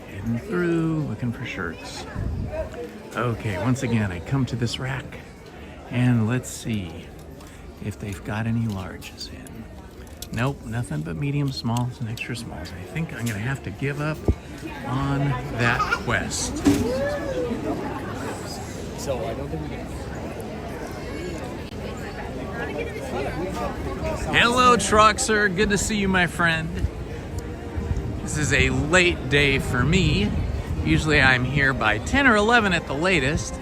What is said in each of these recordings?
Heading through, looking for shirts. Okay, once again, I come to this rack, and let's see if they've got any larges in. Nope, nothing but medium, smalls, and extra smalls. I think I'm gonna have to give up on that quest. So I don't think we can. Hello, Truxer. Good to see you, my friend. This is a late day for me. Usually I'm here by 10 or 11 at the latest,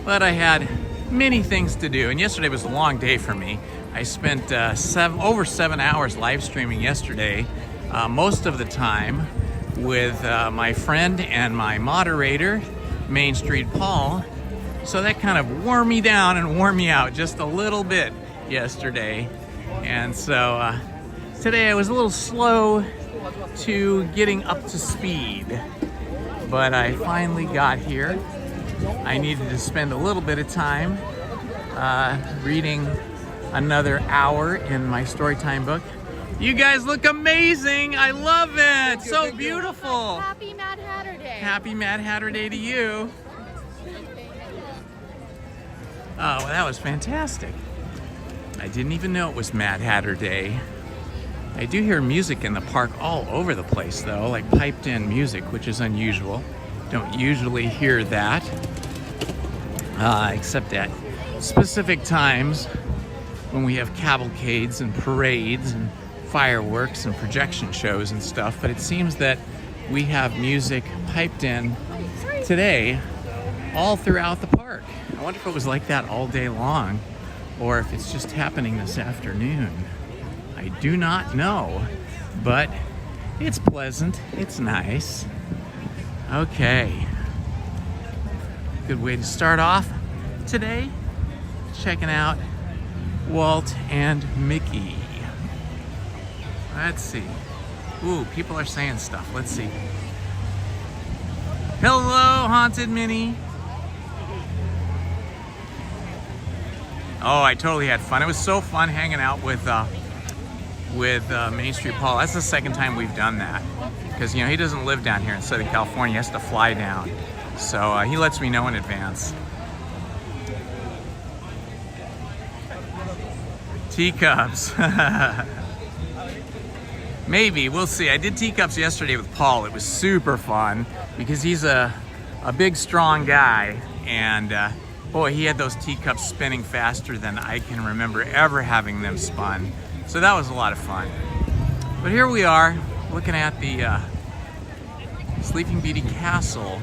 but I had many things to do, and yesterday was a long day for me. I spent over 7 hours live streaming yesterday, most of the time with my friend and my moderator, Main Street Paul. So that kind of wore me down and wore me out just a little bit yesterday. And so today I was a little slow to getting up to speed, but I finally got here. I needed to spend a little bit of time reading another hour in my storytime book. You guys look amazing. I love it. So beautiful. Happy Mad Hatter Day. Happy Mad Hatter Day to you. Oh, well, that was fantastic. I didn't even know it was Mad Hatter Day. I do hear music in the park all over the place, though, like piped in music, which is unusual. Don't usually hear that, except at specific times when we have cavalcades and parades and fireworks and projection shows and stuff. But it seems that we have music piped in today all throughout the park. I wonder if it was like that all day long, or if it's just happening this afternoon. I do not know, but it's pleasant, it's nice. Okay, good way to start off today, checking out Walt and Mickey. Let's see. Ooh, people are saying stuff. Let's see. Hello, Haunted Minnie. Oh, I totally had fun. It was so fun hanging out with Main Street Paul. That's the second time we've done that, because he doesn't live down here in Southern California. He has to fly down, so he lets me know in advance. Teacups. Maybe, we'll see. I did teacups yesterday with Paul. It was super fun because he's a big, strong guy, and boy, he had those teacups spinning faster than I can remember ever having them spun. So that was a lot of fun. But here we are, looking at the Sleeping Beauty Castle.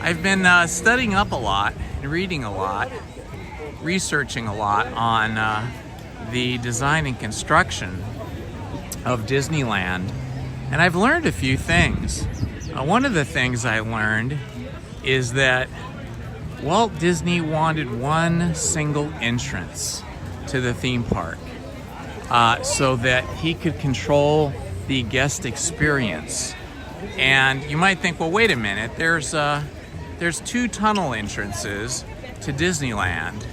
I've been studying up a lot, and reading a lot, researching a lot on the design and construction of Disneyland. And I've learned a few things. One of the things I learned is that Walt Disney wanted one single entrance to the theme park so that he could control the guest experience. And you might think, well, wait a minute, there's 2 tunnel entrances to Disneyland,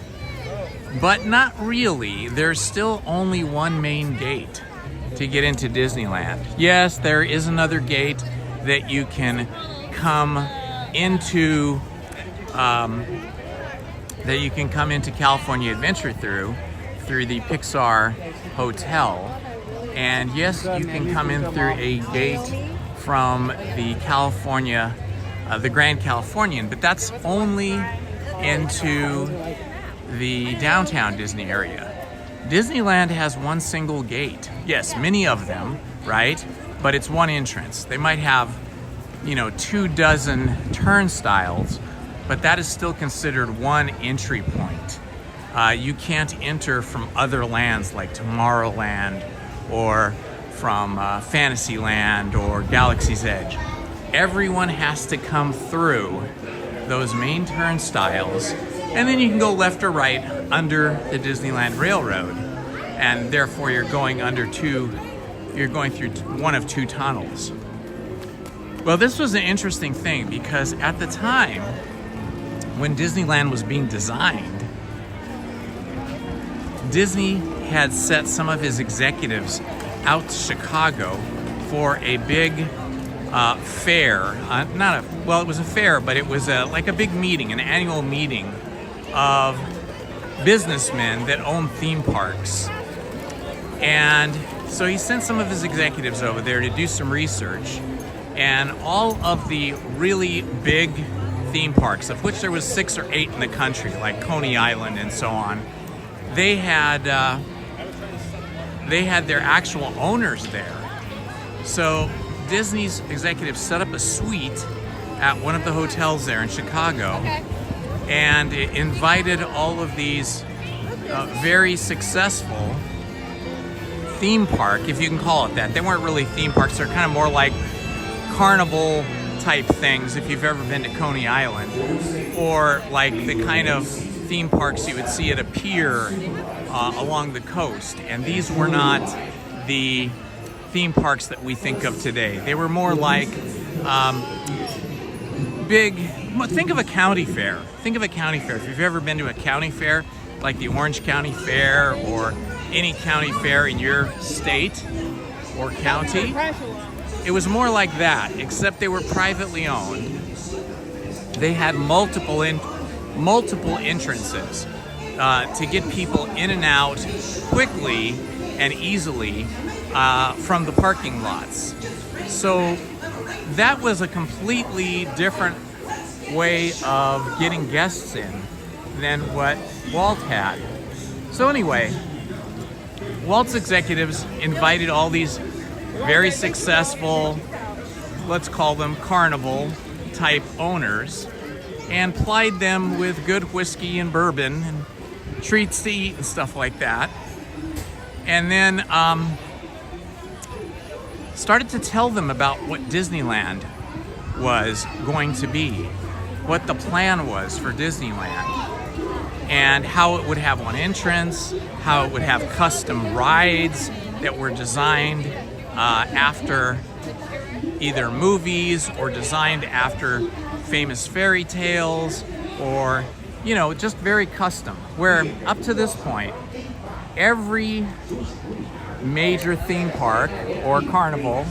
but not really. There's still only one main gate to get into Disneyland. Yes, there is another gate that you can come into California Adventure through the Pixar Hotel. And yes, you can come in through a gate from the Grand Californian, but that's only into the downtown Disney area. Disneyland has one single gate. Yes, many of them, right? But it's one entrance. They might have, 24 turnstiles, but that is still considered one entry point. You can't enter from other lands like Tomorrowland or from Fantasyland or Galaxy's Edge. Everyone has to come through those main turnstiles, and then you can go left or right under the Disneyland Railroad, and therefore you're going through one of 2 tunnels. Well, this was an interesting thing because at the time when Disneyland was being designed, Disney had set some of his executives out to Chicago for a big fair. Well, it was a fair, but it was like a big meeting, an annual meeting of businessmen that own theme parks. And so he sent some of his executives over there to do some research. And all of the really big theme parks, of which there was 6 or 8 in the country, like Coney Island and so on, they had their actual owners there. So Disney's executives set up a suite at one of the hotels there in Chicago, and invited all of these very successful theme park, if you can call it that. They weren't really theme parks, they're kind of more like carnival type things, if you've ever been to Coney Island, or like the kind of theme parks you would see at a pier along the coast. And these were not the theme parks that we think of today. They were more like think of a county fair. Think of a county fair. If you've ever been to a county fair, like the Orange County Fair or any county fair in your state or county, it was more like that, except they were privately owned. They had multiple entrances to get people in and out quickly and easily from the parking lots. So that was a completely different way of getting guests in than what Walt had. So anyway, Walt's executives invited all these very successful, let's call them carnival type owners, and plied them with good whiskey and bourbon and treats to eat and stuff like that. And then started to tell them about what Disneyland was going to be, what the plan was for Disneyland, and how it would have one entrance, how it would have custom rides that were designed after either movies or designed after famous fairy tales, or, you know, just very custom. Where up to this point, every major theme park or carnival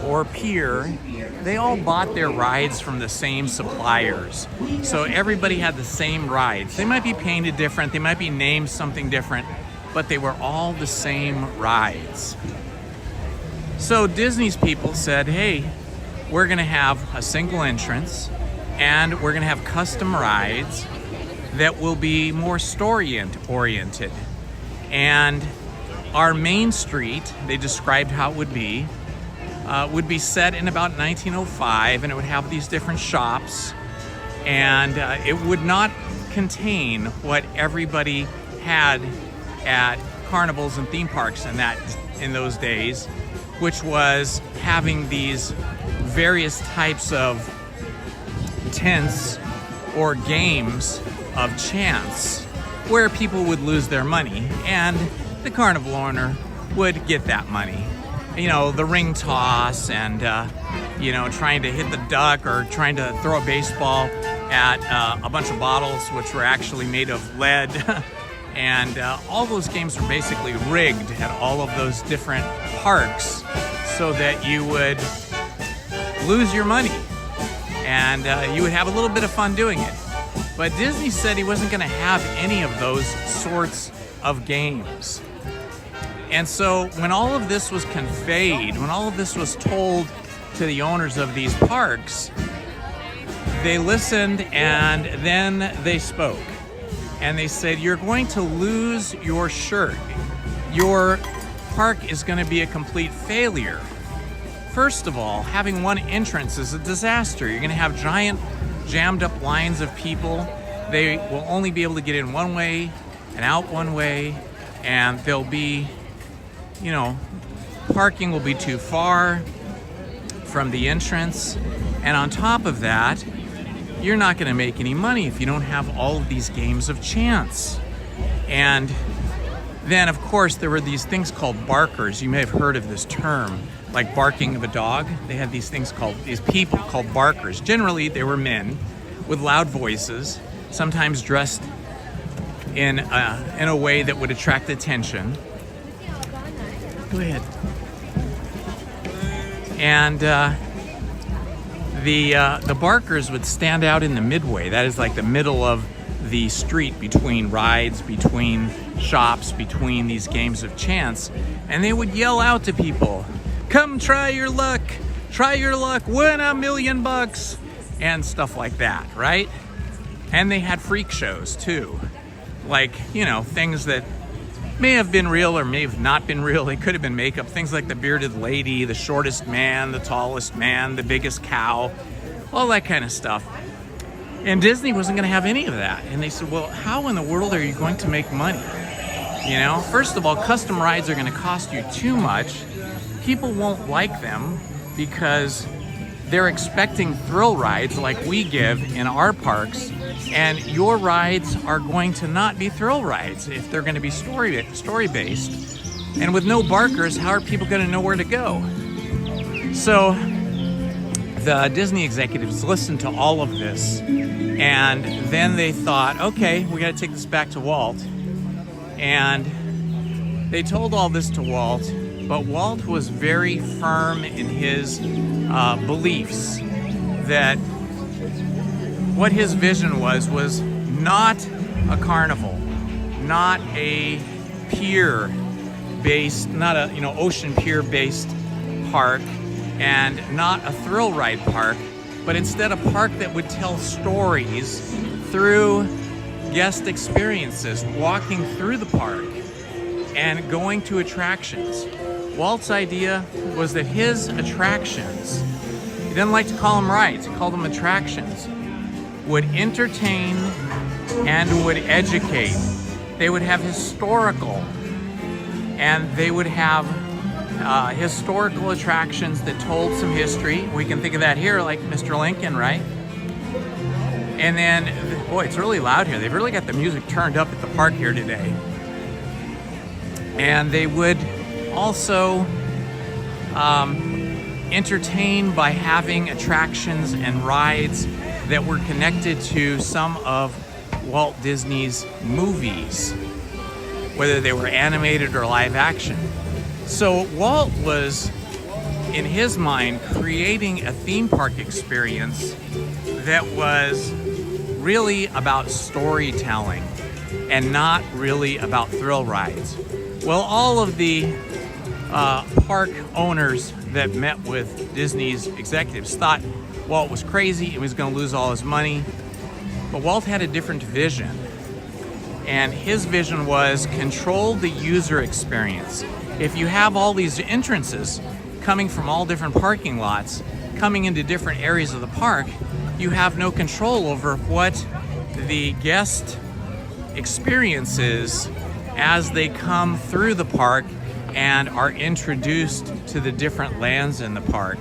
or pier, they all bought their rides from the same suppliers. So everybody had the same rides. They might be painted different, they might be named something different, but they were all the same rides. So Disney's people said, hey, we're gonna have a single entrance and we're gonna have custom rides that will be more story-oriented. And our main street, they described how it would be set in about 1905, and it would have these different shops, and it would not contain what everybody had at carnivals and theme parks in those days, which was having these various types of tents or games of chance where people would lose their money and the carnival owner would get that money. You know, the ring toss and, trying to hit the duck or trying to throw a baseball at a bunch of bottles which were actually made of lead. And all those games were basically rigged at all of those different parks so that you would lose your money and you would have a little bit of fun doing it. But Disney said he wasn't going to have any of those sorts of games. And so when all of this was conveyed, when all of this was told to the owners of these parks, they listened and then they spoke. And they said, you're going to lose your shirt. Your park is going to be a complete failure. First of all, having one entrance is a disaster. You're going to have giant jammed up lines of people. They will only be able to get in one way and out one way, and they'll be, parking will be too far from the entrance. And on top of that, you're not going to make any money if you don't have all of these games of chance. And then, of course, there were these things called barkers. You may have heard of this term, like barking of a dog. They had these people called barkers. Generally, they were men with loud voices, sometimes dressed in a way that would attract attention. Go ahead. And the barkers would stand out in the midway. That is like the middle of the street between rides, between shops, between these games of chance. And they would yell out to people, "Come try your luck, win $1 million," and stuff like that, right? And they had freak shows too. Like, you know, things that may have been real or may have not been real. They could have been makeup. Things like the bearded lady, the shortest man, the tallest man, the biggest cow, all that kind of stuff. And Disney wasn't going to have any of that. And they said, well, how in the world are you going to make money? You know, first of all, custom rides are going to cost you too much. People won't like them because they're expecting thrill rides like we give in our parks, and your rides are going to not be thrill rides if they're going to be story-based. And with no barkers, how are people going to know where to go? So the Disney executives listened to all of this, and then they thought, okay, we got to take this back to Walt. And they told all this to Walt, but Walt was very firm in his beliefs that what his vision was not a carnival, not a pier-based, not a ocean pier-based park, and not a thrill ride park, but instead a park that would tell stories through guest experiences, walking through the park and going to attractions. Walt's idea was that his attractions, he didn't like to call them rides, he called them attractions, would entertain and would educate. They would have historical, and they would have historical attractions that told some history. We can think of that here, like Mr. Lincoln, right? And then, boy, it's really loud here. They've really got the music turned up at the park here today. And they would also entertain by having attractions and rides that were connected to some of Walt Disney's movies, whether they were animated or live action. So Walt was, in his mind, creating a theme park experience that was really about storytelling and not really about thrill rides. Well, all of the park owners that met with Disney's executives thought Walt was crazy, he was going to lose all his money. But Walt had a different vision. And his vision was control the user experience. If you have all these entrances coming from all different parking lots, coming into different areas of the park, you have no control over what the guest experiences as they come through the park and are introduced to the different lands in the park.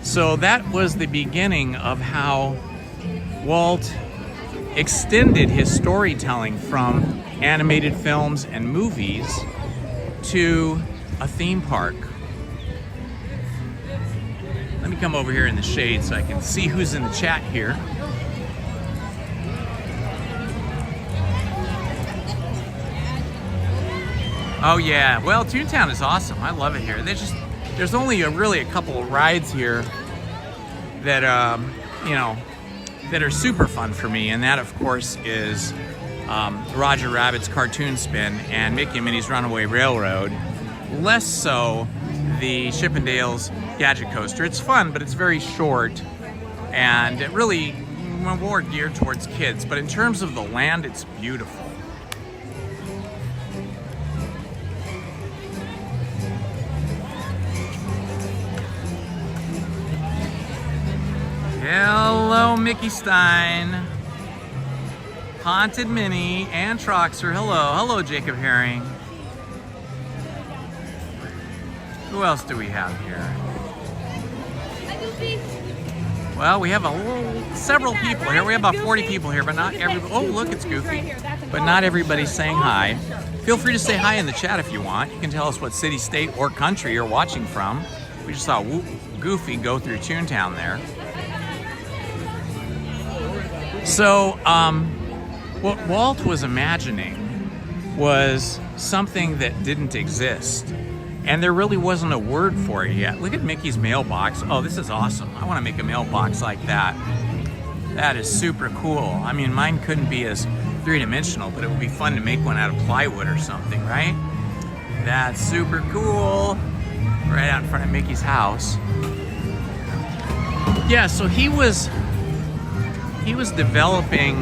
So that was the beginning of how Walt extended his storytelling from animated films and movies to a theme park. Let me come over here in the shade so I can see who's in the chat here. Oh yeah, well, Toontown is awesome. I love it here. There's only really a couple of rides here that that are super fun for me, and that of course is Roger Rabbit's Cartoon Spin and Mickey and Minnie's Runaway Railroad. Less so the Chippendales Gadget Coaster. It's fun, but it's very short and it really more geared towards kids. But in terms of the land, it's beautiful. Hello, Mickey Stein, Haunted Minnie, and Troxer. Hello, Jacob Herring. Who else do we have here? Well, we have several people here. We have about 40 people here, but not everybody. Oh, look, it's Goofy. But not everybody's saying hi. Feel free to say hi in the chat if you want. You can tell us what city, state, or country you're watching from. We just saw Goofy go through Toontown there. So, what Walt was imagining was something that didn't exist. And there really wasn't a word for it yet. Look at Mickey's mailbox. Oh, this is awesome. I want to make a mailbox like that. That is super cool. I mean, mine couldn't be as three-dimensional, but it would be fun to make one out of plywood or something, right? That's super cool. Right out in front of Mickey's house. Yeah, so he was developing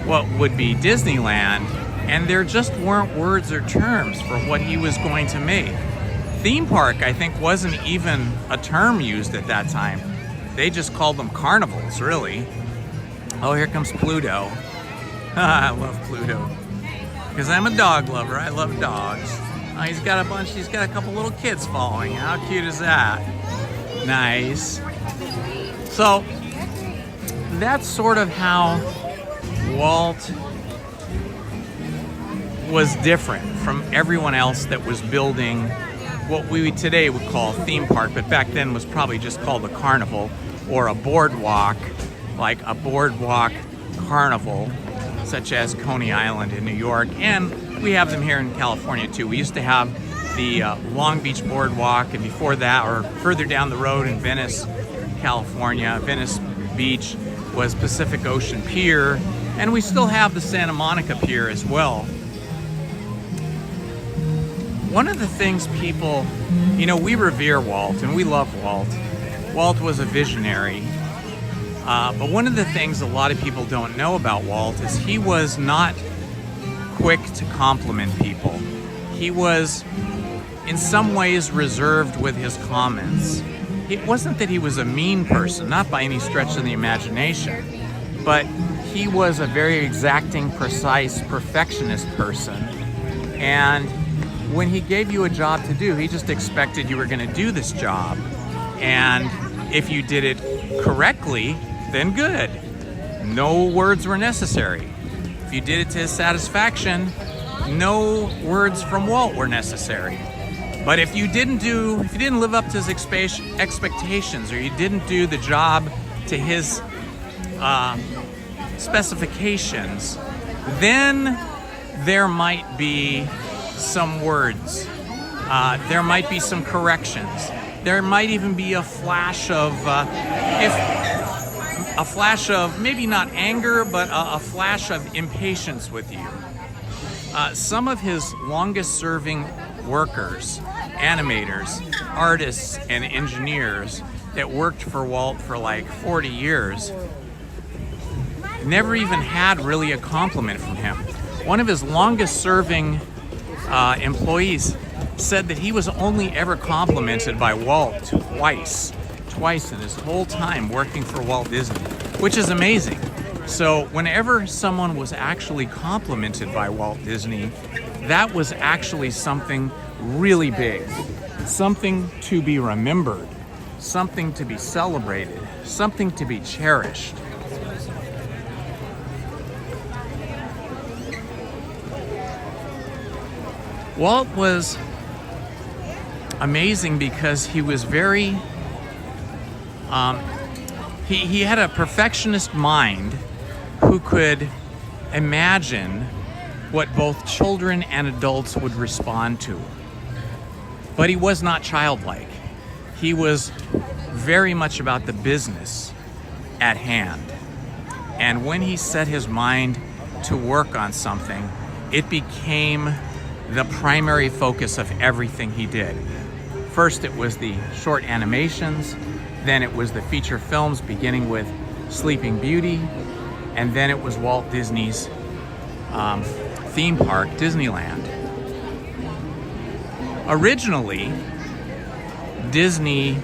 what would be Disneyland, and there just weren't words or terms for what he was going to make. Theme park, I think, wasn't even a term used at that time. They just called them carnivals, really. Oh, here comes Pluto. I love Pluto. Because I'm a dog lover. I love dogs. Oh, he's got a couple little kids following. How cute is that? Nice. So, that's sort of how Walt was different from everyone else that was building what we today would call a theme park, but back then was probably just called a carnival or a boardwalk, like a boardwalk carnival, such as Coney Island in New York. And we have them here in California too. We used to have the Long Beach Boardwalk, and before that, or further down the road in Venice, California, Venice Beach was Pacific Ocean Pier, and we still have the Santa Monica Pier as well. One of the things people, we revere Walt and we love Walt. Walt was a visionary. But one of the things a lot of people don't know about Walt is he was not quick to compliment people. He was, in some ways, reserved with his comments. It wasn't that he was a mean person, not by any stretch of the imagination, but he was a very exacting, precise, perfectionist person. And when he gave you a job to do, he just expected you were going to do this job. And if you did it correctly, then good. No words were necessary. If you did it to his satisfaction, no words from Walt were necessary. But if you didn't live up to his expectations, or you didn't do the job to his specifications, then there might be some words. There might be some corrections. There might even be a flash of maybe not anger, but a flash of impatience with you. Some of his longest-serving workers, animators, artists, and engineers that worked for Walt for like 40 years never even had really a compliment from him. One of his longest-serving employees said that he was only ever complimented by Walt twice in his whole time working for Walt Disney, which is amazing. So whenever someone was actually complimented by Walt Disney, that was actually something really big, something to be remembered, something to be celebrated, something to be cherished. Walt was amazing because he was very, he had a perfectionist mind who could imagine what both children and adults would respond to. But he was not childlike. He was very much about the business at hand. And when he set his mind to work on something, it became the primary focus of everything he did. First, it was the short animations, then it was the feature films, beginning with Sleeping Beauty, and then it was Walt Disney's theme park, Disneyland. Originally, Disney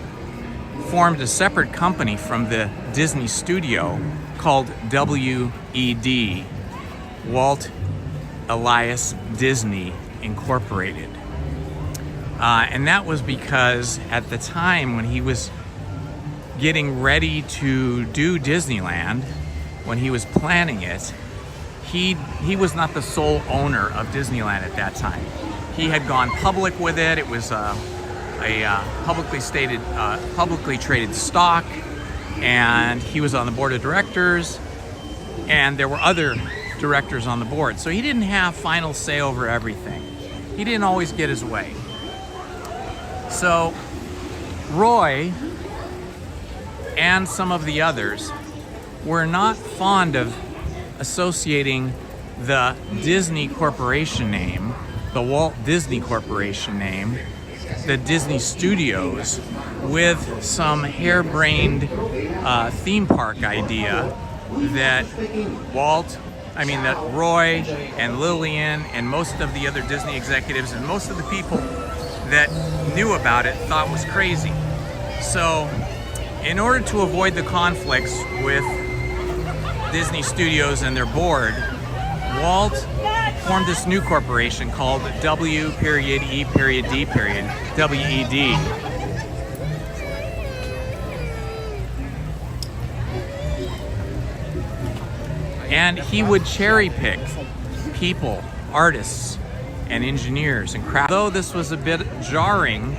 formed a separate company from the Disney studio called WED, Walt Elias Disney Incorporated. And that was because at the time when he was getting ready to do Disneyland, when he was planning it, he was not the sole owner of Disneyland at that time. He had gone public with it. It was a publicly traded stock, and he was on the board of directors, and there were other directors on the board. So he didn't have final say over everything. He didn't always get his way. So Roy and some of the others were not fond of associating the Disney Corporation name, the Walt Disney Corporation name, the Disney Studios, with some harebrained theme park idea that that Roy and Lillian and most of the other Disney executives and most of the people that knew about it thought was crazy. So in order to avoid the conflicts with Disney Studios and their board, Walt formed this new corporation called WED, WED. And he would cherry pick people, artists, and engineers and craft. Though this was a bit jarring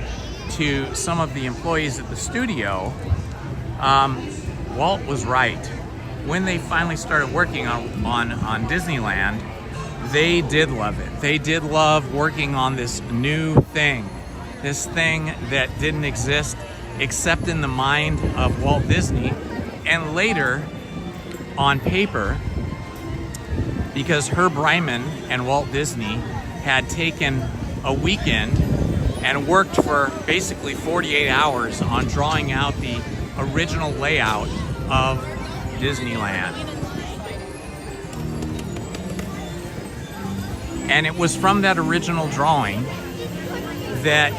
to some of the employees at the studio, Walt was right. When they finally started working on Disneyland, they did love it. They did love working on this new thing, this thing that didn't exist except in the mind of Walt Disney, and later on paper, because Herb Ryman and Walt Disney had taken a weekend and worked for basically 48 hours on drawing out the original layout of Disneyland. And it was from that original drawing that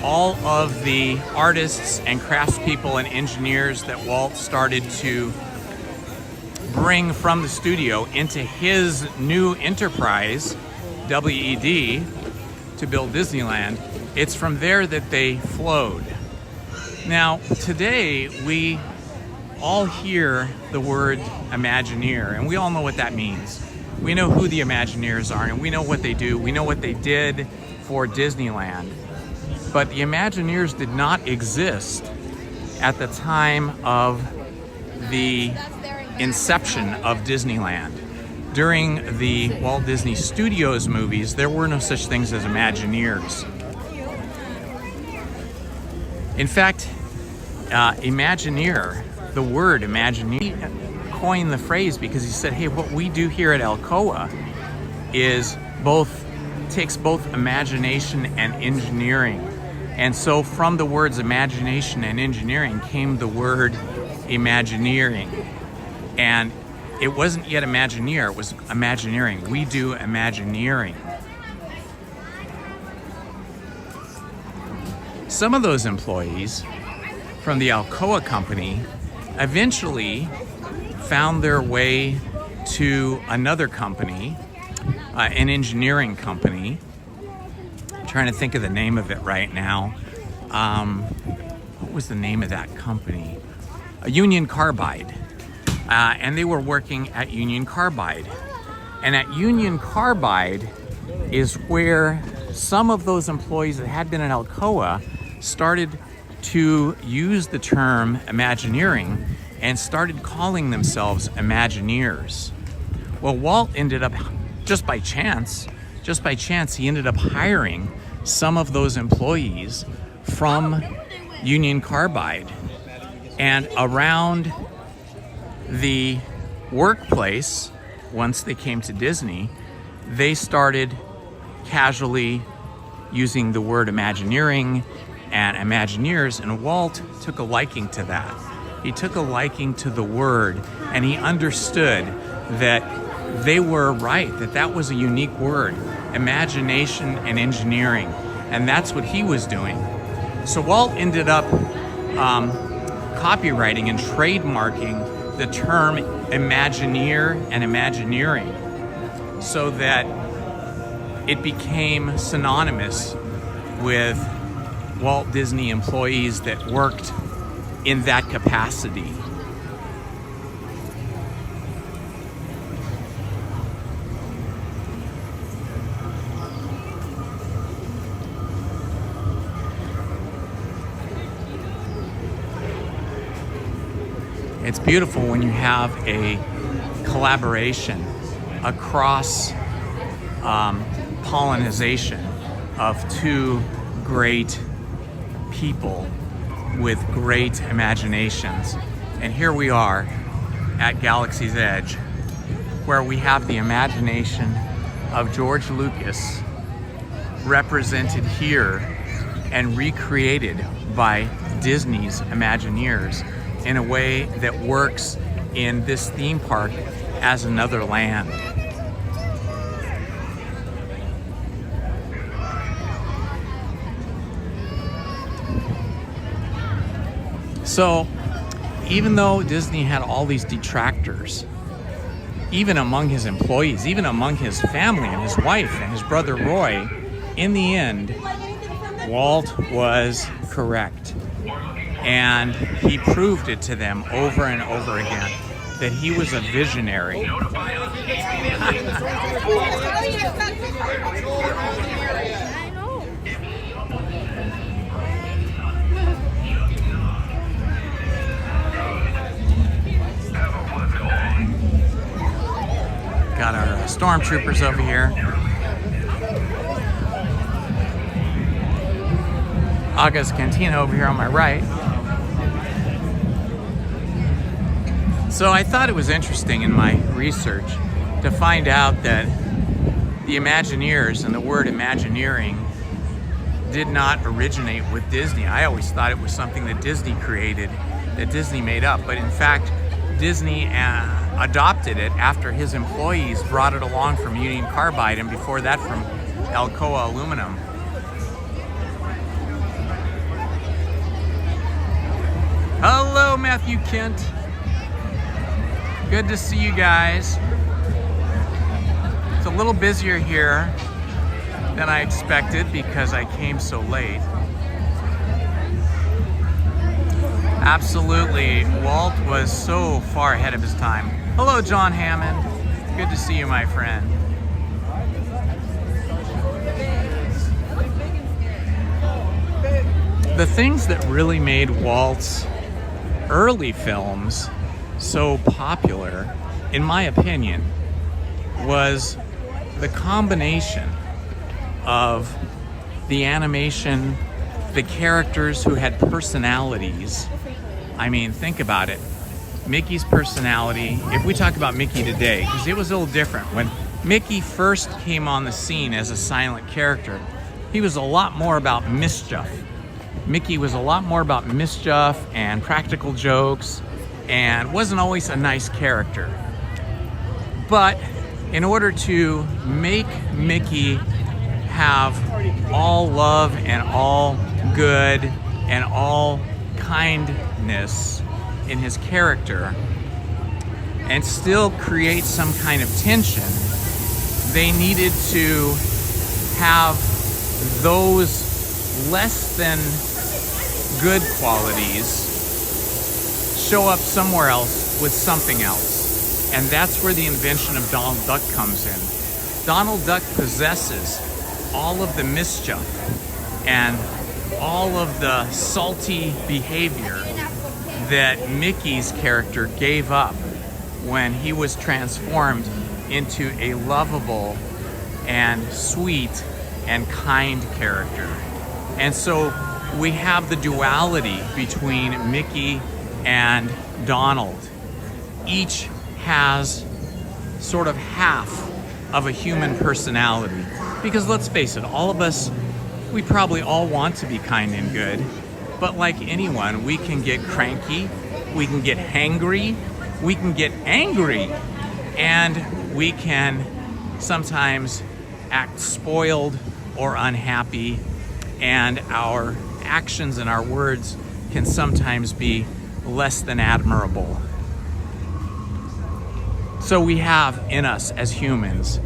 all of the artists and craftspeople and engineers that Walt started to bring from the studio into his new enterprise, WED, to build Disneyland, it's from there that they flowed. Now, today we all hear the word Imagineer, and we all know what that means. We know who the Imagineers are, and we know what they do. We know what they did for Disneyland. But the Imagineers did not exist at the time of the inception of Disneyland. During the Walt Disney Studios movies, there were no such things as Imagineers. In fact, Imagineer, the word Imagineer, coined the phrase because he said, hey, what we do here at Alcoa is takes both imagination and engineering. And so from the words imagination and engineering came the word Imagineering. And it wasn't yet Imagineer, it was Imagineering. We do Imagineering. Some of those employees from the Alcoa company eventually found their way to another company, an engineering company. I'm trying to think of the name of it right now. What was the name of that company? Union Carbide. And they were working at Union Carbide. And at Union Carbide is where some of those employees that had been at Alcoa started to use the term Imagineering and started calling themselves Imagineers. Well, Walt ended up, just by chance, he ended up hiring some of those employees from Union Carbide. And around the workplace, once they came to Disney, they started casually using the word Imagineering and Imagineers, and Walt took a liking to that. He took a liking to the word, and he understood that they were right, that was a unique word, imagination and engineering, and that's what he was doing. So Walt ended up copywriting and trademarking the term Imagineer and Imagineering so that it became synonymous with Walt Disney employees that worked in that capacity. It's beautiful when you have a collaboration, a cross pollination of two great people with great imaginations. And here we are at Galaxy's Edge, where we have the imagination of George Lucas represented here and recreated by Disney's Imagineers in a way that works in this theme park as another land. So, even though Disney had all these detractors, even among his employees, even among his family and his wife and his brother Roy, in the end, Walt was correct. And he proved it to them over and over again that he was a visionary. Got our stormtroopers over here. Aga's Cantina over here on my right. So I thought it was interesting in my research to find out that the Imagineers and the word Imagineering did not originate with Disney. I always thought it was something that Disney created, that Disney made up. But in fact, Disney adopted it after his employees brought it along from Union Carbide, and before that from Alcoa Aluminum. Hello, Matthew Kent. Good to see you guys. It's a little busier here than I expected because I came so late. Absolutely, Walt was so far ahead of his time. Hello, John Hammond. Good to see you, my friend. The things that really made Walt's early films so popular, in my opinion, was the combination of the animation, the characters who had personalities. I mean, think about it. Mickey's personality, if we talk about Mickey today, because it was a little different. When Mickey first came on the scene as a silent character, he was a lot more about mischief. Mickey was a lot more about mischief and practical jokes and wasn't always a nice character. But in order to make Mickey have all love and all good and all kindness in his character and still create some kind of tension, they needed to have those less than good qualities show up somewhere else with something else. And that's where the invention of Donald Duck comes in. Donald Duck possesses all of the mischief and all of the salty behavior that Mickey's character gave up when he was transformed into a lovable and sweet and kind character. And so we have the duality between Mickey and Donald. Each has sort of half of a human personality. Because let's face it, all of us, we probably all want to be kind and good. But like anyone, we can get cranky, we can get hangry, we can get angry, and we can sometimes act spoiled or unhappy, and our actions and our words can sometimes be less than admirable. So we have in us as humans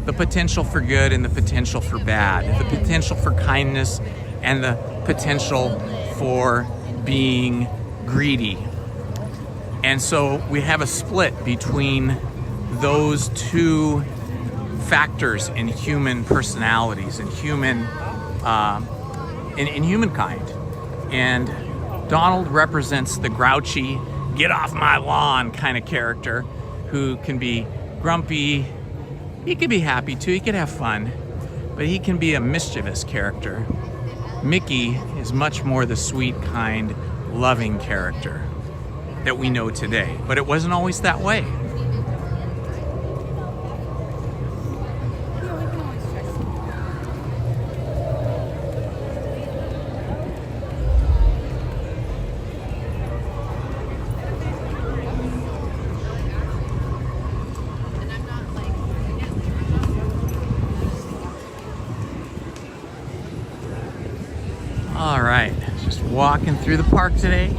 the potential for good and the potential for bad, the potential for kindness and the potential for being greedy. And so we have a split between those two factors in human personalities and human in humankind. And Donald represents the grouchy, get off my lawn kind of character who can be grumpy. He can be happy too, he can have fun, but he can be a mischievous character. Mickey is much more the sweet, kind, loving character that we know today. But it wasn't always that way. All right, just walking through the park today.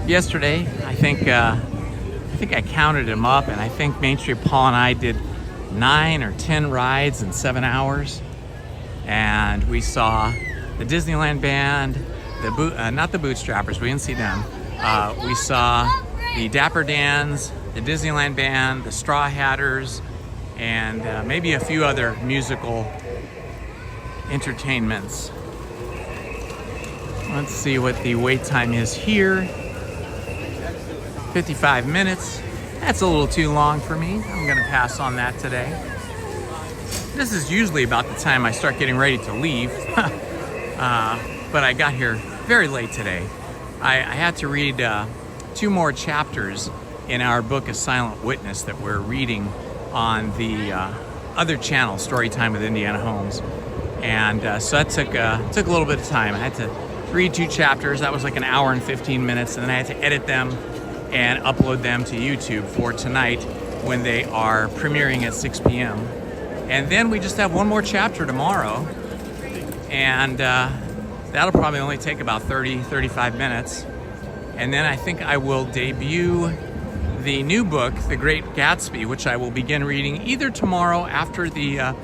Yesterday, I think I counted them up, and I think Main Street Paul and I did 9 or 10 rides in 7 hours, and we saw the Disneyland band, not the Bootstrappers, we didn't see them. We saw the Dapper Dans, the Disneyland band, the Straw Hatters, and maybe a few other musical entertainments. Let's see what the wait time is here. 55 minutes. That's a little too long for me. I'm gonna pass on that today. This is usually about the time I start getting ready to leave. But I got here very late today. I had to read 2 more chapters in our book, A Silent Witness, that we're reading on the other channel, Storytime with Indiana Holmes. And so that took a little bit of time. I had to read 2 chapters. That was like an hour and 15 minutes, and then I had to edit them and upload them to YouTube for tonight when they are premiering at 6 p.m. And then we just have 1 more chapter tomorrow, and that'll probably only take about 35 minutes. And then I think I will debut the new book, The Great Gatsby, which I will begin reading either tomorrow after the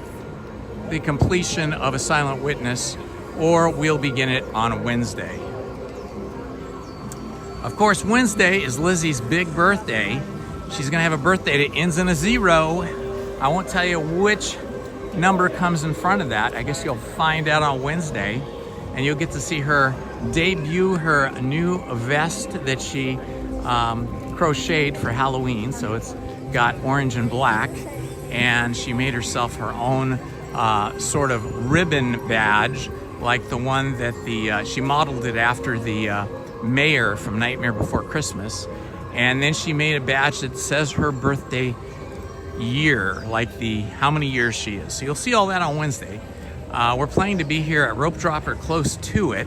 completion of A Silent Witness, or we'll begin it on Wednesday. Of course, Wednesday is Lizzie's big birthday. She's gonna have a birthday that ends in a 0. I won't tell you which number comes in front of that. I guess you'll find out on Wednesday, and you'll get to see her debut her new vest that she crocheted for Halloween. So it's got orange and black, and she made herself her own sort of ribbon badge, like the one that she modeled it after the mayor from Nightmare Before Christmas. And then she made a badge that says her birthday year, like how many years she is. So you'll see all that on Wednesday. We're planning to be here at Rope Drop or close to it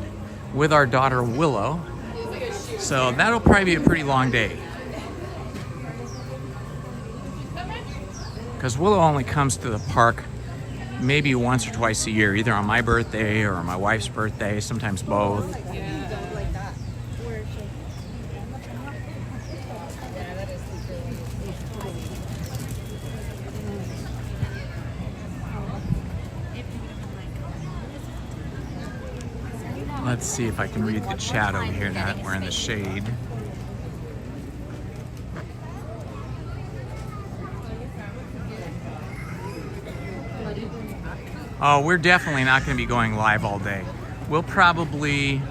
with our daughter Willow. So that'll probably be a pretty long day, because Willow only comes to the park maybe once or twice a year, either on my birthday or my wife's birthday, sometimes both. Let's see if I can read the chat over here now that we're in the shade. Oh, we're definitely not going to be going live all day. We'll probably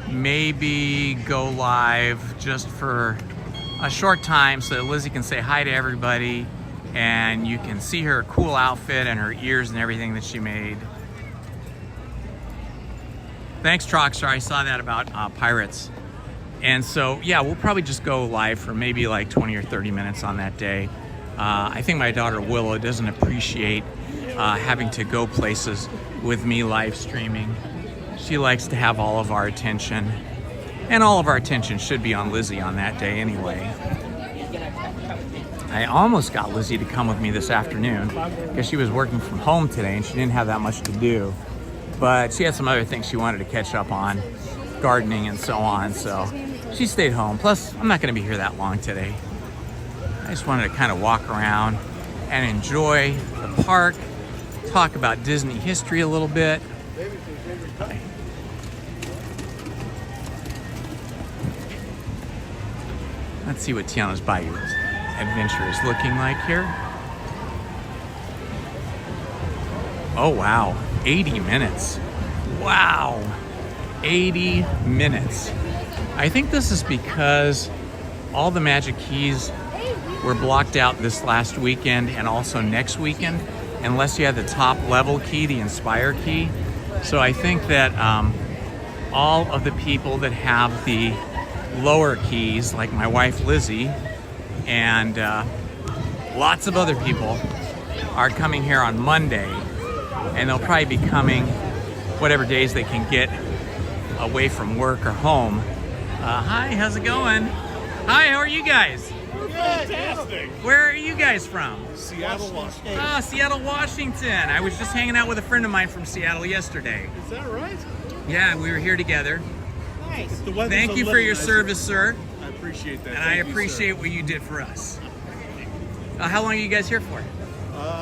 maybe go live just for a short time so that Lizzie can say hi to everybody and you can see her cool outfit and her ears and everything that she made. Thanks, Troxstar. I saw that about pirates. And so, yeah, we'll probably just go live for maybe like 20 or 30 minutes on that day. I think my daughter Willow doesn't appreciate having to go places with me live streaming. She likes to have all of our attention, and all of our attention should be on Lizzie on that day anyway. I almost got Lizzie to come with me this afternoon because she was working from home today and she didn't have that much to do, but she had some other things she wanted to catch up on, gardening and so on, so she stayed home. Plus, I'm not going to be here that long today. I just wanted to kind of walk around and enjoy the park, talk about Disney history a little bit. Let's see what Tiana's Bayou adventure is looking like here. Oh wow, 80 minutes. Wow, 80 minutes. I think this is because all the Magic Keys were blocked out this last weekend and also next weekend, unless you had the top level key, the Inspire key. So I think that all of the people that have the lower keys, like my wife Lizzie, and lots of other people are coming here on Monday, and they'll probably be coming whatever days they can get away from work or home. Hi, how's it going? Hi, how are you guys? Fantastic. Where are you guys from? Seattle, Washington. Oh, Seattle, Washington. I was just hanging out with a friend of mine from Seattle yesterday. Is that right? Yeah, we were here together. Nice. The weather's Thank a you for little your nicer. service, sir. I appreciate that. And I appreciate what you did for us. How long are you guys here for?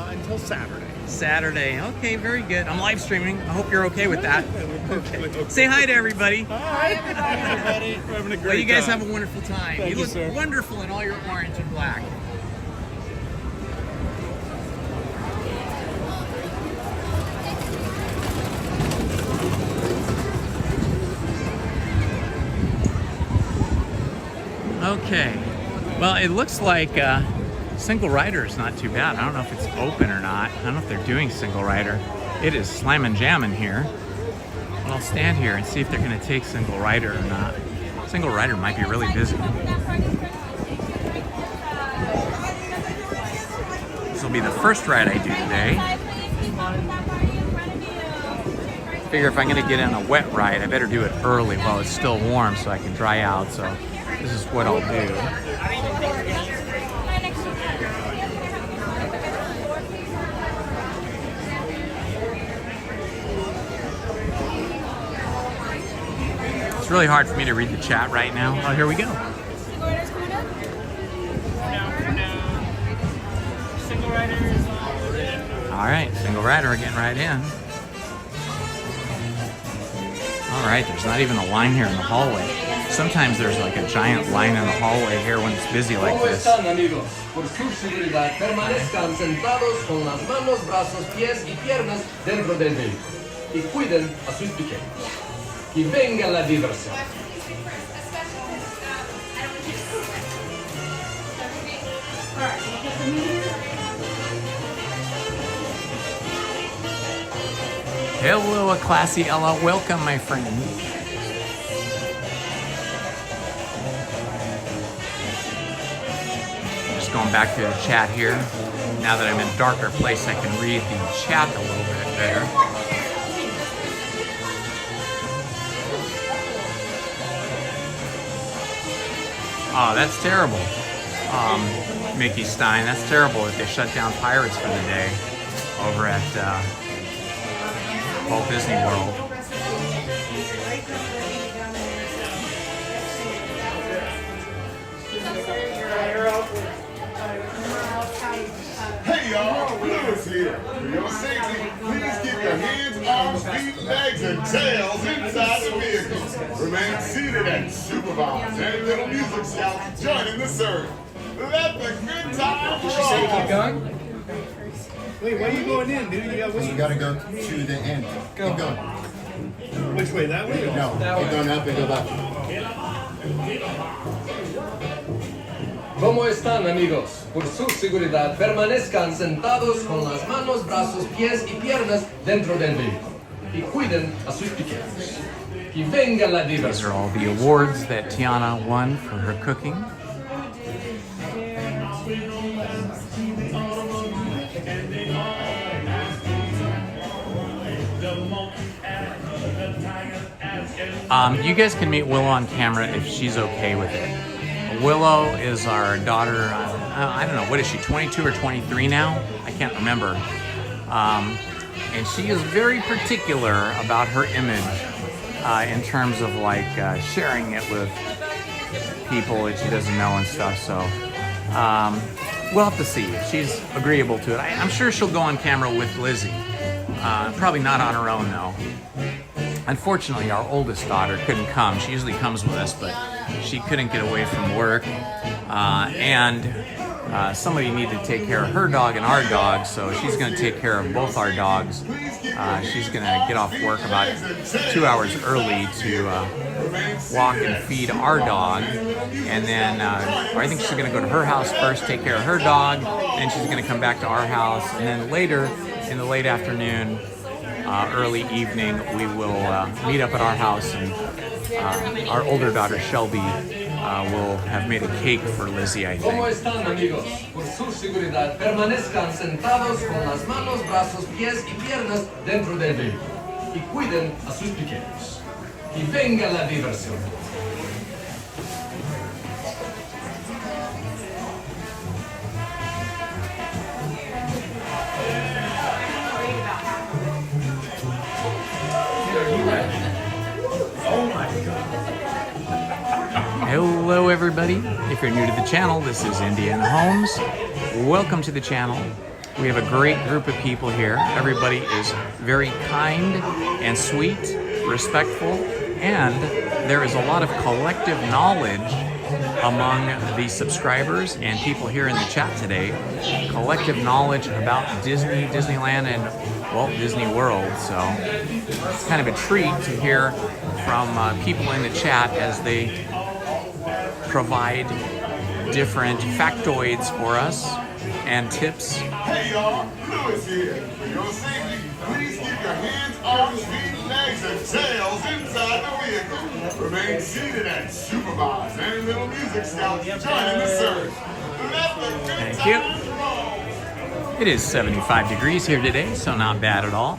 Until Saturday. Saturday. Okay, very good. I'm live streaming. I hope you're okay with that. Okay. Say hi to everybody. Hi, everybody. We're having a great Well, you guys time. have a wonderful time. Thank You you, look sir. wonderful in all your orange and black. Okay. Well, it looks like single rider is not too bad. I don't know if it's open or not. I don't know if they're doing single rider. It is slammin' jammin' here. But I'll stand here and see if they're going to take single rider or not. Single rider might be really busy. This will be the first ride I do today. Figure if I'm going to get in a wet ride, I better do it early while it's still warm so I can dry out. So this is what I'll do. It's really hard for me to read the chat right now. Oh, here we go. All right, single rider getting right in. All right, there's not even a line here in the hallway. Sometimes there's like a giant line in the hallway here when it's busy like this. ¿Cómo están, amigos? Por su seguridad, permanezcan sentados con las manos, brazos, pies y piernas dentro del vehículo. Y cuiden a sus pequeños. Y venga la diversión. Hello, a classy Ella. Welcome, my friend. Just going back to the chat here. Now that I'm in a darker place, I can read the chat a little bit better. Oh, that's terrible. Mickey Stein, that's terrible that they shut down Pirates for the day over at Walt Disney World. Hey y'all, Lewis here. For your safety, please keep your hands, arms, feet, legs, and tails inside the vehicle. Remain seated and supervise any little music scouts joining the service. Let the good time roll. going? Wait, why are you going in, dude? You gotta go to the end. Keep going. Which way? That way? No, keep going up and go left. ¿Cómo están, amigos? Por su seguridad, permanezcan sentados con las manos, brazos, pies y piernas dentro del vehículo. Y cuiden a sus pequeños. Y venga la These are diversión. all the awards that Tiana won for her cooking. You guys can meet Willow on camera if she's okay with it. Willow is our daughter. I don't know, what is she, 22 or 23 now? I can't remember. And she is very particular about her image in terms of like sharing it with people that she doesn't know and stuff. So we'll have to see if she's agreeable to it. I'm sure she'll go on camera with Lizzie. Probably not on her own though. Unfortunately, our oldest daughter couldn't come. She usually comes with us, but she couldn't get away from work. And somebody needed to take care of her dog and our dog, so she's going to take care of both our dogs. She's going to get off work about 2 hours early to walk and feed our dog. And then, or I think she's going to go to her house first, take care of her dog, then she's going to come back to our house. And then later, in the late afternoon, early evening, we will meet up at our house, and our older daughter Shelby will have made a cake for Lizzie, I ¿Cómo think. están, amigos? Por su seguridad, permanezcan sentados con las manos, brazos, pies y piernas dentro del vehículo. Y cuiden a sus pequeños. Y venga la diversión. Hello everybody, if you're new to the channel, this is Indian Holmes. Welcome to the channel. We have a great group of people here. Everybody is very kind and sweet, respectful, and there is a lot of collective knowledge among the subscribers and people here in the chat today. Collective knowledge about Disney, Disneyland, and Walt Disney World. So it's kind of a treat to hear from people in the chat as they provide different factoids for us and tips. Hey y'all, Louis here. For your safety, please keep your hands, arms, feet, legs, and tails inside the vehicle. Remain seated and supervise any little music scouts joining the surge. Let the good Thank you. times roll. It is 75 degrees here today, so not bad at all.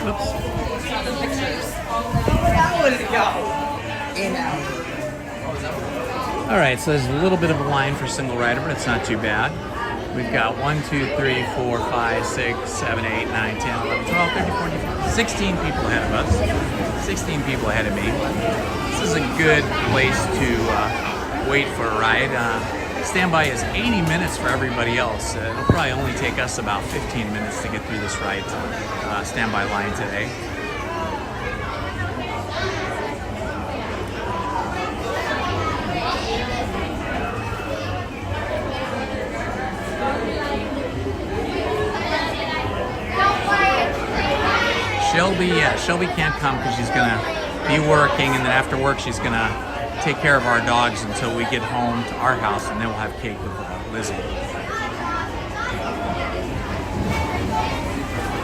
Oops. All right, so there's a little bit of a line for single rider, but it's not too bad. We've got 1, 2, 3, 4, 5, 6, 7, 8, 9, 10, 11, 12, 13, 14, 16 people ahead of us. 16 people ahead of me. This is a good place to wait for a ride. Standby is 80 minutes for everybody else. It'll probably only take us about 15 minutes to get through this ride standby line today. Shelby can't come because she's gonna be working, and then after work she's gonna take care of our dogs until we get home to our house, and then we'll have cake with Lizzie.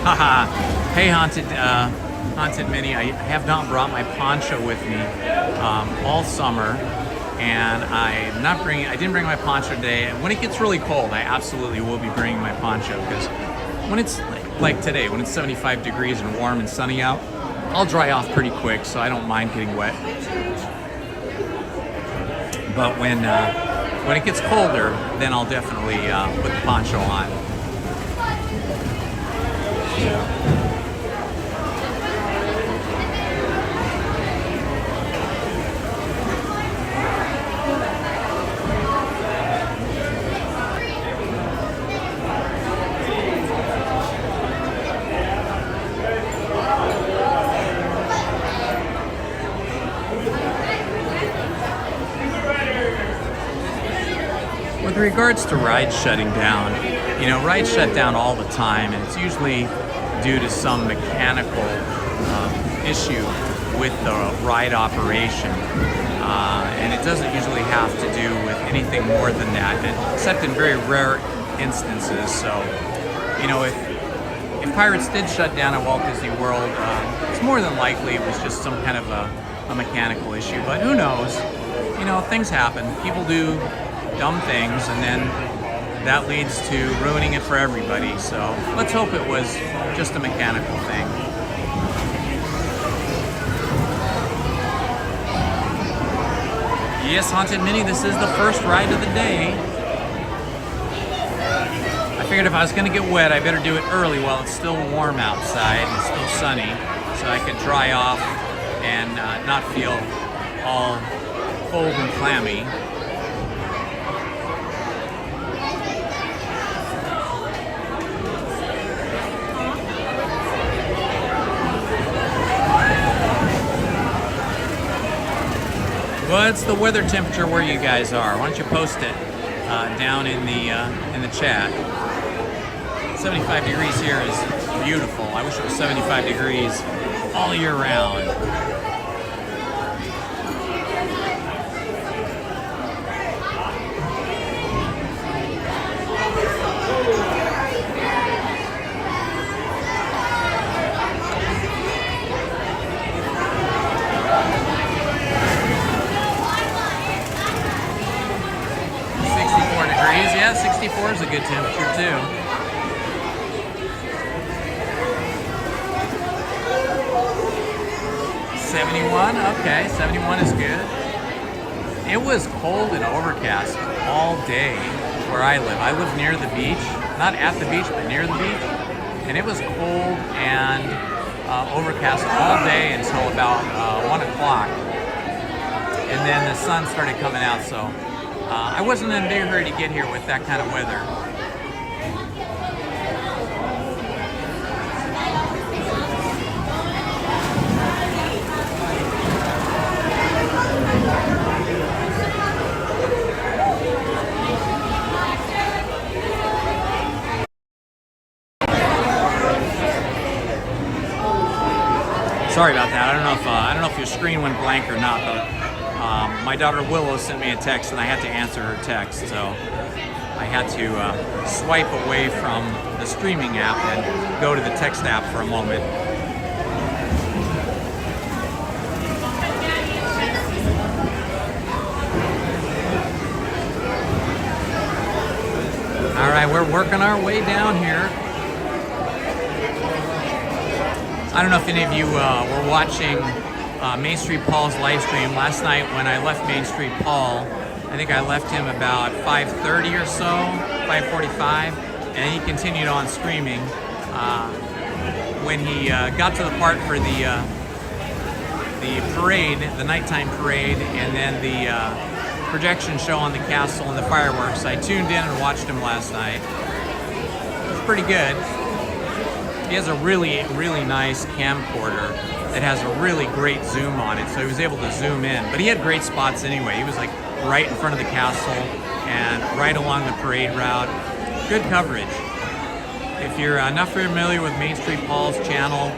Haha! Hey, Haunted Minnie, I have not brought my poncho with me all summer, and I didn't bring my poncho today. When it gets really cold, I absolutely will be bringing my poncho, because when it's like today, when it's 75 degrees and warm and sunny out, I'll dry off pretty quick, so I don't mind getting wet. But when it gets colder, then I'll definitely put the poncho on. With regards to rides shutting down, rides shut down all the time, and it's usually due to some mechanical issue with the ride operation. And it doesn't usually have to do with anything more than that, except in very rare instances. So, if Pirates did shut down at Walt Disney World, it's more than likely it was just some kind of a mechanical issue, but who knows? Things happen. People do dumb things, and then that leads to ruining it for everybody. So let's hope it was just a mechanical thing. Yes, Haunted Minnie, this is the first ride of the day. I figured if I was going to get wet, I better do it early while it's still warm outside and still sunny, so I could dry off and not feel all cold and clammy. What's the weather temperature where you guys are? Why don't you post it down in the chat? 75 degrees here is beautiful. I wish it was 75 degrees all year round. a good temperature too. '71, okay, 71 is good. It was cold and overcast all day where I live. I live near the beach, not at the beach, but near the beach. And it was cold and overcast all day until about 1 o'clock. And then the sun started coming out, so I wasn't in a big hurry to get here with that kind of weather. Sorry about that. I don't know if your screen went blank or not, but my daughter Willow sent me a text and I had to answer her text, so I had to swipe away from the streaming app and go to the text app for a moment. All right, we're working our way down here. I don't know if any of you were watching Main Street Paul's live stream last night. When I left Main Street Paul, I think I left him about 5:30 or so, 5:45, and he continued on streaming. When he got to the part for the parade, the nighttime parade, and then the projection show on the castle and the fireworks, I tuned in and watched him last night. It was pretty good. He has a really, really nice camcorder that has a really great zoom on it, so he was able to zoom in. But he had great spots anyway. He was like right in front of the castle and right along the parade route. Good coverage. If you're not familiar with Main Street Paul's channel,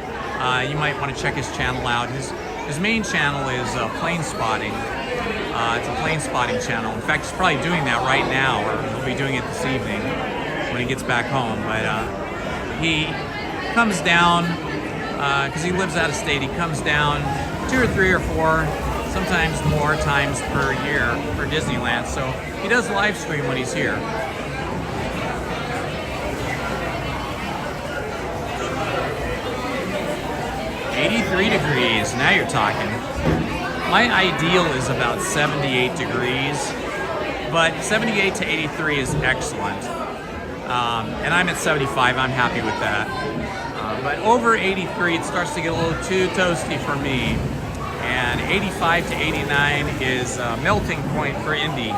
you might want to check his channel out. His main channel is plane spotting. It's a plane spotting channel. In fact, he's probably doing that right now, or he'll be doing it this evening when he gets back home. But he comes down, because he lives out of state, he comes down 2 or 3 or 4, sometimes more times per year for Disneyland. So he does live stream when he's here. '83 degrees, now you're talking. My ideal is about 78 degrees, but 78 to 83 is excellent. And I'm at 75, I'm happy with that. But over 83, it starts to get a little too toasty for me. And 85 to 89 is a melting point for Indy.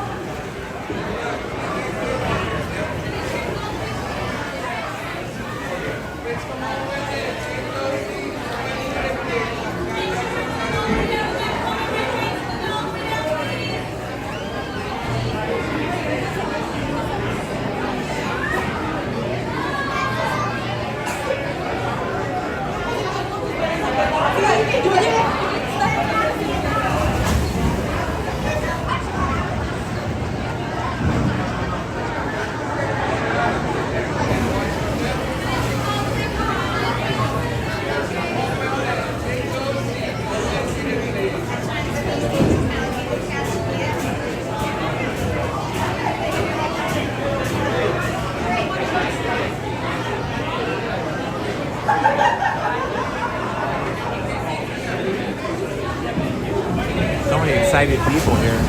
Excited people here,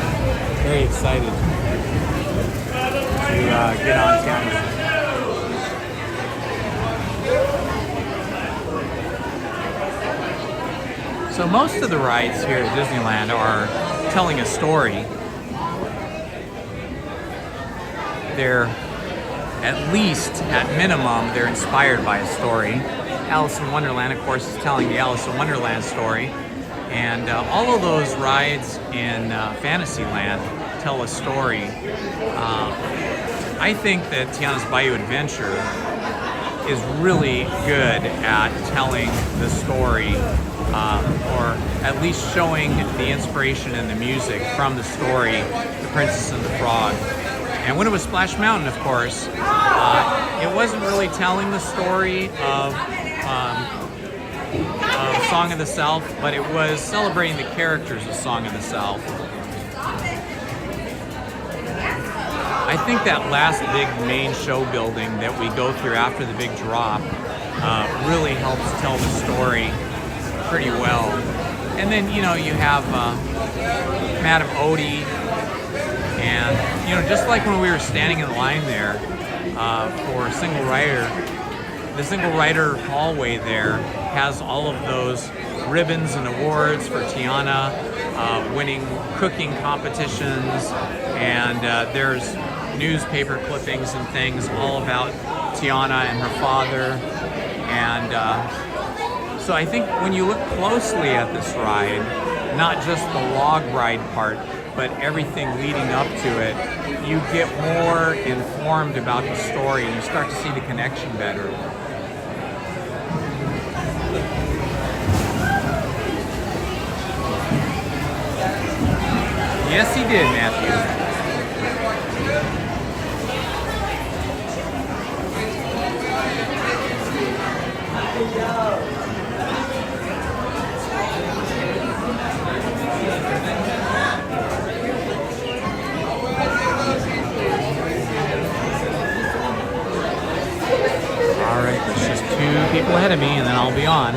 very excited to get on camera. So most of the rides here at Disneyland are telling a story. They're at least, at minimum, they're inspired by a story. Alice in Wonderland, of course, is telling the Alice in Wonderland story. And all of those rides in Fantasyland tell a story. I think that Tiana's Bayou Adventure is really good at telling the story, or at least showing the inspiration and the music from the story, The Princess and the Frog. And when it was Splash Mountain, of course, it wasn't really telling the story of Song of the South, but it was celebrating the characters of Song of the South. I think that last big main show building that we go through after the big drop really helps tell the story pretty well. And then, you know, you have Madame Odie, and, you know, just like when we were standing in line there for single rider, the single rider hallway there has all of those ribbons and awards for Tiana, winning cooking competitions, and there's newspaper clippings and things all about Tiana and her father. And so I think when you look closely at this ride, not just the log ride part, but everything leading up to it, you get more informed about the story and you start to see the connection better. Yes, he did, Matthew. All right, there's just 2 people ahead of me, and then I'll be on.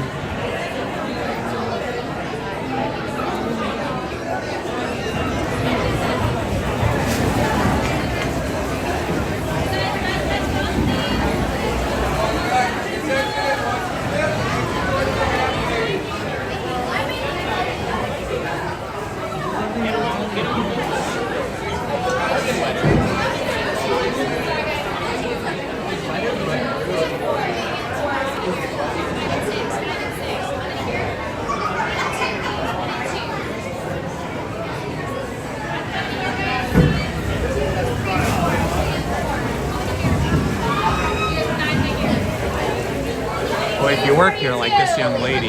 Well, if you work here like this young lady,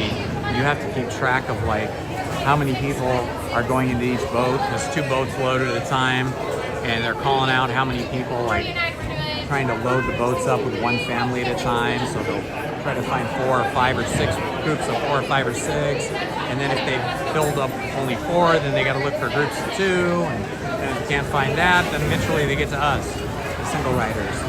you have to keep track of like how many people are going into each boat. There's 2 boats loaded at a time, and they're calling out how many people, like trying to load the boats up with 1 family at a time. So they'll try to find 4 or 5 or 6 groups of 4 or 5 or 6. And then if they filled up only 4, then they got to look for groups of 2. And if you can't find that, then eventually they get to us, the single riders.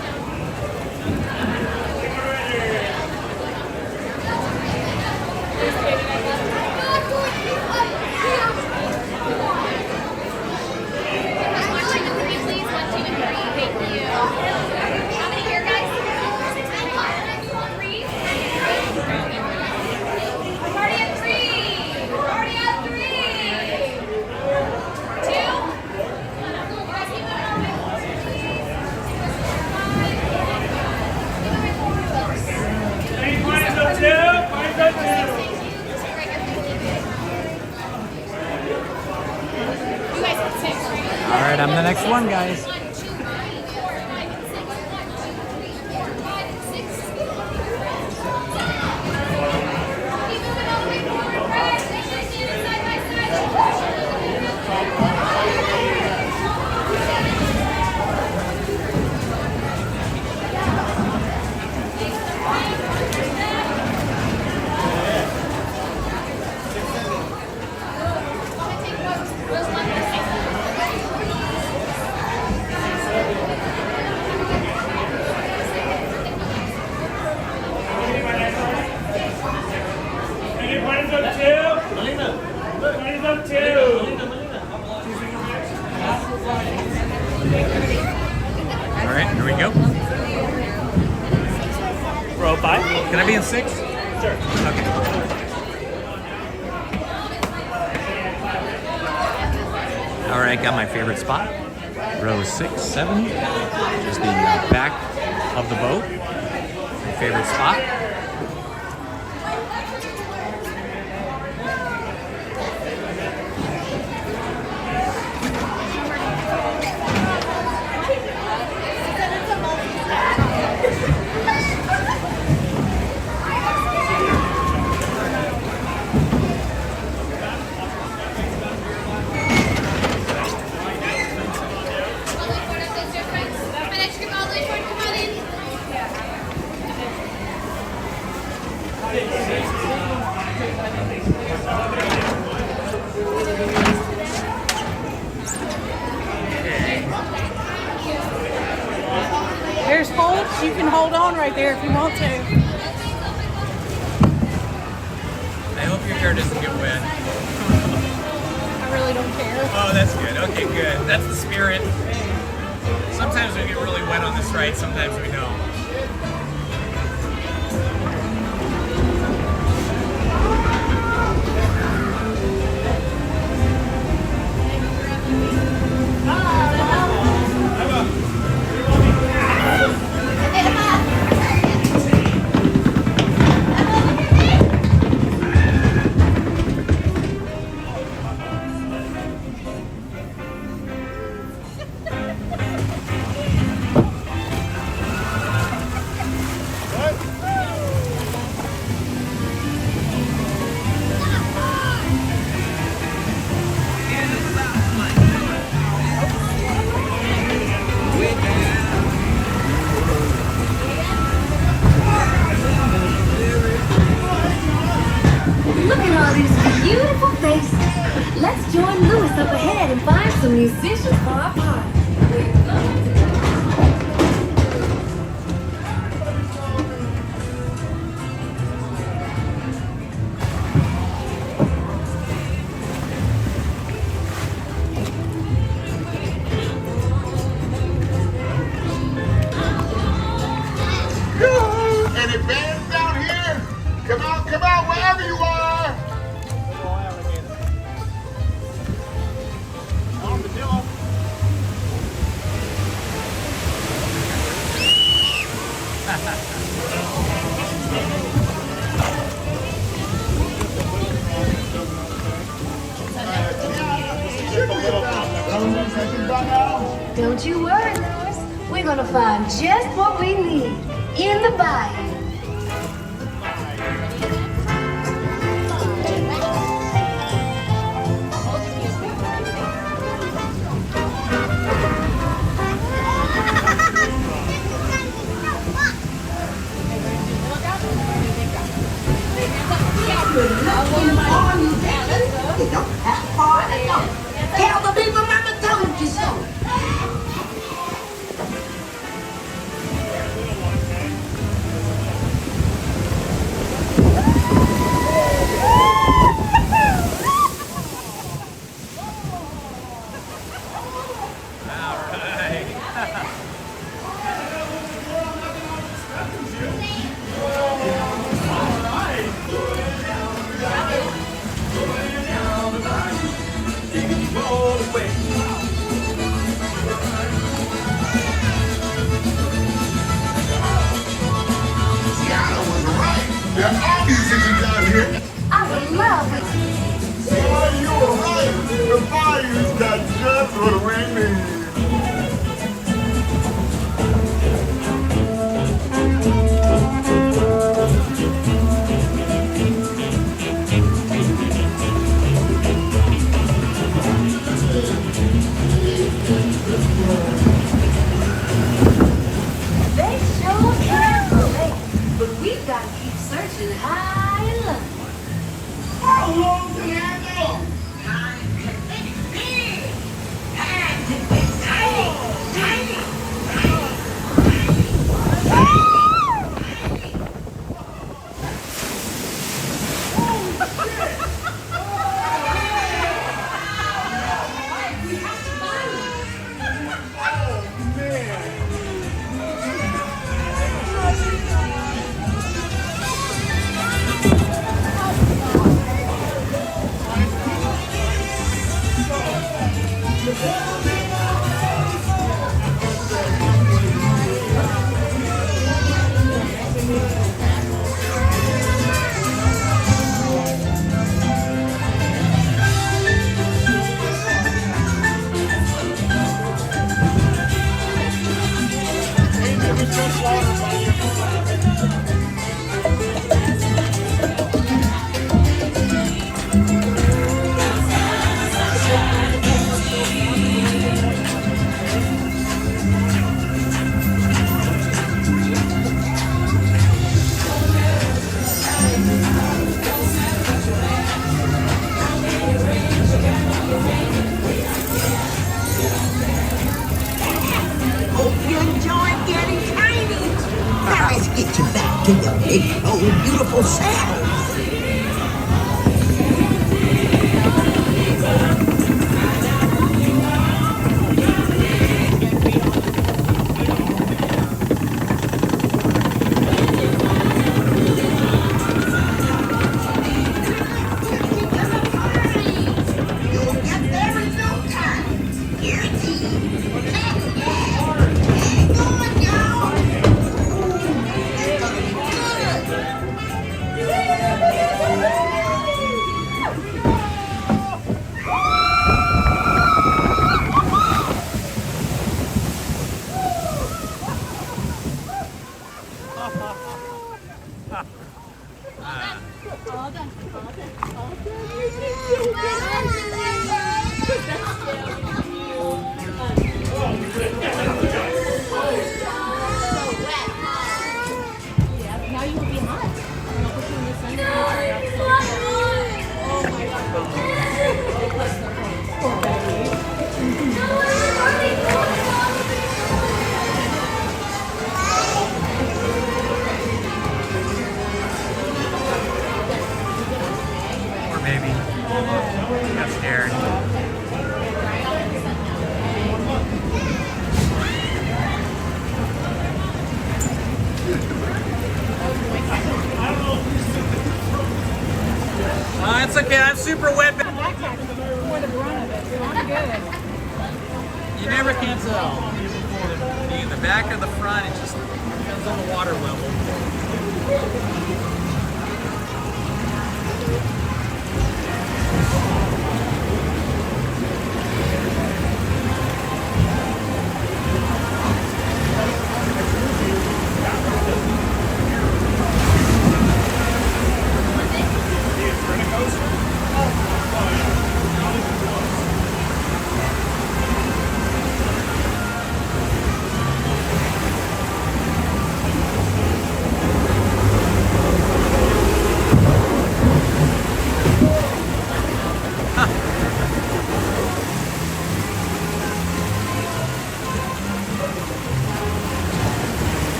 All right, I'm the next one, guys. All right, here we go. Row 5? Can I be in 6? Sure. Okay. All right, got my favorite spot. Row 6, 7. Just the back of the boat. My favorite spot. You can hold on right there if you want to. I hope your hair doesn't get wet. I really don't care. Oh, that's good. Okay, good. That's the spirit. Sometimes we get really wet on this ride, sometimes we don't. Look at all these beautiful faces. Let's join Louis up ahead and find some musicians for our party. Any bands down here? Come out, wherever you are. Don't you worry, Louis. We're gonna find just what we need in the bayou. Tell the people Mama told you so. Tiana was right. There are musicians out here. I would love it. Boy, you were right. The Bayou's got just what we need. They sure can relate, but we've got to keep searching high and low. How long can I go? to your big, old, beautiful self. You'll get there in no time. Guaranteed. Hang on, y'all. It's gonna be Now you will be hot. I'm gonna put you in the sun. Oh my God. Poor baby. Or maybe got scared. It's okay. I'm super wet. Backpack for the brunt of it. You're good. You never can tell. In the back or the front, it just depends on the water level.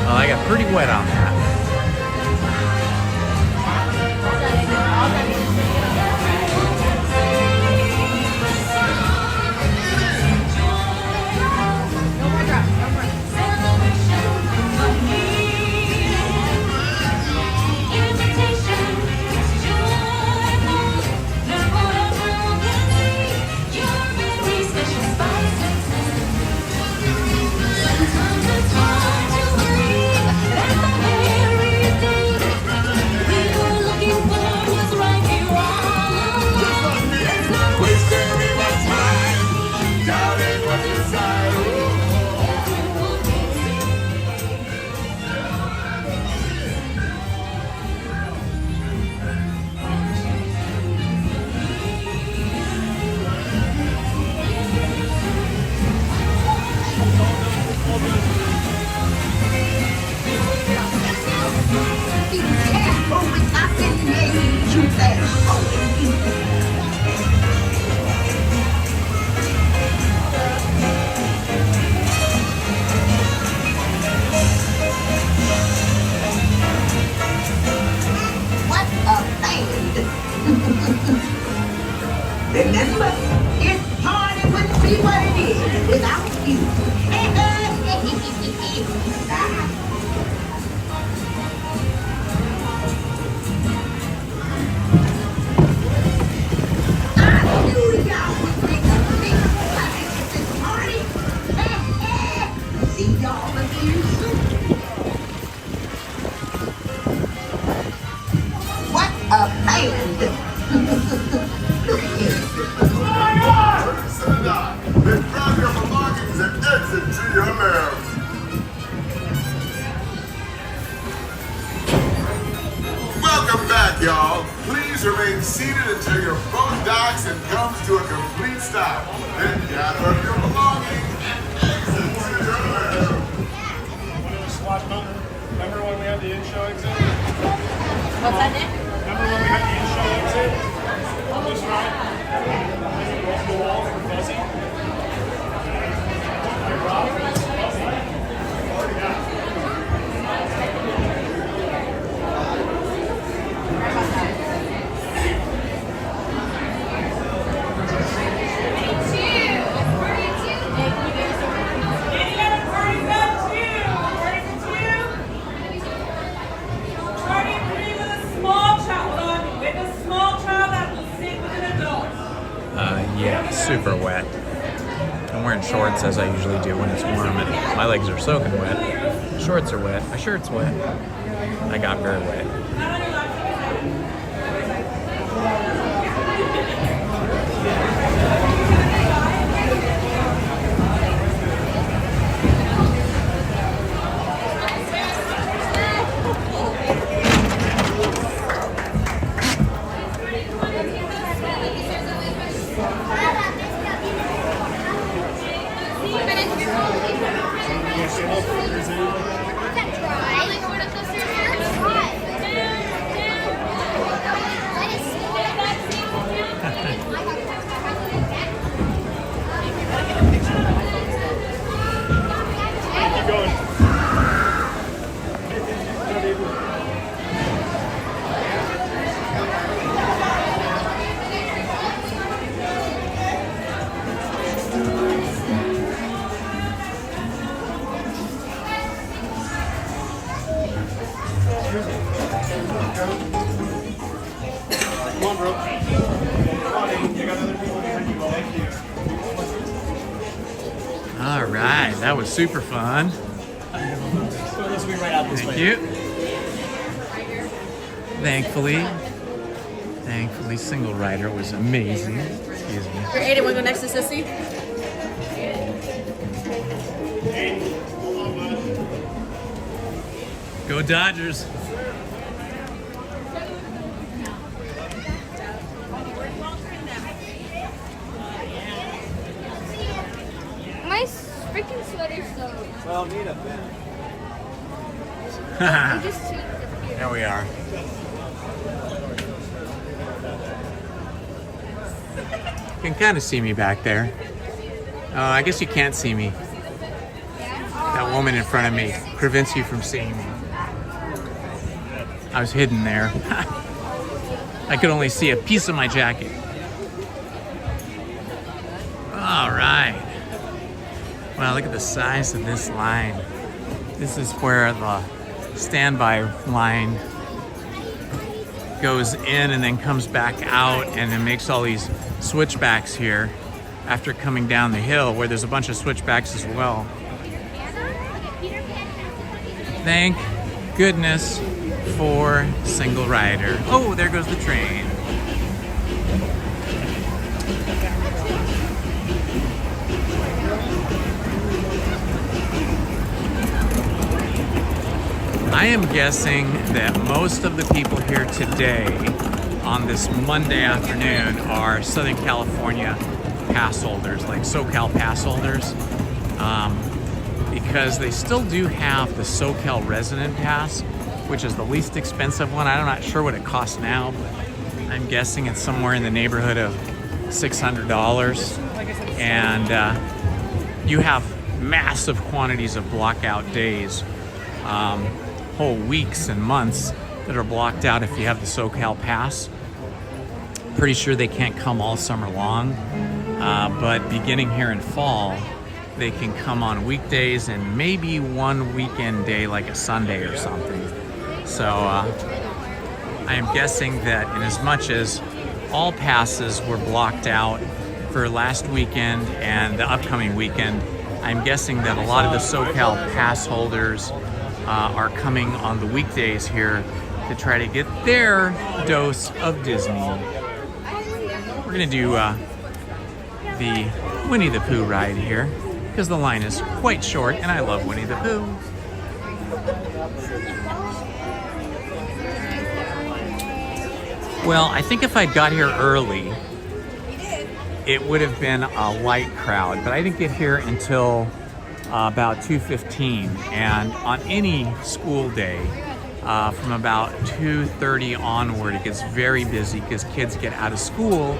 Well, I got pretty wet on that. Remember, this party wouldn't be what it is without you. I knew y'all would make a big splash at this party. See y'all again soon. What a band! Look here. Then grab your belongings and exit to your left. Welcome back, y'all. Please remain seated until your boat docks and comes to a complete stop. Then gather up your belongings and exit to your left. Remember when we had the in-show exit? What's that, Nick? Remember when we had the in-show exit? On this ride? super wet. I'm wearing shorts as I usually do when it's warm, and my legs are soaking wet. Shorts are wet. My shirt's wet. I got very wet. All right, that was super fun. Thank you. Thankfully, single rider was amazing. Excuse me. You're Aiden, wanna go next to Sissy? Go Dodgers. My freaking sweater's so. Well, need a pen. There we are. You can kind of see me back there. I guess you can't see me. That woman in front of me prevents you from seeing me. I was hidden there. I could only see a piece of my jacket. All right. Wow, look at the size of this line. This is where the standby line goes in and then comes back out, and it makes all these switchbacks here after coming down the hill, where there's a bunch of switchbacks as well. Thank goodness for single rider. Oh, there goes the train. I am guessing that most of the people here today on this Monday afternoon are Southern California pass holders, like SoCal pass holders, because they still do have the SoCal resident pass, which is the least expensive one. I'm not sure what it costs now, but I'm guessing it's somewhere in the neighborhood of $600. And you have massive quantities of blockout days, whole weeks and months that are blocked out if you have the SoCal pass. Pretty sure they can't come all summer long, but beginning here in fall, they can come on weekdays and maybe one weekend day like a Sunday or something. So I am guessing that in as much as all passes were blocked out for last weekend and the upcoming weekend, I'm guessing that a lot of the SoCal pass holders are coming on the weekdays here to try to get their dose of Disney. We're gonna do the Winnie the Pooh ride here because the line is quite short and I love Winnie the Pooh. Well, I think if I got here early, it would have been a light crowd, but I didn't get here until about 2:15, and on any school day from about 2:30 onward, it gets very busy because kids get out of school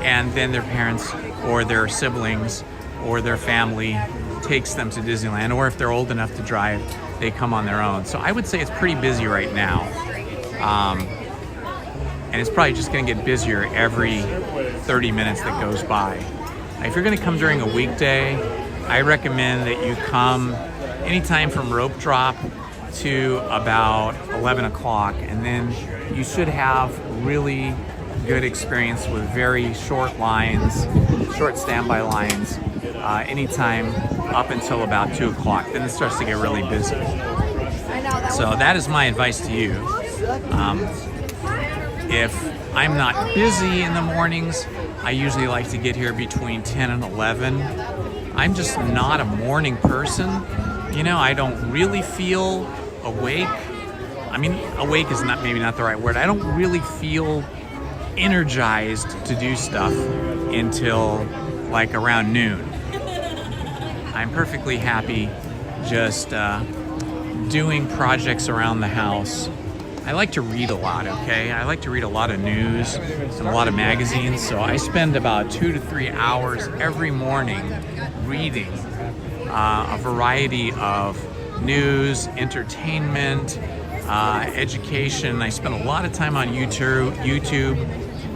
and then their parents or their siblings or their family takes them to Disneyland, or if they're old enough to drive, they come on their own. So I would say it's pretty busy right now, and it's probably just going to get busier every 30 minutes that goes by. If you're going to come during a weekday, I recommend that you come anytime from rope drop to about 11 o'clock, and then you should have really good experience with very short lines, short standby lines, anytime up until about 2 o'clock. Then it starts to get really busy. So that is my advice to you. If I'm not busy in the mornings, I usually like to get here between 10 and 11. I'm just not a morning person. You know, I don't really feel awake. I mean, awake is maybe not the right word. I don't really feel energized to do stuff until like around noon. I'm perfectly happy just doing projects around the house. I like to read a lot, okay? I like to read a lot of news and a lot of magazines, so I spend about 2 to 3 hours every morning reading a variety of news, entertainment, education. I spend a lot of time on YouTube.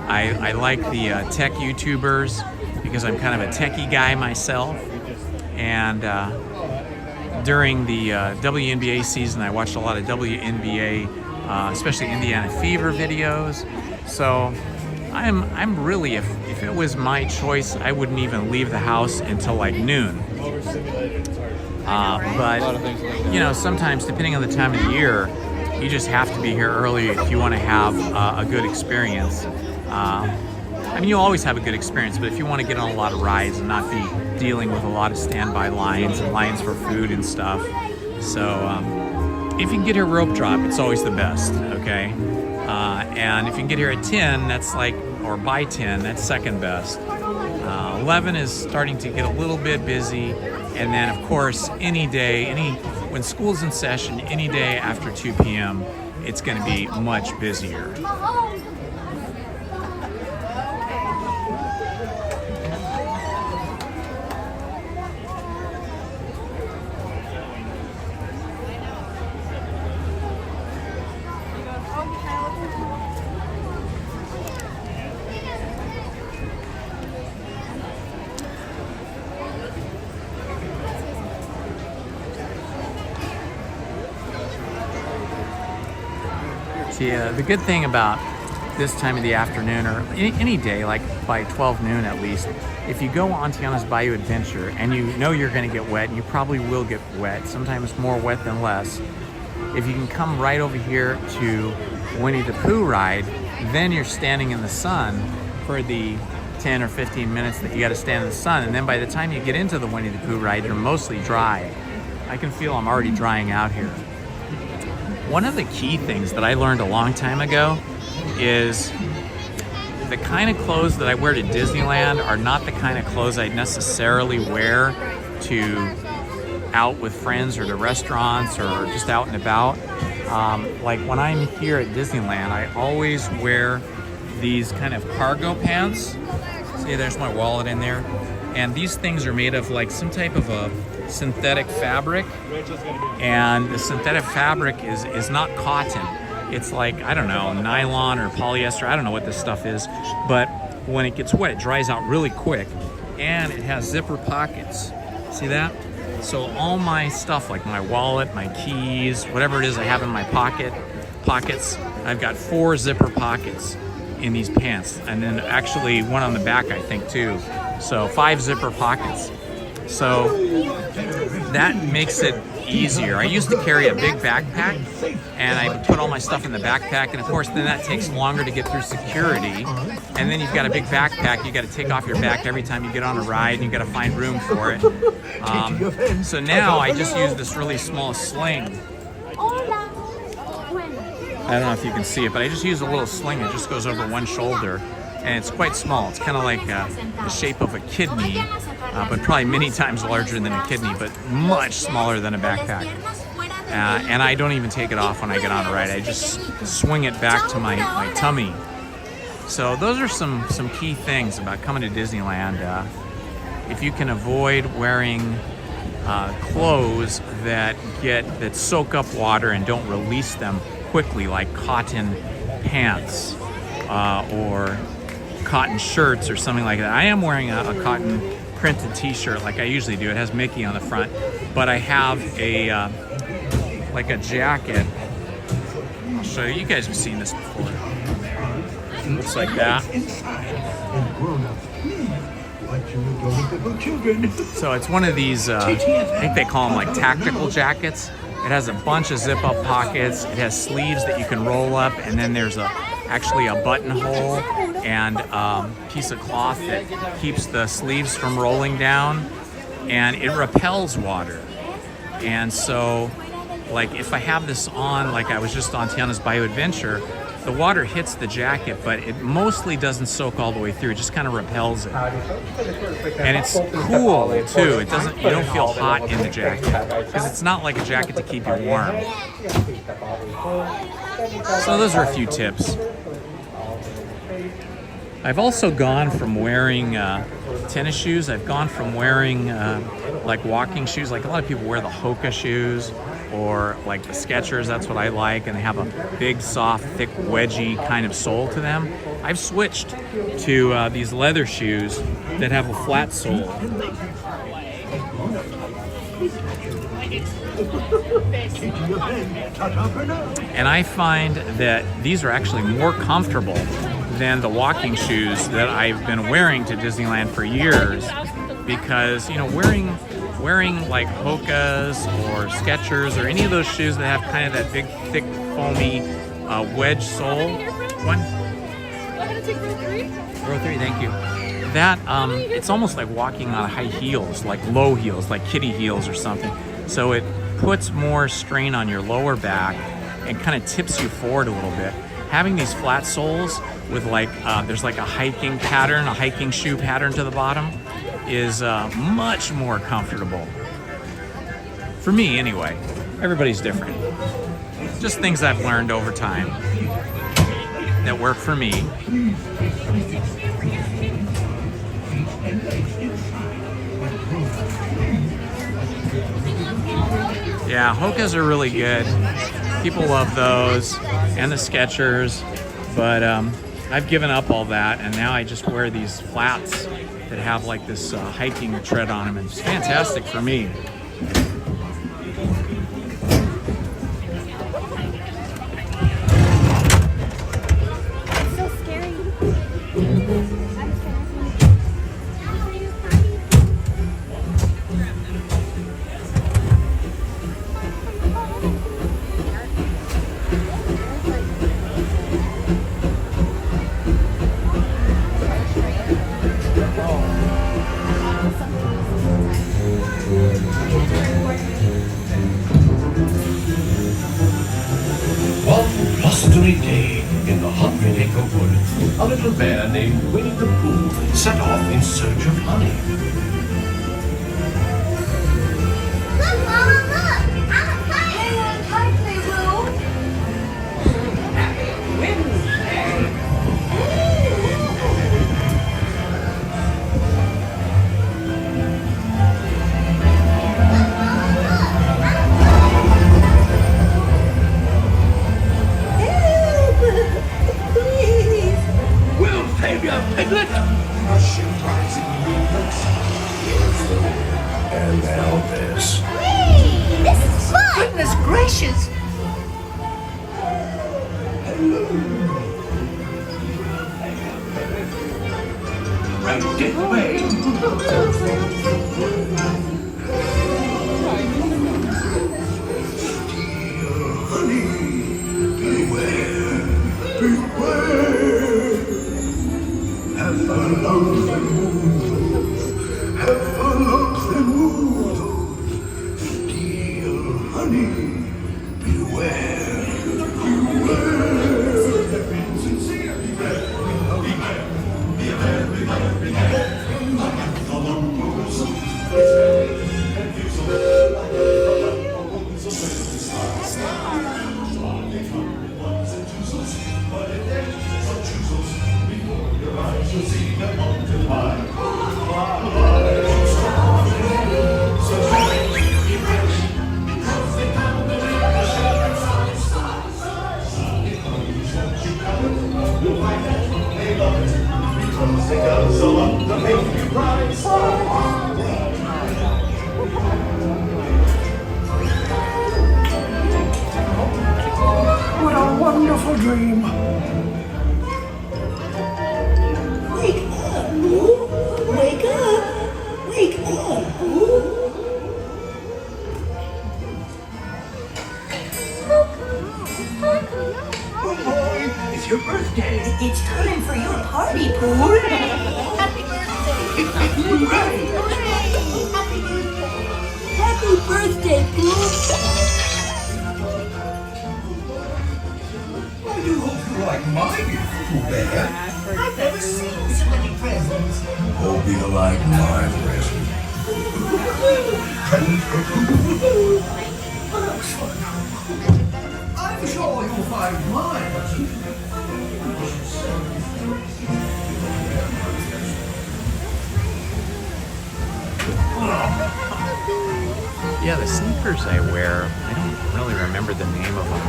I like the tech YouTubers because I'm kind of a techie guy myself. And during the WNBA season, I watched a lot of WNBA, especially Indiana Fever videos. So I'm really, if it was my choice, I wouldn't even leave the house until like noon. But you know, sometimes depending on the time of the year, you just have to be here early if you want to have a good experience. I mean, you always have a good experience, but if you want to get on a lot of rides and not be dealing with a lot of standby lines and lines for food and stuff. So if you can get here rope drop, it's always the best, okay? And if you can get here at 10, that's like, or by 10, that's second best. 11 is starting to get a little bit busy. And then of course, when school's in session, any day after 2 p.m., it's gonna be much busier. The good thing about this time of the afternoon, or any day, like by 12 noon at least, if you go on Tiana's Bayou Adventure and you know you're going to get wet, and you probably will get wet, sometimes more wet than less, if you can come right over here to Winnie the Pooh ride, then you're standing in the sun for the 10 or 15 minutes that you got to stand in the sun, and then by the time you get into the Winnie the Pooh ride, you're mostly dry. I can feel I'm already drying out here. One of the key things that I learned a long time ago is the kind of clothes that I wear to Disneyland are not the kind of clothes I'd necessarily wear to out with friends or to restaurants or just out and about. Like when I'm here at Disneyland, I always wear these kind of cargo pants. See, there's my wallet in there. And these things are made of like some type of a synthetic fabric, and the synthetic fabric is not cotton. It's like, I don't know, nylon or polyester. I don't know what this stuff is, but when it gets wet, it dries out really quick, and it has zipper pockets. See that? So all my stuff, like my wallet, my keys, whatever it is I have in my pockets, I've got 4 zipper pockets in these pants, and then actually one on the back, I think, too. So 5 zipper pockets. So that makes it easier. I used to carry a big backpack, and I would put all my stuff in the backpack, and of course then that takes longer to get through security. And then you've got a big backpack, you got to take off your back every time you get on a ride, and you got to find room for it. So now I just use this really small sling. I don't know if you can see it, but I just use a little sling that just goes over one shoulder, and it's quite small. It's kind of like the shape of a kidney, but probably many times larger than a kidney, but much smaller than a backpack. And I don't even take it off when I get on a ride. I just swing it back to my tummy. So those are some key things about coming to Disneyland. If you can avoid wearing clothes that soak up water and don't release them quickly, like cotton pants or cotton shirts or something like that. I am wearing a cotton printed t-shirt like I usually do. It has Mickey on the front, but I have like a jacket. I'll show you. You guys have seen this before. Looks like that. So it's one of these, I think they call them like tactical jackets. It has a bunch of zip-up pockets. It has sleeves that you can roll up, and then there's actually a buttonhole and piece of cloth that keeps the sleeves from rolling down, and it repels water. And so, like, if I have this on, like I was just on Tiana's Bayou Adventure, the water hits the jacket, but it mostly doesn't soak all the way through. It just kind of repels it. And it's cool too. It doesn't, you don't feel hot in the jacket because it's not like a jacket to keep you warm. So those are a few tips. I've also gone from wearing tennis shoes. I've gone from wearing like walking shoes. Like a lot of people wear the Hoka shoes, or like the Skechers, that's what I like, and they have a big, soft, thick, wedgy kind of sole to them. I've switched to these leather shoes that have a flat sole. And I find that these are actually more comfortable than the walking shoes that I've been wearing to Disneyland for years, because, you know, wearing like Hokas or Skechers or any of those shoes that have kind of that big, thick, foamy wedge sole. One. Row 3, thank you. That, it's almost like walking on high heels, like low heels, like kitty heels or something. So it puts more strain on your lower back and kind of tips you forward a little bit. Having these flat soles with like, there's like a hiking pattern, a hiking shoe pattern to the bottom, is much more comfortable. For me, anyway. Everybody's different. Just things I've learned over time that work for me. Yeah, Hokas are really good. People love those, and the Skechers, but I've given up all that, and now I just wear these flats that have like this hiking tread on them, and it's fantastic for me. It's so scary. Day in the 100-acre wood, a little bear named Winnie the Pooh set off in search of honey. Look, Mama, look! I'm a kite! Hang on tightly, Will. Happy Wednesday. Will save your piglet! And now this. Whee! This is fun! Goodness gracious. Right this way. Oh boy, it's your birthday. It's time for your party, Pooh. Happy birthday. Hooray. Happy birthday. Happy birthday, Pooh. I do hope you like my gift, Pooh Bear. I've never seen so many presents. Hope you like my present. Well, that was fun. I'm sure you'll find my present. Yeah, the sneakers I wear, I don't really remember the name of them.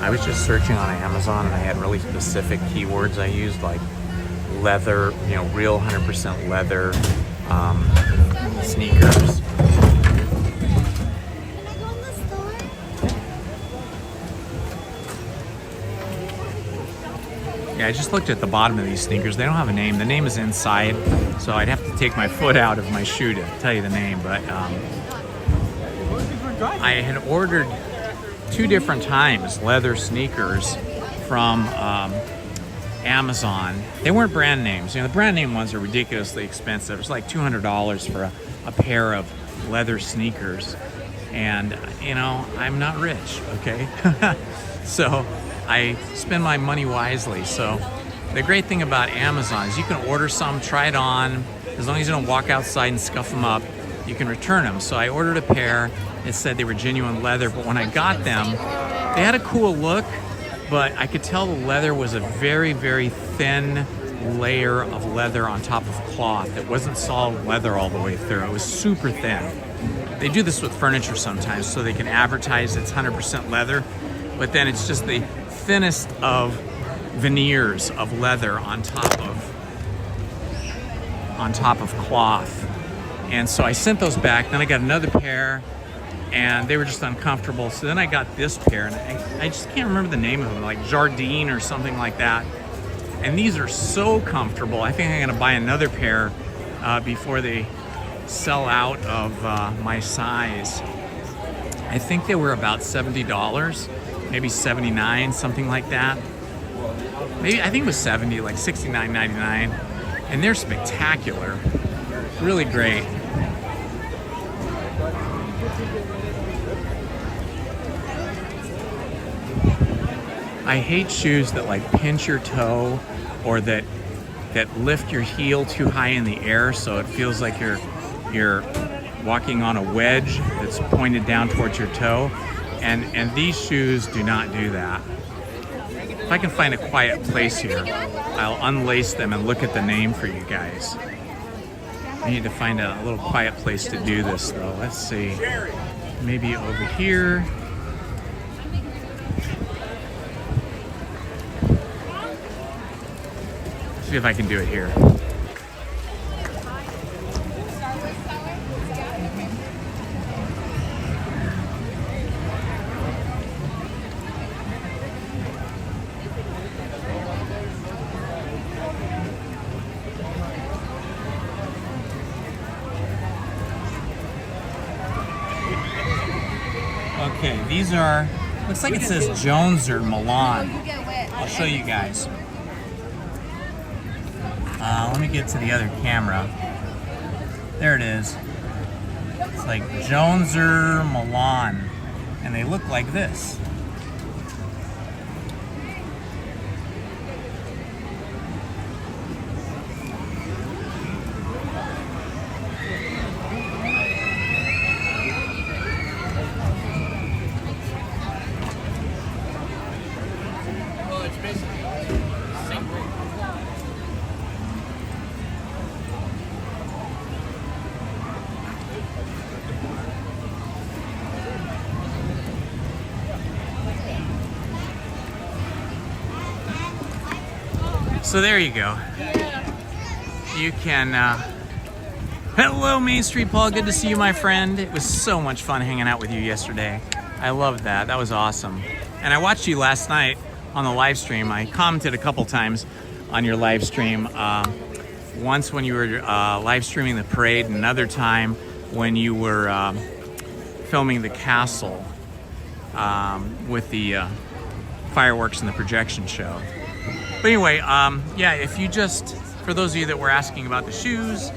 I was just searching on Amazon and I had really specific keywords I used, like leather, you know, real 100% leather sneakers. Can I go in the store? Yeah, I just looked at the bottom of these sneakers. They don't have a name. The name is inside, so I'd have to take my foot out of my shoe to tell you the name, but I had ordered 2 different times leather sneakers from Amazon. They weren't brand names. You know, the brand name ones are ridiculously expensive. It's like $200 for a pair of leather sneakers. And, you know, I'm not rich, okay? So I spend my money wisely. So the great thing about Amazon is you can order some, try it on. As long as you don't walk outside and scuff them up, you can return them. So I ordered a pair. It said they were genuine leather, but when I got them, they had a cool look, but I could tell the leather was a very, very thin layer of leather on top of cloth. It wasn't solid leather all the way through. It was super thin. They do this with furniture sometimes so they can advertise it's 100% leather, but then it's just the thinnest of veneers of leather on top of cloth. And so I sent those back. Then I got another pair and they were just uncomfortable. So then I got this pair and I just can't remember the name of them, like Jardine or something like that. And these are so comfortable. I think I'm gonna buy another pair before they sell out of my size. I think they were about $70, maybe $79, something like that. Maybe, I think it was 70, like $69.99. And they're spectacular, really great. I hate shoes that like pinch your toe or that lift your heel too high in the air so it feels like you're walking on a wedge that's pointed down towards your toe. And these shoes do not do that. If I can find a quiet place here, I'll unlace them and look at the name for you guys. I need to find a little quiet place to do this though. Let's see, maybe over here. See if I can do it here. Okay, these are, looks like it says Jones or Milan. I'll show you guys. Let me get to the other camera. There it is. It's like Jones or Milan. And they look like this. So there you go. You can, hello Main Street Paul, good to see you my friend. It was so much fun hanging out with you yesterday. I loved that, that was awesome. And I watched you last night on the live stream. I commented a couple times on your live stream. Once when you were live streaming the parade, and another time when you were filming the castle with the fireworks and the projection show. But anyway, yeah, if you just, for those of you that were asking about the shoes,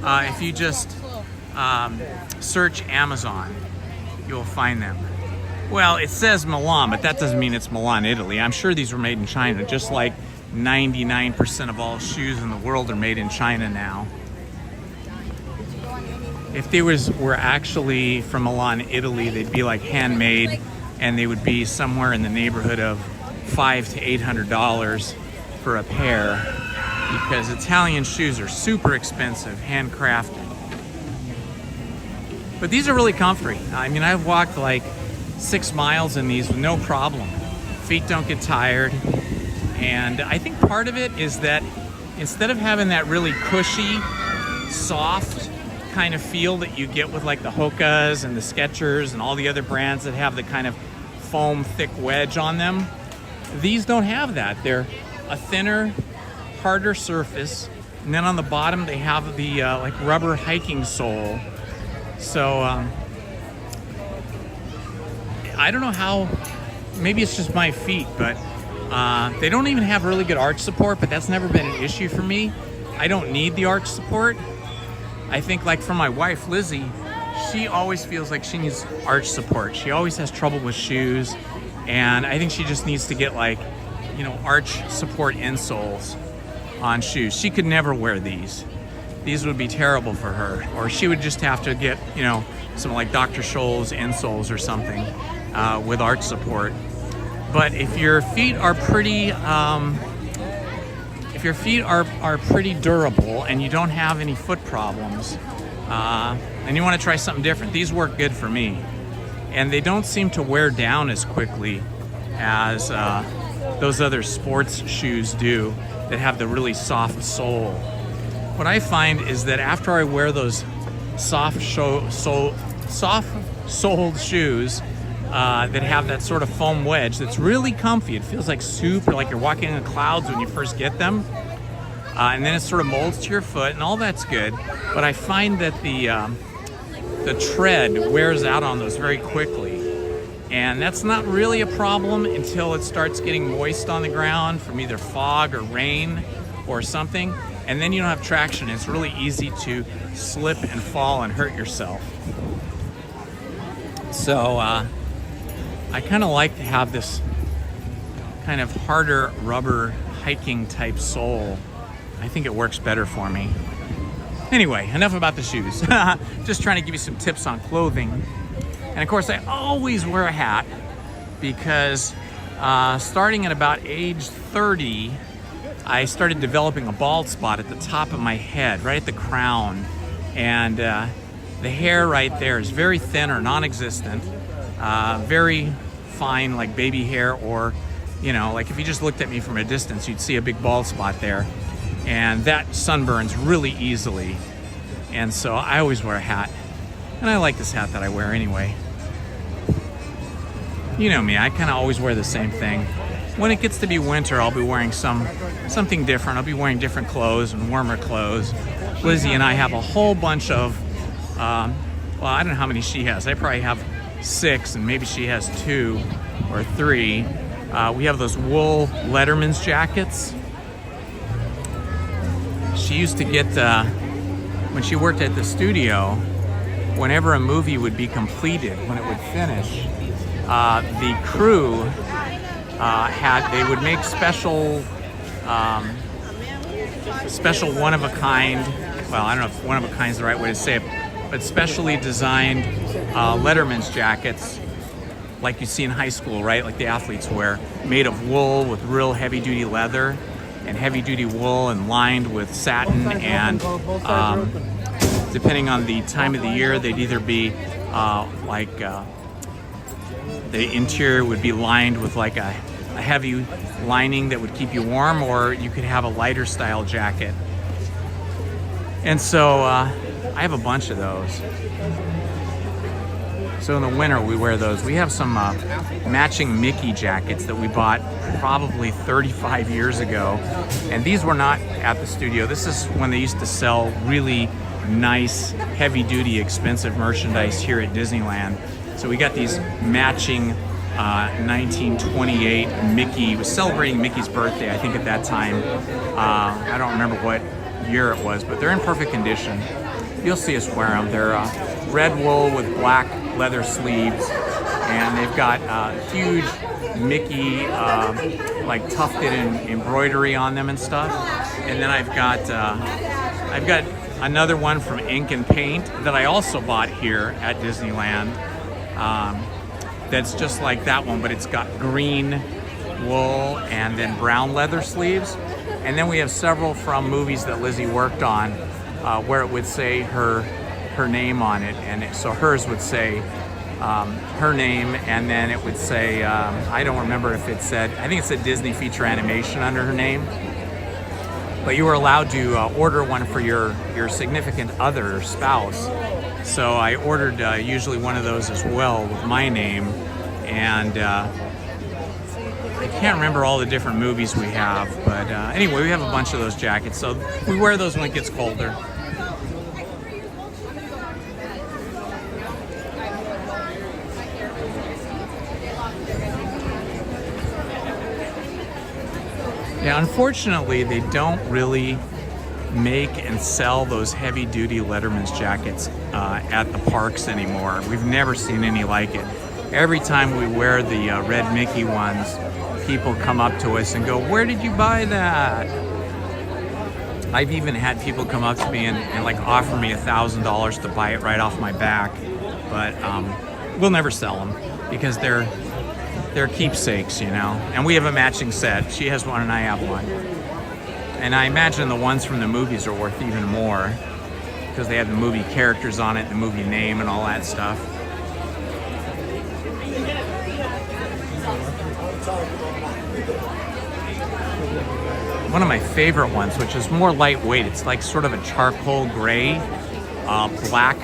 if you just search Amazon, you'll find them. Well, it says Milan, but that doesn't mean it's Milan, Italy. I'm sure these were made in China, just like 99% of all shoes in the world are made in China now. If they were actually from Milan, Italy, they'd be like handmade, and they would be somewhere in the neighborhood of $500 to $800 for a pair, because Italian shoes are super expensive, handcrafted. But these are really comfy. I mean, I've walked like 6 miles in these with no problem. Feet don't get tired. And I think part of it is that instead of having that really cushy, soft kind of feel that you get with like the Hokas and the Skechers and all the other brands that have the kind of foam thick wedge on them, these don't have that. They're a thinner, harder surface, and then on the bottom they have the like rubber hiking sole. So I don't know how, maybe it's just my feet, but they don't even have really good arch support, but that's never been an issue for me. I don't need the arch support. I think like for my wife, Lizzie, she always feels like she needs arch support. She always has trouble with shoes, and I think she just needs to get like, you know, arch support insoles on shoes. She could never wear these. These would be terrible for her, or she would just have to get, you know, some like Dr. Scholl's insoles or something with arch support. But if your feet are pretty, pretty durable and you don't have any foot problems, and you want to try something different, these work good for me. And they don't seem to wear down as quickly as those other sports shoes do that have the really soft sole. What I find is that after I wear those soft-soled shoes that have that sort of foam wedge that's really comfy, it feels like super, like you're walking in the clouds when you first get them, and then it sort of molds to your foot, and all that's good. But I find that the tread wears out on those very quickly, and that's not really a problem until it starts getting moist on the ground from either fog or rain or something, and then you don't have traction. It's really easy to slip and fall and hurt yourself. So I kind of like to have this kind of harder rubber hiking type sole. I think it works better for me. Anyway, enough about the shoes. Just trying to give you some tips on clothing. And of course, I always wear a hat because starting at about age 30, I started developing a bald spot at the top of my head, right at the crown. And the hair right there is very thin or non-existent, very fine, like baby hair, or, you know, like if you just looked at me from a distance, you'd see a big bald spot there. And that sunburns really easily. And so I always wear a hat. And I like this hat that I wear anyway. You know me, I kind of always wear the same thing. When it gets to be winter, I'll be wearing something different. I'll be wearing different clothes and warmer clothes. Lizzie and I have a whole bunch of, well, I don't know how many she has. I probably have 6, and maybe she has 2 or 3. We have those wool Letterman's jackets. She used to get, when she worked at the studio, whenever a movie would be completed, when it would finish, the crew they would make special one-of-a-kind, well, I don't know if one-of-a-kind is the right way to say it, but specially designed Letterman's jackets, like you see in high school, right? Like the athletes wear, made of wool with real heavy-duty leather and heavy-duty wool, and lined with satin, and depending on the time of the year, they'd either be the interior would be lined with like a heavy lining that would keep you warm, or you could have a lighter style jacket. And so I have a bunch of those. So in the winter we wear those. We have some matching Mickey jackets that we bought probably 35 years ago. And these were not at the studio. This is when they used to sell really nice, heavy duty, expensive merchandise here at Disneyland. So we got these matching 1928 Mickey, was celebrating Mickey's birthday, I think at that time. I don't remember what year it was, but they're in perfect condition. You'll see us wear them. They're red wool with black leather sleeves, and they've got huge Mickey like tufted embroidery on them and stuff. And then I've got another one from Ink and Paint that I also bought here at Disneyland. That's just like that one, but it's got green wool and then brown leather sleeves. And then we have several from movies that Lizzie worked on, where it would say her name on it, and so hers would say her name, and then it would say I don't remember if it said, I think it said Disney Feature Animation under her name. But you were allowed to order one for your significant other or spouse. So I ordered usually one of those as well with my name, and I can't remember all the different movies we have, but anyway, we have a bunch of those jackets, so we wear those when it gets colder. Yeah, unfortunately, they don't really make and sell those heavy-duty Letterman's jackets at the parks anymore. We've never seen any like it. Every time we wear the red Mickey ones, people come up to us and go, "Where did you buy that?" I've even had people come up to me and like offer me $1,000 to buy it right off my back, but we'll never sell them because they're keepsakes, you know. And we have a matching set. She has one and I have one. And I imagine the ones from the movies are worth even more because they have the movie characters on it, the movie name, and all that stuff. One of my favorite ones, which is more lightweight, it's like sort of a charcoal gray, black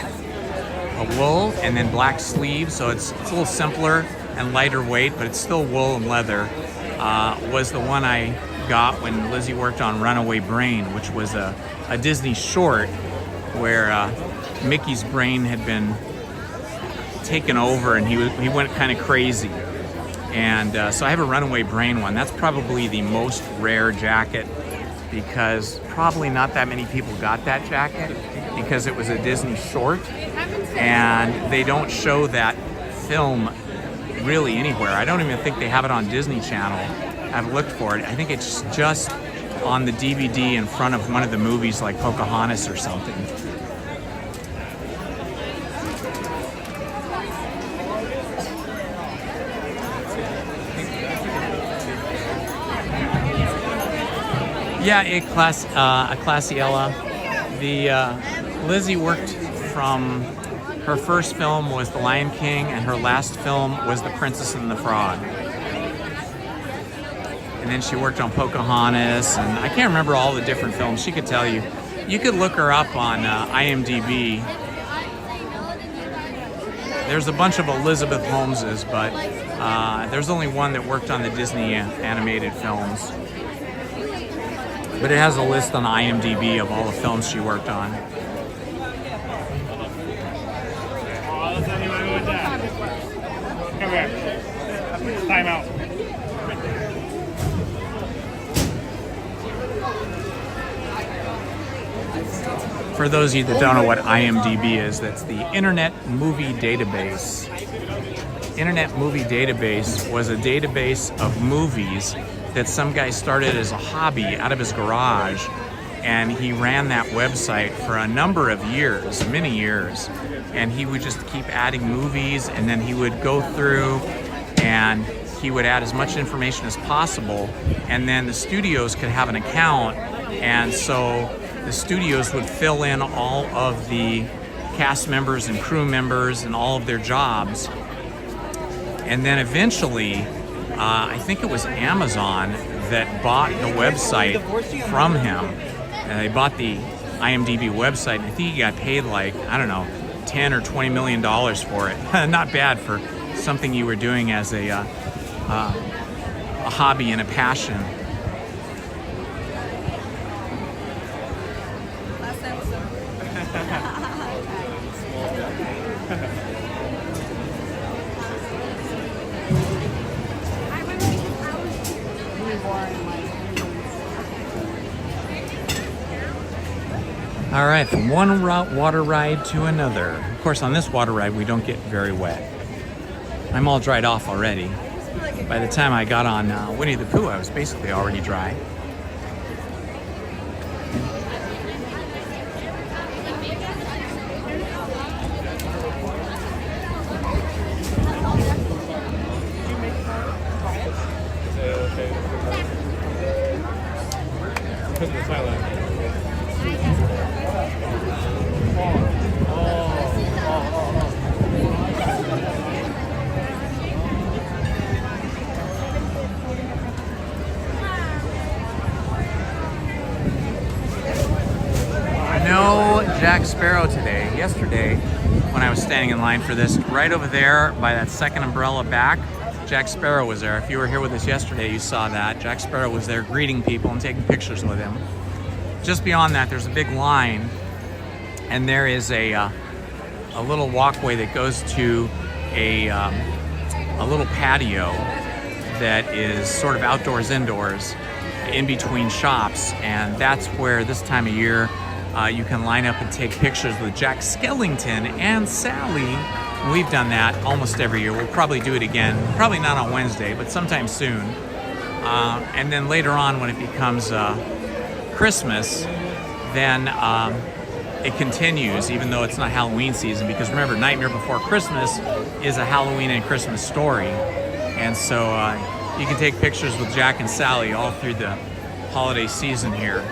wool, and then black sleeves, so it's a little simpler and lighter weight, but it's still wool and leather, was the one I got when Lizzie worked on Runaway Brain, which was a Disney short where Mickey's brain had been taken over and he went kind of crazy. And so I have a Runaway Brain one. That's probably the most rare jacket because probably not that many people got that jacket because it was a Disney short and they don't show that film really anywhere. I don't even think they have it on Disney Channel. I've looked for it. I think it's just on the DVD in front of one of the movies like Pocahontas or something. Yeah, a Classiella. Lizzie worked from, her first film was The Lion King and her last film was The Princess and the Frog. And then she worked on Pocahontas, and I can't remember all the different films. She could tell you. You could look her up on IMDb. There's a bunch of Elizabeth Holmeses, but there's only one that worked on the Disney animated films. But it has a list on IMDb of all the films she worked on. Come here. Time out. For those of you that don't know what IMDb is, that's the Internet Movie Database. Internet Movie Database was a database of movies that some guy started as a hobby out of his garage, and he ran that website for a number of years, many years, and he would just keep adding movies, and then he would go through and he would add as much information as possible, and then the studios could have an account, and so the studios would fill in all of the cast members and crew members and all of their jobs. And then eventually, I think it was Amazon that bought the website from him. And they bought the IMDb website, and I think he got paid like, I don't know, $10 or $20 million for it. Not bad for something you were doing as a hobby and a passion. All right, from one water ride to another. Of course, on this water ride, we don't get very wet. I'm all dried off already. By the time I got on Winnie the Pooh, I was basically already dry. No Jack Sparrow today. Yesterday, when I was standing in line for this, right over there by that second umbrella back, Jack Sparrow was there. If you were here with us yesterday, you saw that. Jack Sparrow was there greeting people and taking pictures with him. Just beyond that, there's a big line, and there is a little walkway that goes to a little patio that is sort of outdoors, indoors, in between shops, and that's where this time of year you can line up and take pictures with Jack Skellington and Sally. We've done that almost every year. We'll probably do it again, probably not on Wednesday, but sometime soon. And then later on, when it becomes Christmas, then it continues, even though it's not Halloween season, because remember, Nightmare Before Christmas is a Halloween and Christmas story. And so you can take pictures with Jack and Sally all through the holiday season here.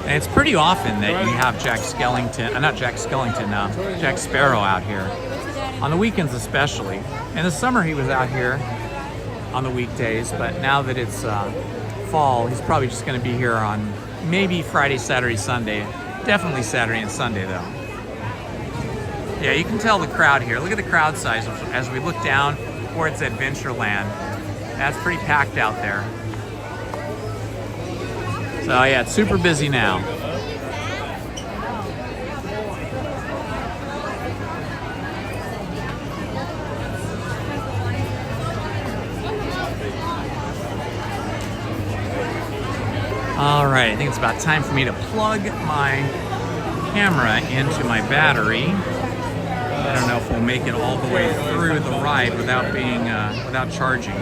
And it's pretty often that you have Jack Sparrow out here. On the weekends especially. In the summer he was out here on the weekdays, but now that it's fall, he's probably just going to be here on maybe Friday, Saturday, Sunday. Definitely Saturday and Sunday though. Yeah, you can tell the crowd here. Look at the crowd size as we look down towards Adventureland. That's pretty packed out there. So yeah, it's super busy now. All right, I think it's about time for me to plug my camera into my battery. I don't know if we'll make it all the way through the ride without being without charging.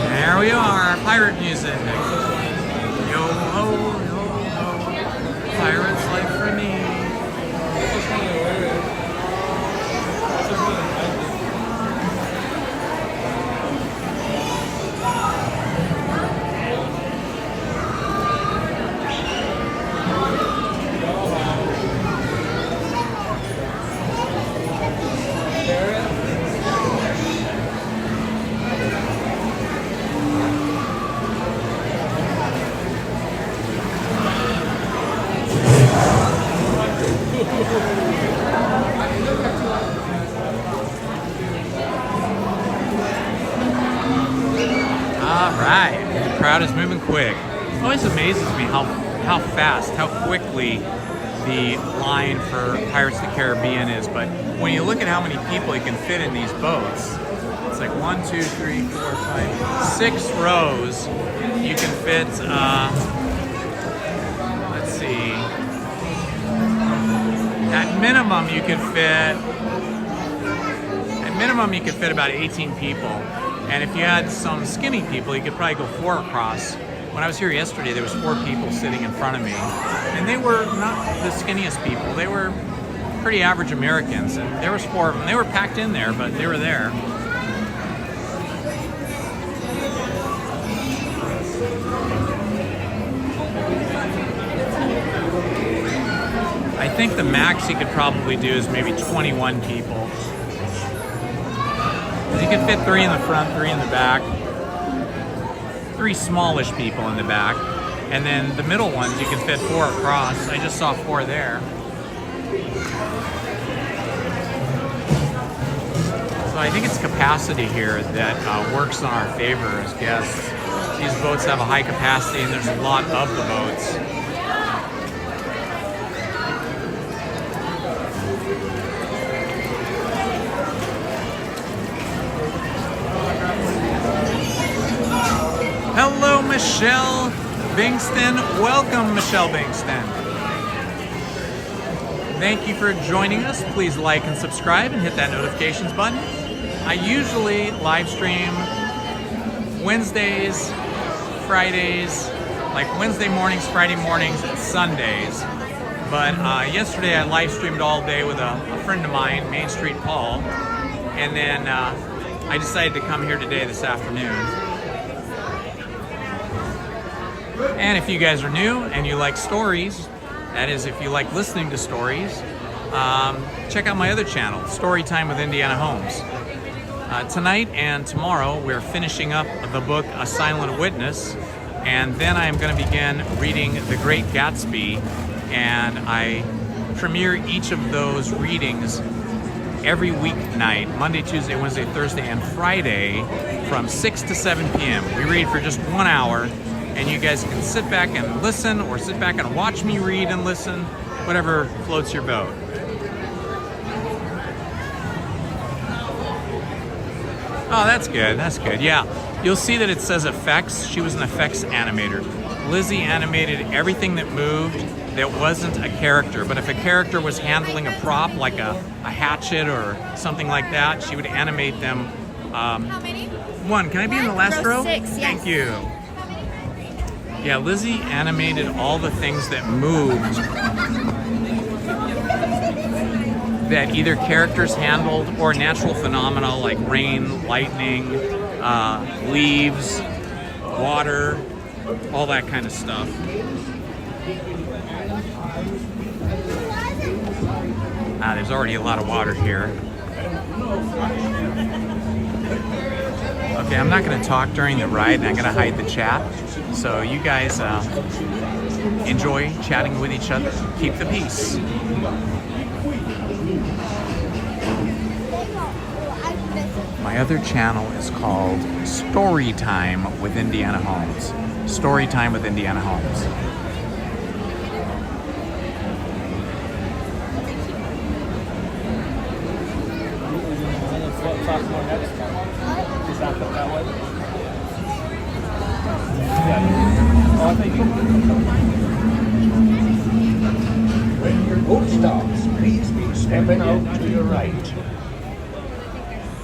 There we are, pirate music. Yo ho, yo ho, pirate's life for me. The crowd is moving quick. It always amazes me how fast, how quickly the line for Pirates of the Caribbean is. But when you look at how many people you can fit in these boats, it's like 1, 2, 3, 4, 5, 6 rows. You can fit, let's see, at minimum you could fit about 18 people. And if you had some skinny people, you could probably go 4 across. When I was here yesterday, there was 4 people sitting in front of me. And they were not the skinniest people. They were pretty average Americans. And there was 4 of them. They were packed in there, but they were there. I think the max you could probably do is maybe 21 people. You can fit 3 in the front, 3 in the back, 3 smallish people in the back, and then the middle ones you can fit 4 across. I just saw 4 there. So I think it's capacity here that works in our favor as guests. These boats have a high capacity and there's a lot of the boats. Hello, Michelle Bingston. Welcome, Michelle Bingston. Thank you for joining us. Please like and subscribe and hit that notifications button. I usually live stream Wednesdays, Fridays, like Wednesday mornings, Friday mornings, and Sundays. But yesterday I live streamed all day with a friend of mine, Main Street Paul. And then I decided to come here today this afternoon. And if you guys are new and you like stories, that is, if you like listening to stories, check out my other channel, Storytime with Indiana Holmes. Tonight and tomorrow, we're finishing up the book A Silent Witness, and then I am going to begin reading The Great Gatsby, and I premiere each of those readings every weeknight, Monday, Tuesday, Wednesday, Thursday, and Friday from 6 to 7 p.m. We read for just 1 hour, and you guys can sit back and listen, or sit back and watch me read and listen, whatever floats your boat. Oh, that's good, that's good. Yeah, you'll see that it says effects. She was an effects animator. Lizzie animated everything that moved that wasn't a character, but if a character was handling a prop, like a hatchet or something like that, she would animate them. How many? One, can I be in the last row? 6, yes. Thank you. Yeah, Lizzie animated all the things that moved that either characters handled or natural phenomena like rain, lightning, leaves, water, all that kind of stuff. There's already a lot of water here. Okay, I'm not going to talk during the ride, and I'm going to hide the chat. So you guys enjoy chatting with each other. Keep the peace. My other channel is called Storytime with Indiana Holmes. Storytime with Indiana Holmes. When your boat stops, please be stepping out to your right.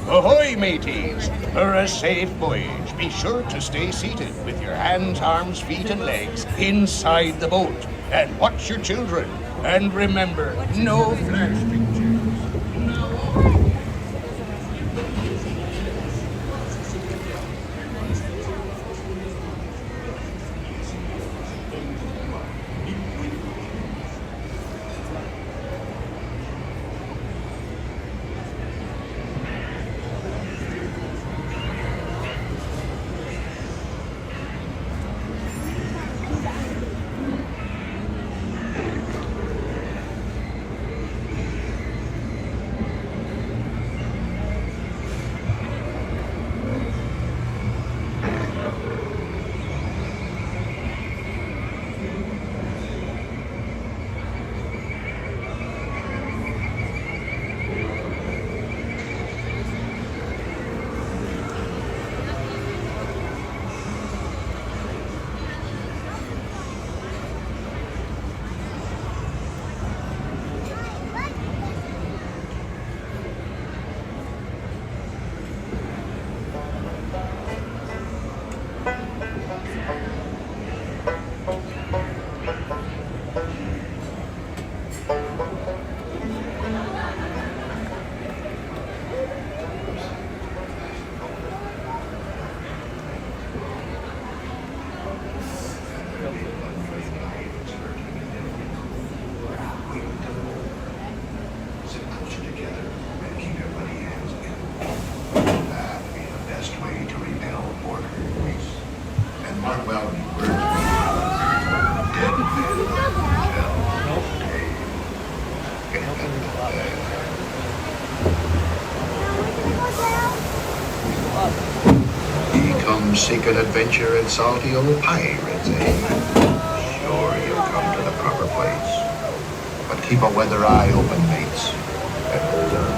Ahoy, mateys! For a safe voyage, be sure to stay seated with your hands, arms, feet, and legs inside the boat. And watch your children. And remember, no flash pictures. seek an adventure in salty old pirates, eh? Sure, you'll come to the proper place. But keep a weather eye open, mates, and hold on.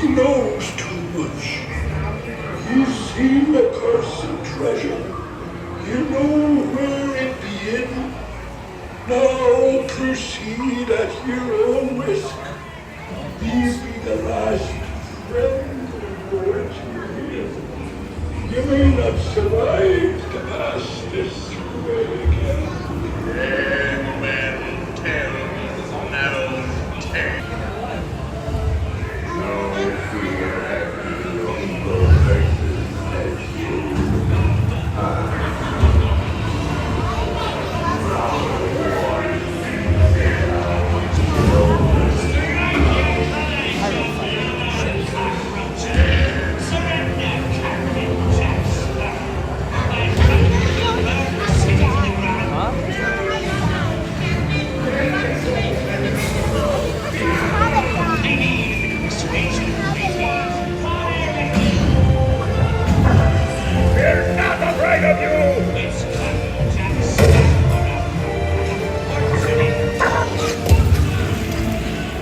He knows too much. He's seen the cursed treasure. You know where it be hidden. Now proceed at your own risk. These be the last friend words you hear. You may not survive to pass this way again. And men tell no tale. No fear have you, evil faces as you. We're not afraid of you!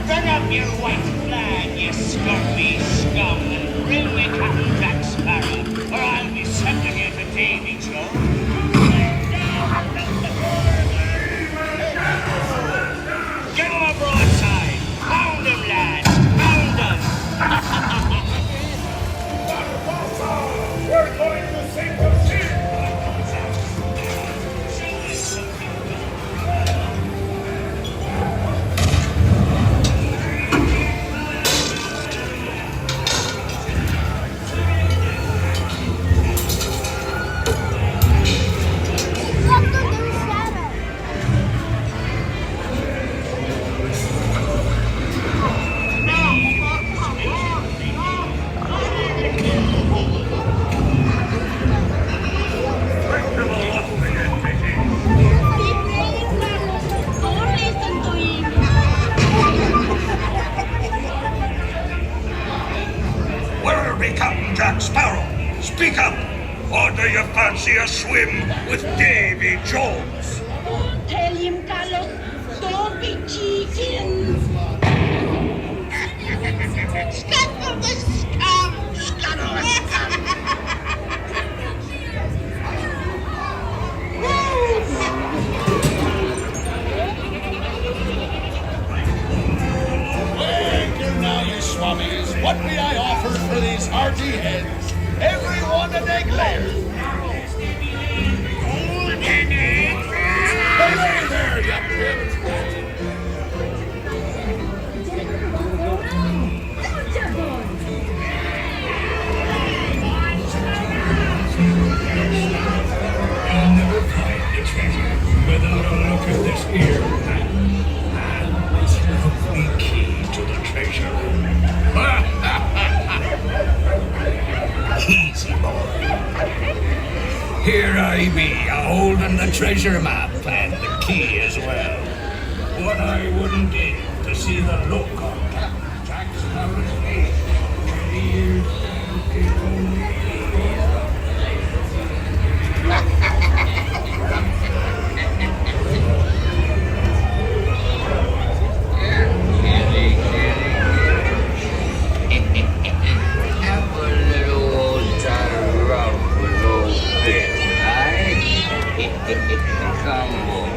Bring up your white flag, you scurvy scum, and bring me Captain Jack Sparrow, or I'll be sending you to Davy Jones. Speak up! Or do you fancy a swim with Davy Jones? Don't tell him, Carlos. Don't be cheating. Scut of the scum! Scut of the scum! Well, here now, you swabbies. What may I offer for these hearty heads? Everyone an egg layer. Golden eggs! Hooray there, you pigs! I'll never find the treasure without a look at this here man and this lovely key to the treasure. Easy, boy. Here I be, a-holding the treasure map and the key as well. What I wouldn't give to see the look on Captain Jack Sparrow's face. Here's Have a little old time rough with old bit, right? Come on.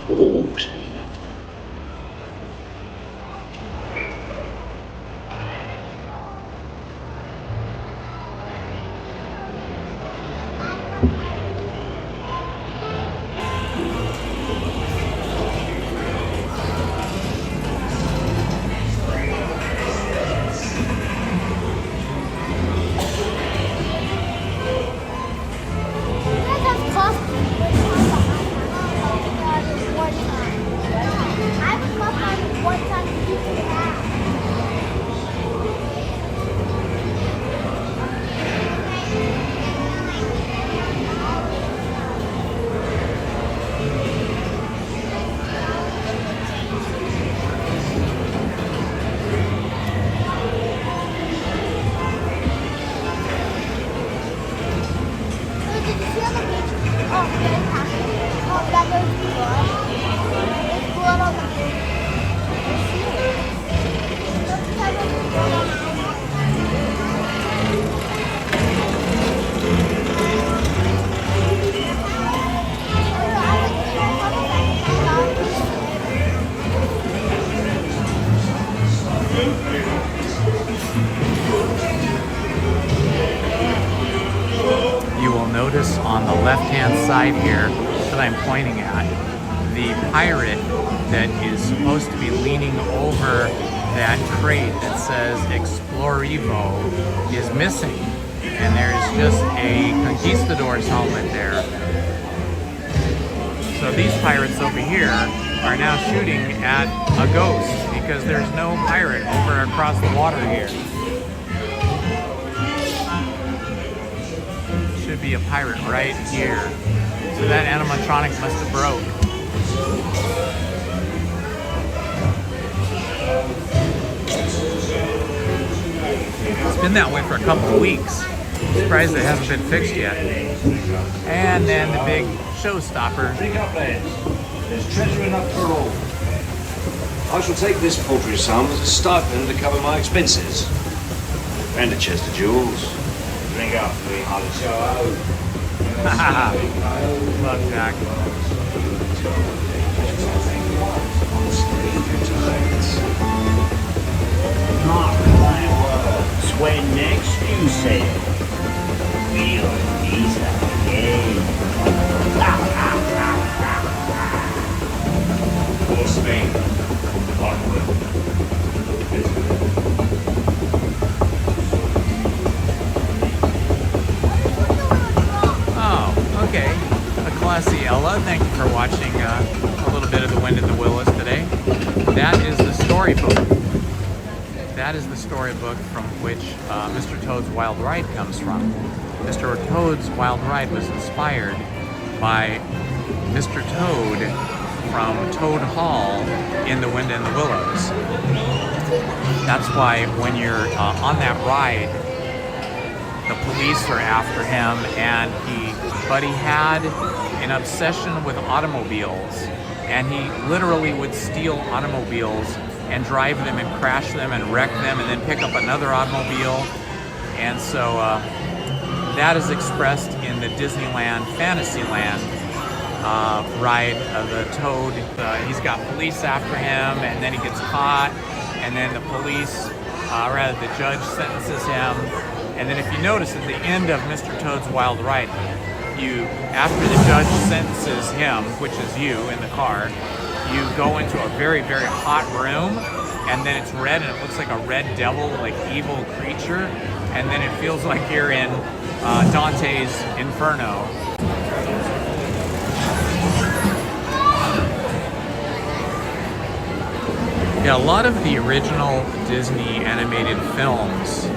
Holmes. side here that I'm pointing at, the pirate that is supposed to be leaning over that crate that says Explorivo is missing. And there's just a conquistador's helmet there. So these pirates over here are now shooting at a ghost because there's no pirate over across the water here. Should be a pirate right here. So that animatronic must have broke. It's been that way for a couple of weeks. I'm surprised it hasn't been fixed yet. And then the big showstopper. Pick up, lads. There's treasure enough for all. I shall take this paltry sum as a stipend to cover my expenses. And a chest of jewels. Drink up, sweetheart. Love Jack. Mark my words. When next you say we'll meet again. For Spain, onward. Oh, okay. A classy Ella. Thank you for watching a little bit of the Wind in the Willows today. That is the storybook. That is the storybook from which Mr. Toad's Wild Ride comes from. Mr. Toad's Wild Ride was inspired by Mr. Toad from Toad Hall in The Wind in the Willows. That's why when you're on that ride, the police are after him, and he had an obsession with automobiles, and he literally would steal automobiles and drive them and crash them and wreck them and then pick up another automobile. And so that is expressed in the Disneyland Fantasyland ride of the Toad. He's got police after him, and then he gets caught, and then the police, the judge sentences him. And then if you notice at the end of Mr. Toad's Wild Ride, after the judge sentences him, which is you in the car, you go into a very, very hot room, and then it's red, and it looks like a red devil, like evil creature, and then it feels like you're in Dante's Inferno. Yeah, a lot of the original Disney animated films,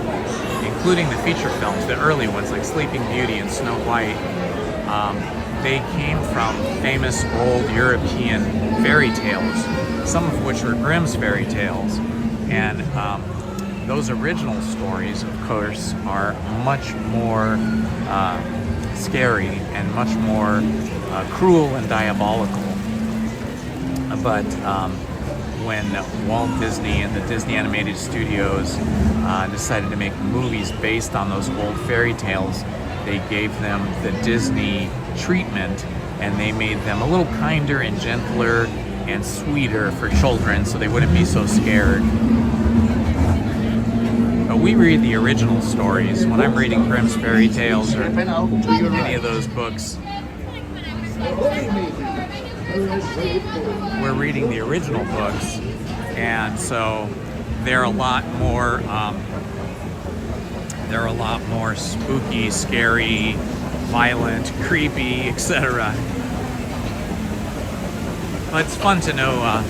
including the feature films, the early ones like Sleeping Beauty and Snow White, they came from famous old European fairy tales, some of which were Grimm's fairy tales. And those original stories, of course, are much more scary and much more cruel and diabolical. But when Walt Disney and the Disney Animated Studios decided to make movies based on those old fairy tales, they gave them the Disney treatment, and they made them a little kinder and gentler and sweeter for children so they wouldn't be so scared. But we read the original stories. When I'm reading Grimm's fairy tales or any of those books, we're reading the original books, and so they're a lot more spooky, scary, violent, creepy, etc. But it's fun to know.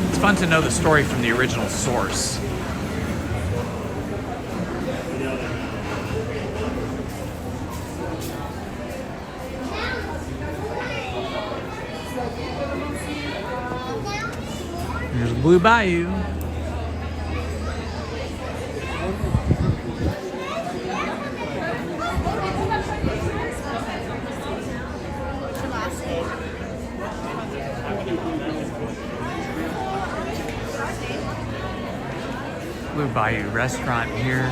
It's fun to know the story from the original source. Here's Blue Bayou. Blue Bayou restaurant here.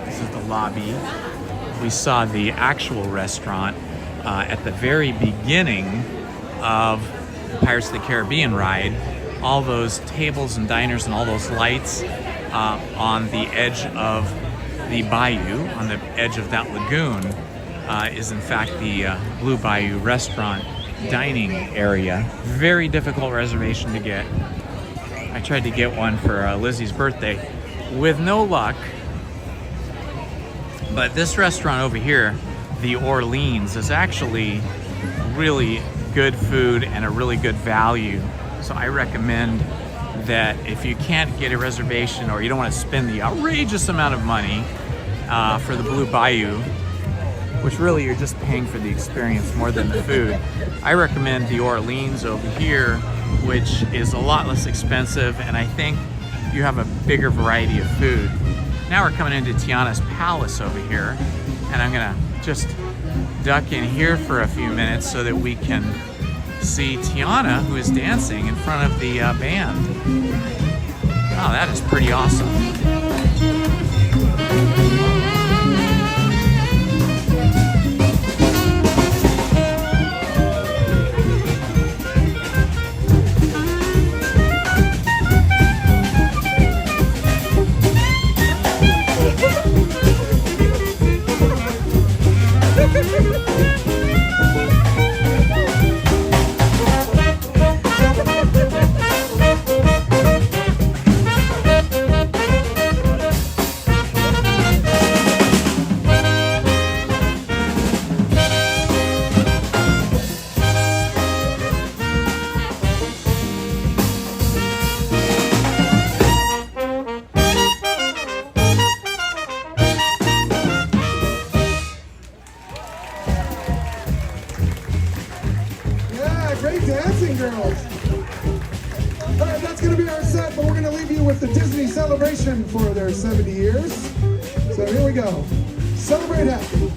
This is the lobby. We saw the actual restaurant at the very beginning of Pirates of the Caribbean ride. All those tables and diners and all those lights on the edge of the bayou on the edge of that lagoon is in fact the Blue Bayou restaurant dining area. Very difficult reservation to get. I tried to get one for Lizzie's birthday with no luck. But this restaurant over here, the Orleans, is actually really good food and a really good value. So I recommend that if you can't get a reservation or you don't want to spend the outrageous amount of money for the Blue Bayou, which really you're just paying for the experience more than the food, I recommend the Orleans over here, which is a lot less expensive, and I think you have a bigger variety of food. Now we're coming into Tiana's palace over here, and I'm gonna just duck in here for a few minutes so that we can see Tiana, who is dancing in front of the band. Oh, that is pretty awesome. Great dancing, girls. All right, that's going to be our set, but we're going to leave you with the Disney celebration for their 70 years. So here we go. Celebrate happy.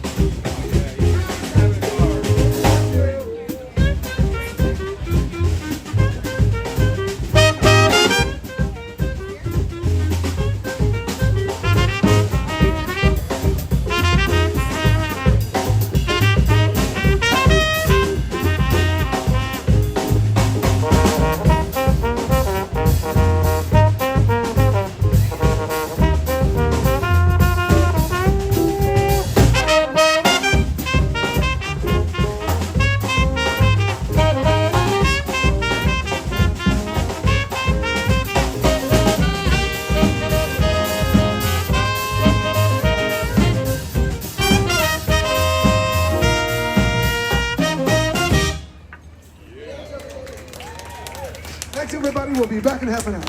Thanks, everybody. We'll be back in half an hour.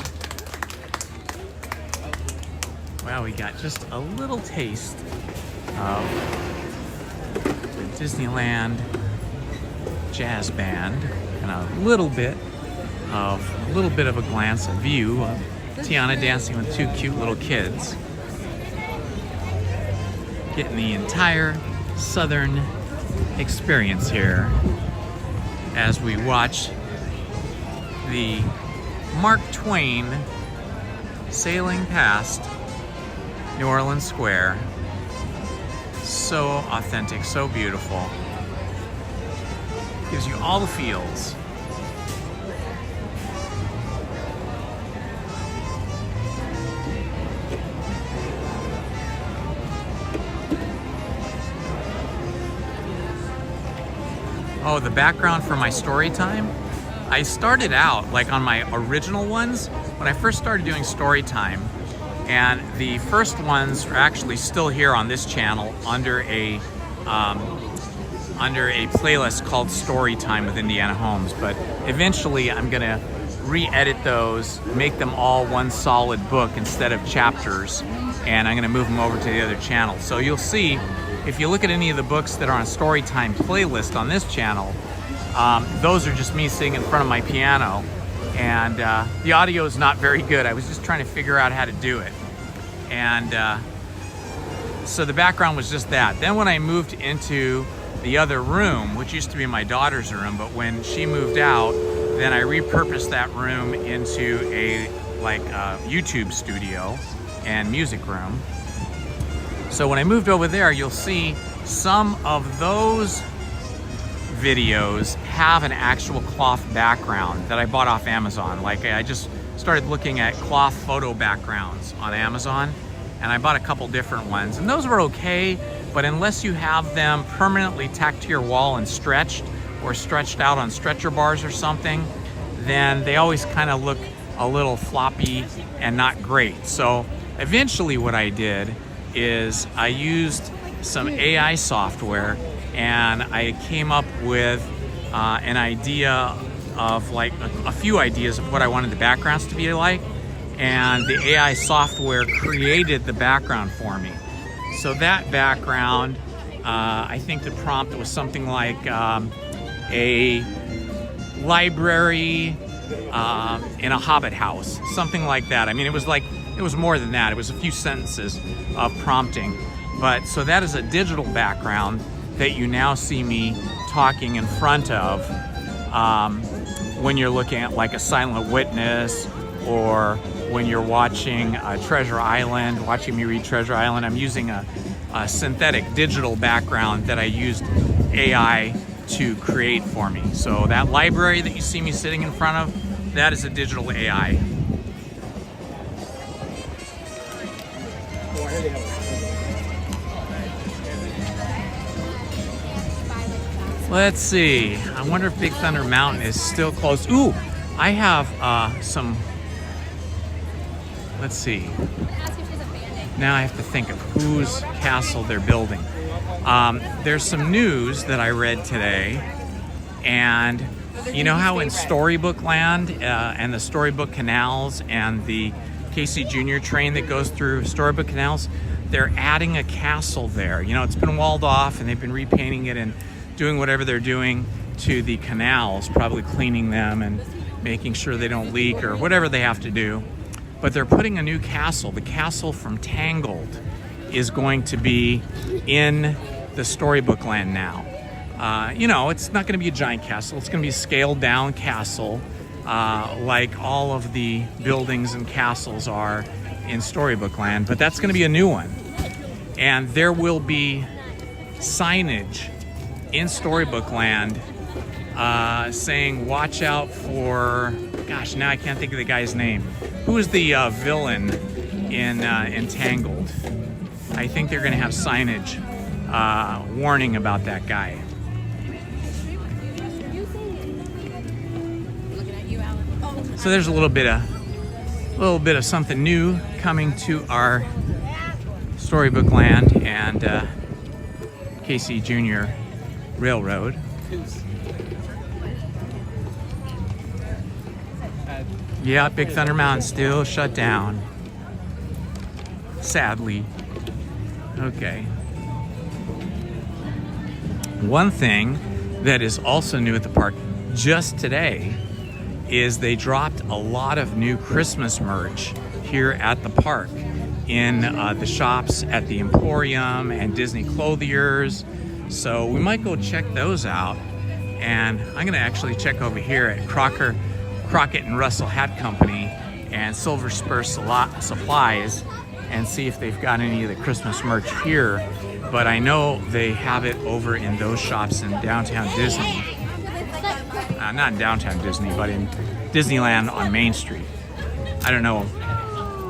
Well, we got just a little taste of the Disneyland Jazz Band and a little bit of a glance, a view of Tiana dancing with two cute little kids. Getting the entire Southern experience here as we watch the Mark Twain sailing past New Orleans Square. So authentic, so beautiful. Gives you all the feels. Oh, the background for my story time? I started out, like on my original ones, when I first started doing story time, and the first ones are actually still here on this channel under a playlist called Story Time with Indiana Holmes. But eventually I'm gonna re-edit those, make them all one solid book instead of chapters, and I'm gonna move them over to the other channel. So you'll see, if you look at any of the books that are on Storytime playlist on this channel, those are just me sitting in front of my piano, and the audio is not very good. I was just trying to figure out how to do it. And so the background was just that. Then when I moved into the other room, which used to be my daughter's room, but when she moved out, then I repurposed that room into a YouTube studio and music room. So when I moved over there, you'll see some of those videos have an actual cloth background that I bought off Amazon. Like, I just started looking at cloth photo backgrounds on Amazon, and I bought a couple different ones, and those were okay, but unless you have them permanently tacked to your wall and stretched, or stretched out on stretcher bars or something, then they always kind of look a little floppy and not great. So eventually what I did is I used some AI software, and I came up with an idea of like a few ideas of what I wanted the backgrounds to be like, and the AI software created the background for me. So that background, I think the prompt was something like a library in a hobbit house, something like that. I mean, it was more than that. It was a few sentences of prompting. But so that is a digital background that you now see me talking in front of when you're looking at like a Silent Witness, or when you're watching Treasure Island, watching me read Treasure Island. I'm using a synthetic digital background that I used AI to create for me. So that library that you see me sitting in front of, that is a digital AI. Let's see. I wonder if Big Thunder Mountain is still closed. Ooh, I have some. Let's see. Now I have to think of whose castle they're building. There's some news that I read today, and you know how in Storybook Land and the Storybook Canals and the Casey Jr. train that goes through Storybook Canals, they're adding a castle there. You know, it's been walled off, and they've been repainting it and doing whatever they're doing to the canals, probably cleaning them and making sure they don't leak or whatever they have to do. But they're putting a new castle. The castle from Tangled is going to be in the Storybook Land now. You know, it's not going to be a giant castle. It's going to be a scaled down castle, like all of the buildings and castles are in Storybook Land, but that's going to be a new one. And there will be signage in Storybook Land saying, watch out for, gosh, now I can't think of the guy's name. Who is the villain in Tangled? I think they're going to have signage warning about that guy. So there's a little bit of something new coming to our Storybook Land and Casey Jr. Railroad. Yeah, Big Thunder Mountain still shut down. Sadly. Okay. One thing that is also new at the park just today is they dropped a lot of new Christmas merch here at the park in the shops at the Emporium and Disney Clothiers. So we might go check those out. And I'm gonna actually check over here at Crockett and Russell Hat Company and Silver Spur Supplies and see if they've got any of the Christmas merch here. But I know they have it over in those shops in downtown Disney. Not in downtown Disney, but in Disneyland on Main Street. I don't know.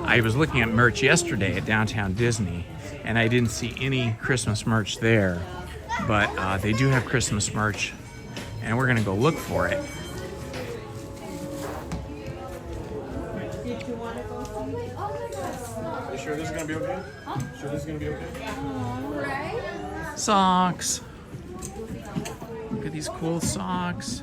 I was looking at merch yesterday at downtown Disney and I didn't see any Christmas merch there. But they do have Christmas merch and we're gonna go look for it. You sure this is gonna be okay? Huh? Sure this is gonna be okay? Socks. Look at these cool socks.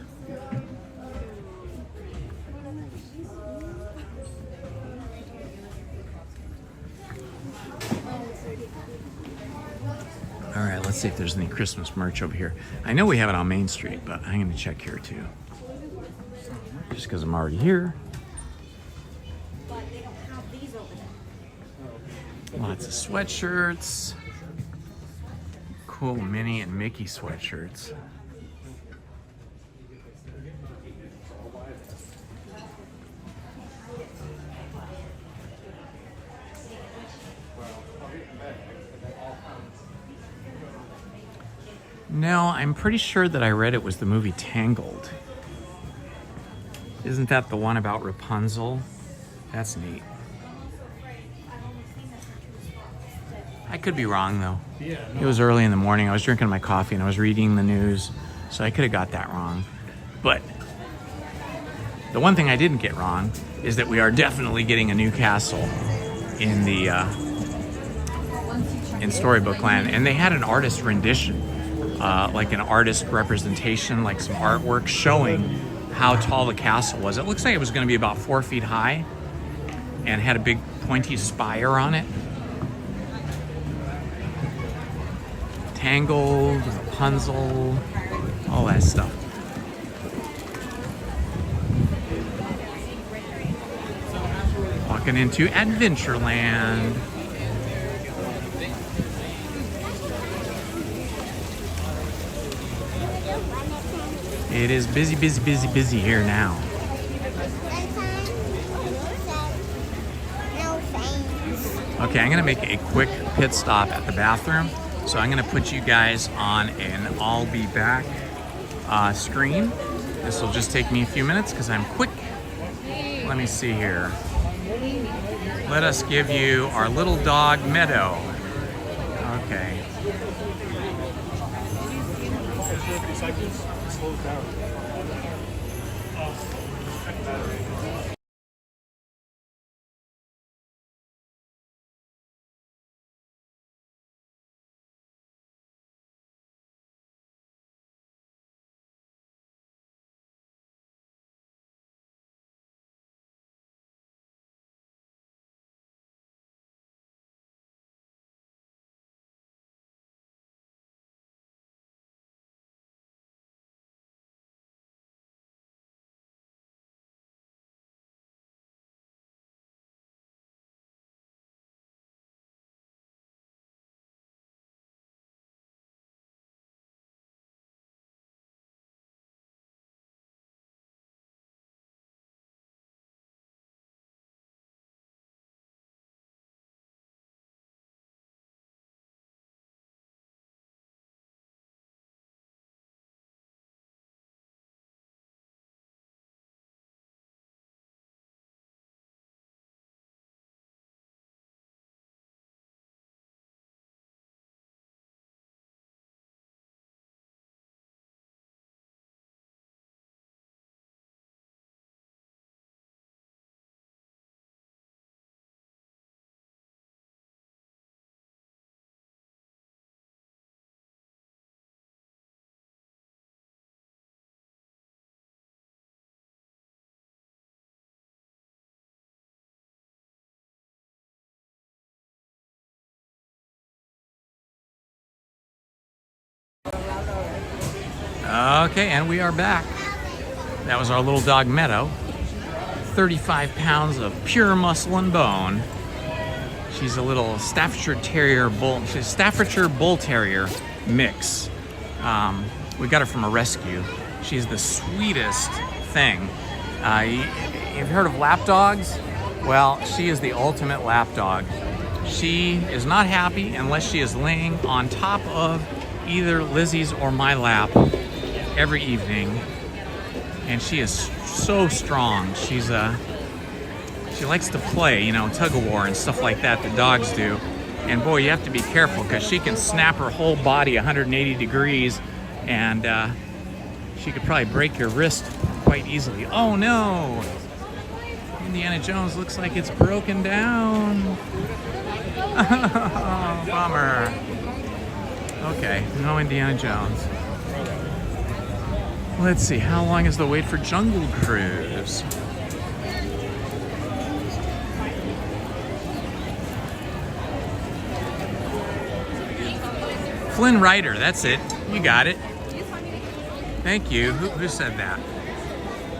All right, let's see if there's any Christmas merch over here. I know we have it on Main Street, but I'm gonna check here too. Just because I'm already here. Lots of sweatshirts. Cool Minnie and Mickey sweatshirts. No, I'm pretty sure that I read it was the movie Tangled. Isn't that the one about Rapunzel? That's neat. I could be wrong though. It was early in the morning. I was drinking my coffee and I was reading the news, so I could have got that wrong. But the one thing I didn't get wrong is that we are definitely getting a new castle in the in Storybook Land, and they had an artist rendition, like an artist representation, like some artwork showing how tall the castle was. It looks like it was going to be about 4 feet high and had a big pointy spire on it. Tangled, Rapunzel, all that stuff. Walking into Adventureland. It is busy, busy, busy, busy here now. Okay, I'm gonna make a quick pit stop at the bathroom. So I'm gonna put you guys on an I'll be back screen. This will just take me a few minutes because I'm quick. Let me see here. Let us give you our little dog, Meadow. Okay. Okay, and we are back. That was our little dog, Meadow. 35 pounds of pure muscle and bone. She's a little Staffordshire Bull Terrier mix. We got her from a rescue. She's the sweetest thing. You've heard of lap dogs? Well, she is the ultimate lap dog. She is not happy unless she is laying on top of either Lizzie's or my lap every evening, and she is so strong. She likes to play, you know, tug of war and stuff like that dogs do. And boy, you have to be careful because she can snap her whole body 180 degrees, and she could probably break your wrist quite easily. Oh no! Indiana Jones looks like it's broken down. Oh, bummer. Okay, no Indiana Jones. Let's see, how long is the wait for Jungle Cruise? Flynn Rider, that's it. You got it. Thank you. Who said that?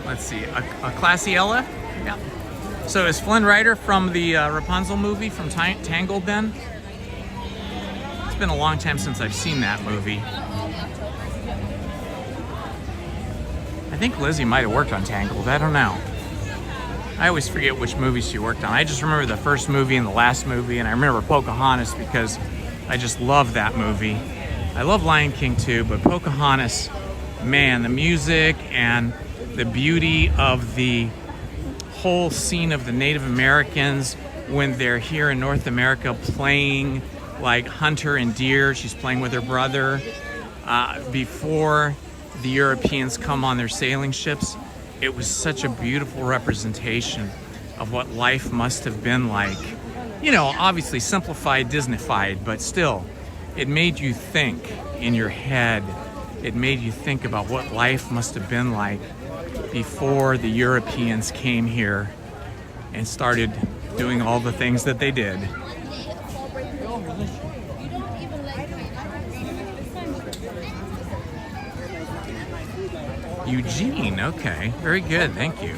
Let's see, a Classy Ella? Yeah. So is Flynn Rider from the Rapunzel movie from Tangled then? It's been a long time since I've seen that movie. I think Lizzie might have worked on Tangled, I don't know. I always forget which movies she worked on. I just remember the first movie and the last movie, and I remember Pocahontas because I just love that movie. I love Lion King too, but Pocahontas, man, the music and the beauty of the whole scene of the Native Americans when they're here in North America playing like hunter and deer. She's playing with her brother before the Europeans come on their sailing ships. It was such a beautiful representation of what life must have been like. You know, obviously simplified, Disneyfied, but still, it made you think in your head. It made you think about what life must have been like before the Europeans came here and started doing all the things that they did. Eugene, okay, very good, thank you.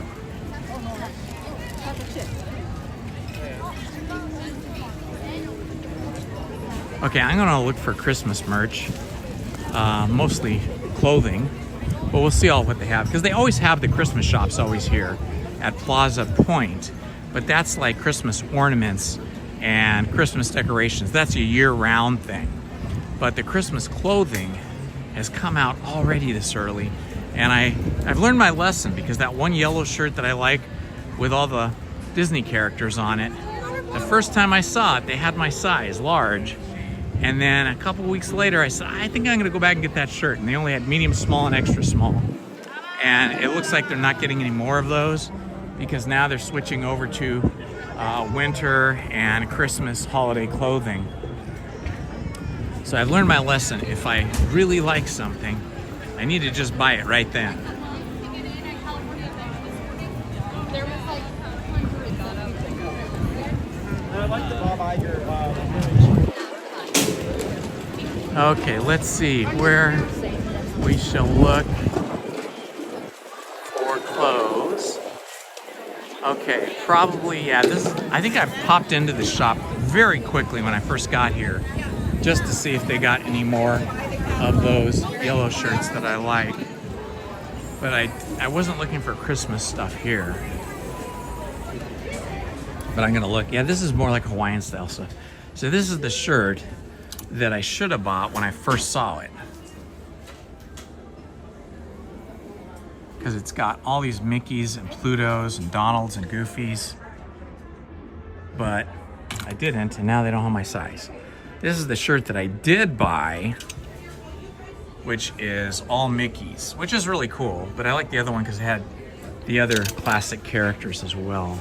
Okay, I'm gonna look for Christmas merch, mostly clothing, but we'll see all what they have, because they always have the Christmas shops always here at Plaza Point, but that's like Christmas ornaments and Christmas decorations. That's a year-round thing. But the Christmas clothing has come out already this early, and I've learned my lesson, because that one yellow shirt that I like with all the Disney characters on it, the first time I saw it, they had my size, large. And then a couple weeks later, I said, I think I'm gonna go back and get that shirt. And they only had medium, small, and extra small. And it looks like they're not getting any more of those, because now they're switching over to winter and Christmas holiday clothing. So I've learned my lesson. If I really like something, I need to just buy it right then. I like the Bob Iger. Okay, let's see where we shall look for clothes. Okay, probably, yeah, I think I popped into the shop very quickly when I first got here, just to see if they got any more of those yellow shirts that I like. But I wasn't looking for Christmas stuff here. But I'm gonna look. Yeah, this is more like Hawaiian style stuff. So this is the shirt that I should have bought when I first saw it. Because it's got all these Mickeys and Plutos and Donalds and Goofies. But I didn't, and now they don't have my size. This is the shirt that I did buy, which is all Mickeys, which is really cool. But I like the other one because it had the other classic characters as well.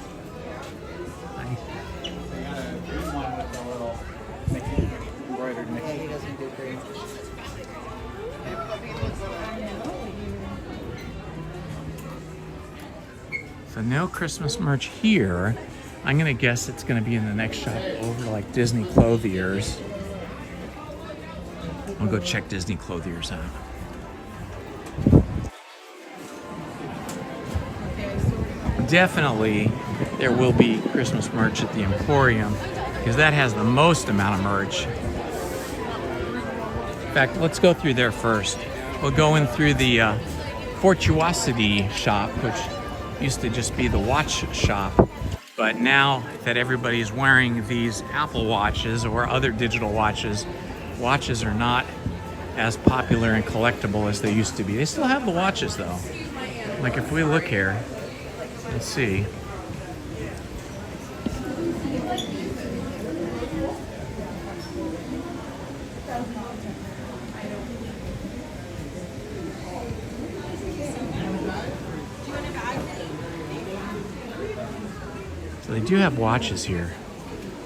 So no Christmas merch here. I'm gonna guess it's gonna be in the next shop over, like Disney Clothiers. I'll go check Disney Clothiers out. Definitely there will be Christmas merch at the Emporium, because that has the most amount of merch. In fact, let's go through there first. We'll go in through the Fortuosity shop, which used to just be the watch shop, but now that everybody is wearing these Apple Watches or other digital watches, watches are not as popular and collectible as they used to be. They still have the watches though. Like if we look here, let's see. So they do have watches here,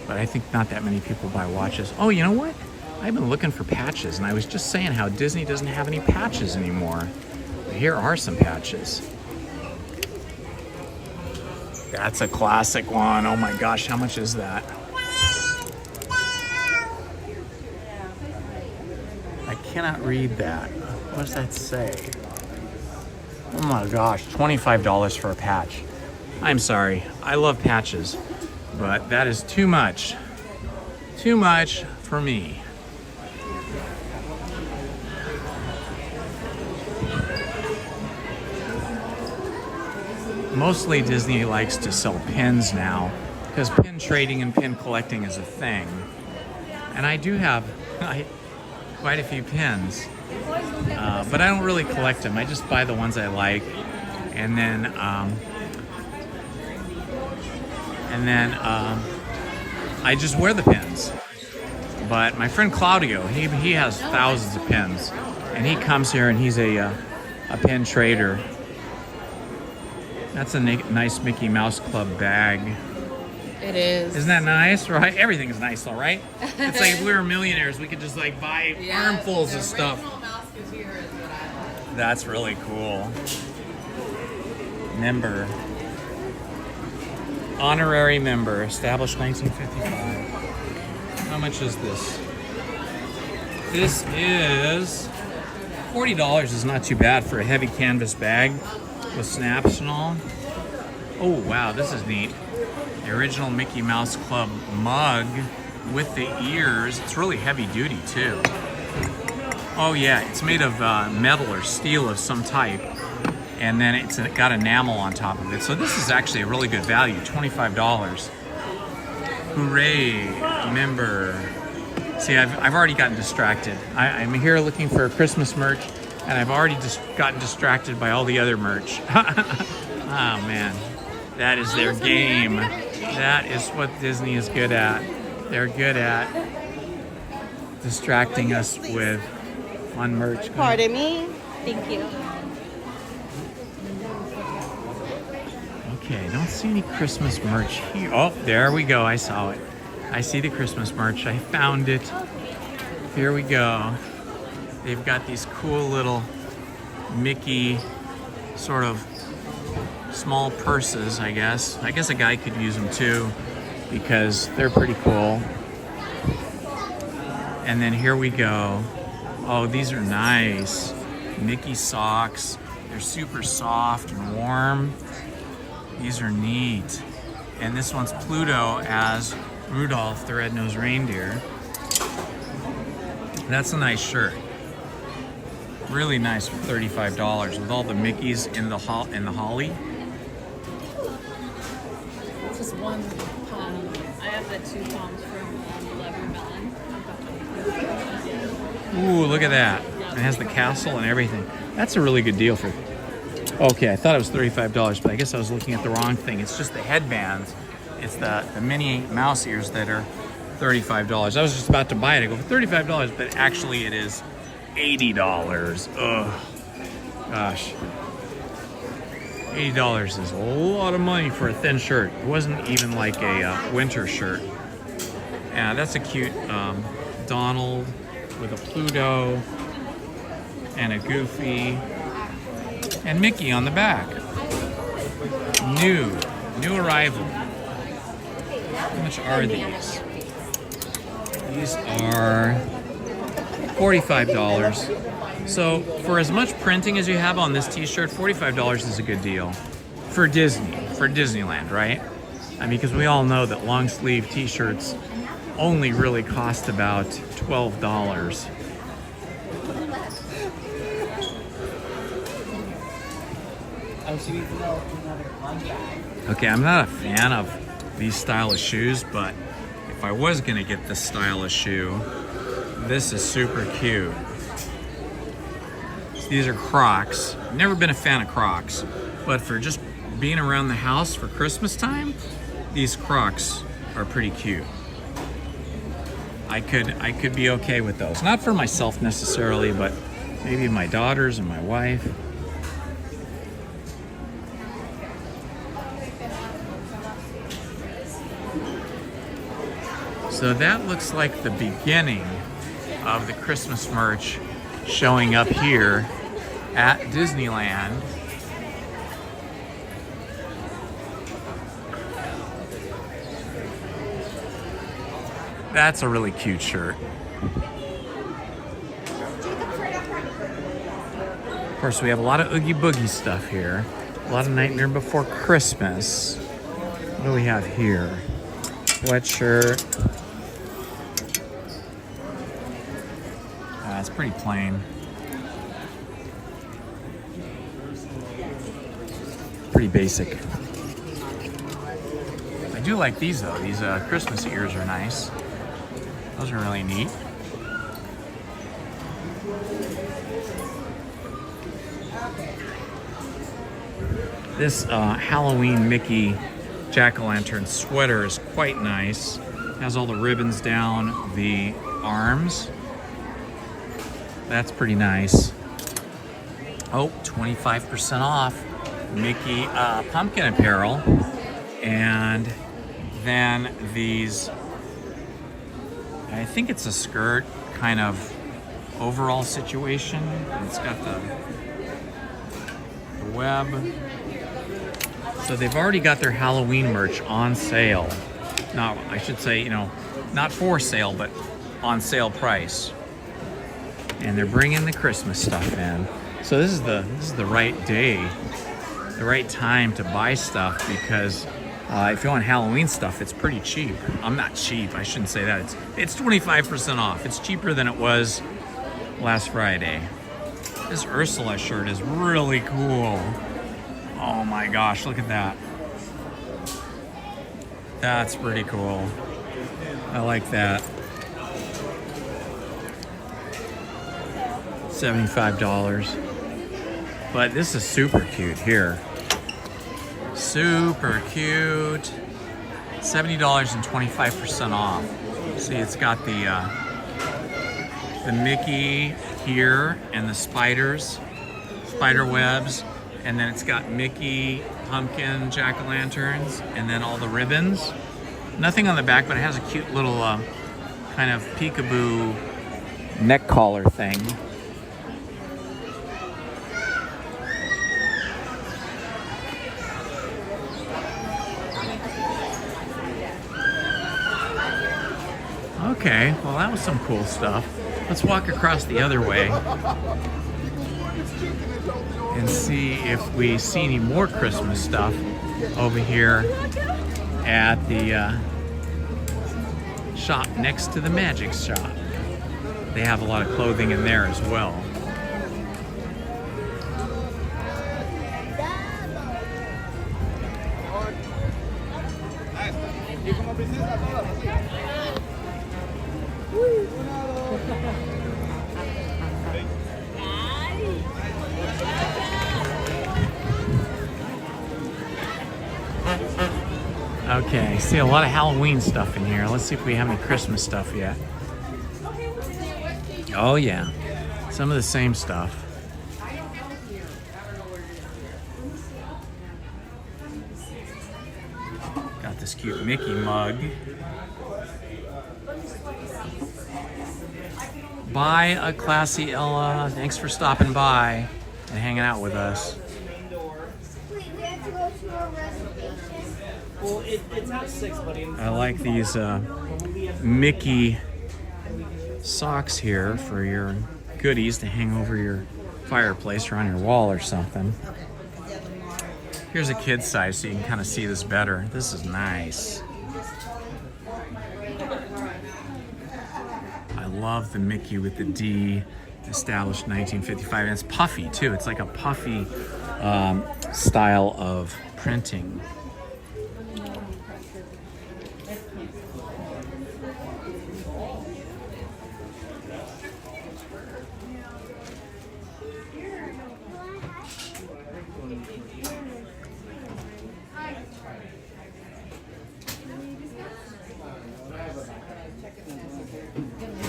but I think not that many people buy watches. Oh, you know what? I've been looking for patches, and I was just saying how Disney doesn't have any patches anymore. But here are some patches. That's a classic one. Oh my gosh, how much is that? I cannot read that. What does that say? Oh my gosh, $25 for a patch. I'm sorry, I love patches, but that is too much. Too much for me. Mostly Disney likes to sell pins now, because pin trading and pin collecting is a thing. And I do have quite a few pins, but I don't really collect them. I just buy the ones I like, and then I just wear the pins. But my friend Claudio, he has thousands of pins, and he comes here and he's a pin trader. That's a nice Mickey Mouse Club bag. It is. Isn't that nice, right? Everything's nice though, right? It's like if we were millionaires, we could just like buy armfuls of stuff. That's really cool. Member. Honorary member, established 1955. How much is this? This is $40. Is not too bad for a heavy canvas bag with snaps and all. Oh wow, this is neat. The original Mickey Mouse Club mug with the ears. It's really heavy duty too. Oh yeah, it's made of metal or steel of some type, and then it's got enamel on top of it. So this is actually a really good value, $25. Hooray, member. See, I've already gotten distracted. I'm here looking for Christmas merch, and I've already just gotten distracted by all the other merch. Oh man, that is their game. That is what Disney is good at. They're good at distracting us with fun merch. Pardon me. Thank you. Okay, I don't see any Christmas merch here. Oh, there we go. I saw it. I see the Christmas merch. I found it. Here we go. They've got these cool little Mickey sort of small purses, I guess. I guess a guy could use them too because they're pretty cool. And then here we go. Oh, these are nice. Mickey socks. They're super soft and warm. These are neat. And this one's Pluto as Rudolph the Red-Nosed Reindeer. That's a nice shirt. Really nice for $35 with all the Mickeys in the holly. Just 1 palm. I have the 2 palms from Leathermelon. Ooh, look at that. It has the castle and everything. That's a really good deal for... Okay, I thought it was $35, but I guess I was looking at the wrong thing. It's just the headbands. It's the Minnie Mouse ears that are $35. I was just about to buy it. I go for $35, but actually it is $80. Ugh. Gosh. $80 is a lot of money for a thin shirt. It wasn't even like a winter shirt. Yeah, that's a cute Donald with a Pluto and a Goofy and Mickey on the back. New arrival. How much are these? These are $45. So for as much printing as you have on this t-shirt, $45 is a good deal. For Disneyland, right? I mean, because we all know that long sleeve t-shirts only really cost about $12. Okay, I'm not a fan of these style of shoes, but if I was gonna get this style of shoe, this is super cute. These are Crocs. Never been a fan of Crocs, but for just being around the house for Christmas time, these Crocs are pretty cute. I could be okay with those. Not for myself necessarily, but maybe my daughters and my wife. So that looks like the beginning of the Christmas merch showing up here at Disneyland. That's a really cute shirt. Of course, we have a lot of Oogie Boogie stuff here. A lot of Nightmare Before Christmas. What do we have here? Sweatshirt. It's pretty plain. Pretty basic. I do like these though. These Christmas ears are nice. Those are really neat. This Halloween Mickey jack-o'-lantern sweater is quite nice. It has all the ribbons down the arms. That's pretty nice. Oh, 25% off Mickey pumpkin apparel. And then these, I think it's a skirt kind of overall situation. It's got the web. So they've already got their Halloween merch on sale. Now, I should say, you know, not for sale, but on sale price. And they're bringing the Christmas stuff in. So this is the right day, the right time to buy stuff, because if you want Halloween stuff, it's pretty cheap. I'm not cheap, I shouldn't say that. It's 25% off. It's cheaper than it was last Friday. This Ursula shirt is really cool. Oh my gosh, look at that. That's pretty cool. I like that. $75. But this is super cute here. Super cute. $70 and 25% off. See, it's got the Mickey here and the spiders, spider webs, and then it's got Mickey, pumpkin, jack-o'-lanterns, and then all the ribbons. Nothing on the back, but it has a cute little kind of peekaboo neck collar thing. Okay, well that was some cool stuff. Let's walk across the other way and see if we see any more Christmas stuff over here at the shop next to the magic shop. They have a lot of clothing in there as well. Okay, see a lot of Halloween stuff in here. Let's see if we have any Christmas stuff yet. Oh yeah, some of the same stuff. Got this cute Mickey mug. Bye, a classy Ella. Thanks for stopping by and hanging out with us. Wait, we have to go to a reservation. Well, it's not 6, buddy. I like these Mickey socks here for your goodies to hang over your fireplace or on your wall or something. Here's a kid's size so you can kind of see this better. This is nice. I love the Mickey with the D, established 1955, and it's puffy too. It's like a puffy style of printing.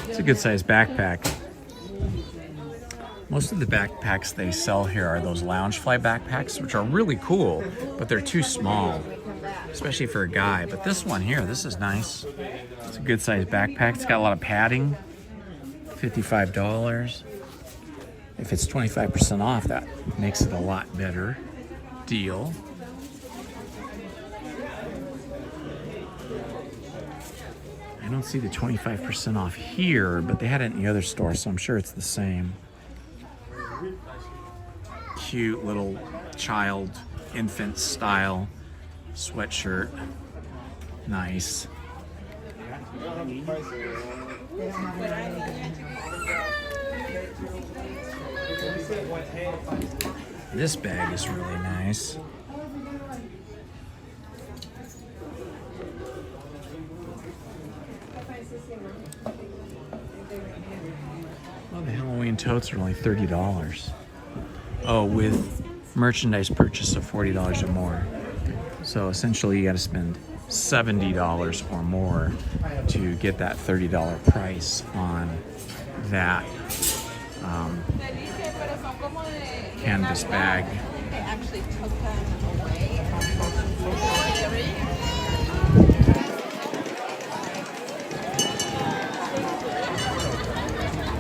It's a good sized backpack. Most of the backpacks they sell here are those Loungefly backpacks, which are really cool, but they're too small, especially for a guy. But this one here, this is nice. It's a good sized backpack. It's got a lot of padding. $55. If it's 25% off, that makes it a lot better deal. I don't see the 25% off here, but they had it in the other store, so I'm sure it's the same. Cute little child, infant style sweatshirt. Nice. This bag is really nice. Well, the Halloween totes are only $30. Oh, with merchandise purchase of $40 or more. So essentially you got to spend $70 or more to get that $30 price on that canvas bag. They actually took them away.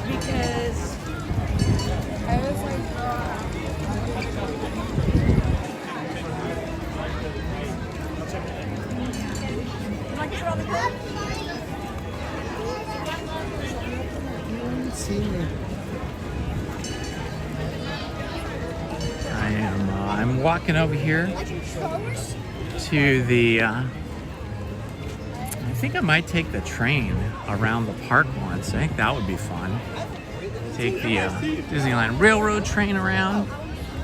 Because I was like, I'm walking over here to the I think I might take the train around the park once. I think that would be fun. Take the Disneyland Railroad train around.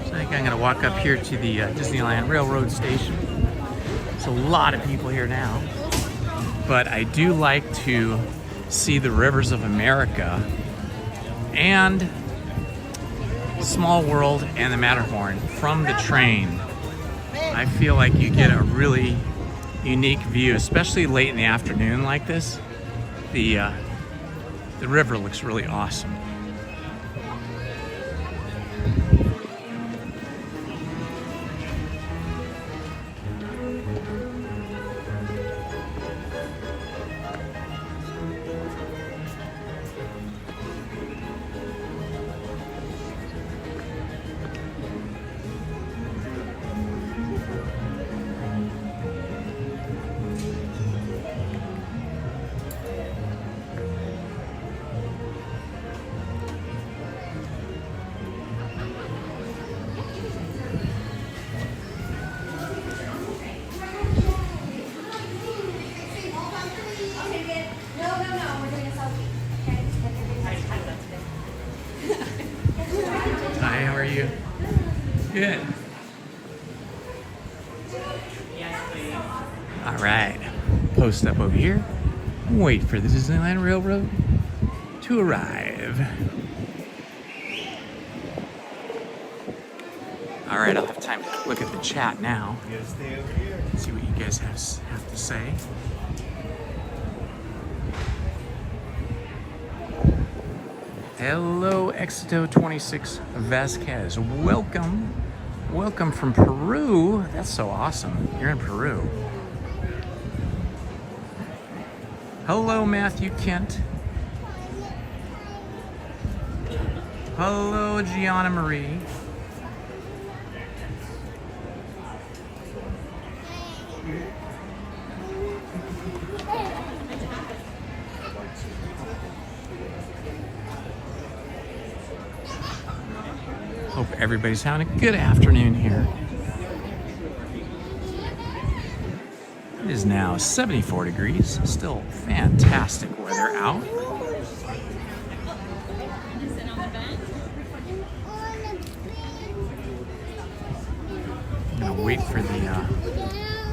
So I think I'm gonna walk up here to the Disneyland Railroad station. There's a lot of people here now, but I do like to see the rivers of America and Small World and the Matterhorn from the train. I feel like you get a really unique view, especially late in the afternoon like this. The river looks really awesome. Good. All right, post up over here. Wait for the Disneyland Railroad to arrive. All right, I'll have time to look at the chat now. See what you guys have to say. Hello, Exito26 Vasquez. Welcome. Welcome from Peru. That's so awesome. You're in Peru. Hello, Matthew Kent. Hello, Gianna Marie. Hope everybody's having a good afternoon here. It is now 74 degrees. Still fantastic weather out. I'm gonna wait for the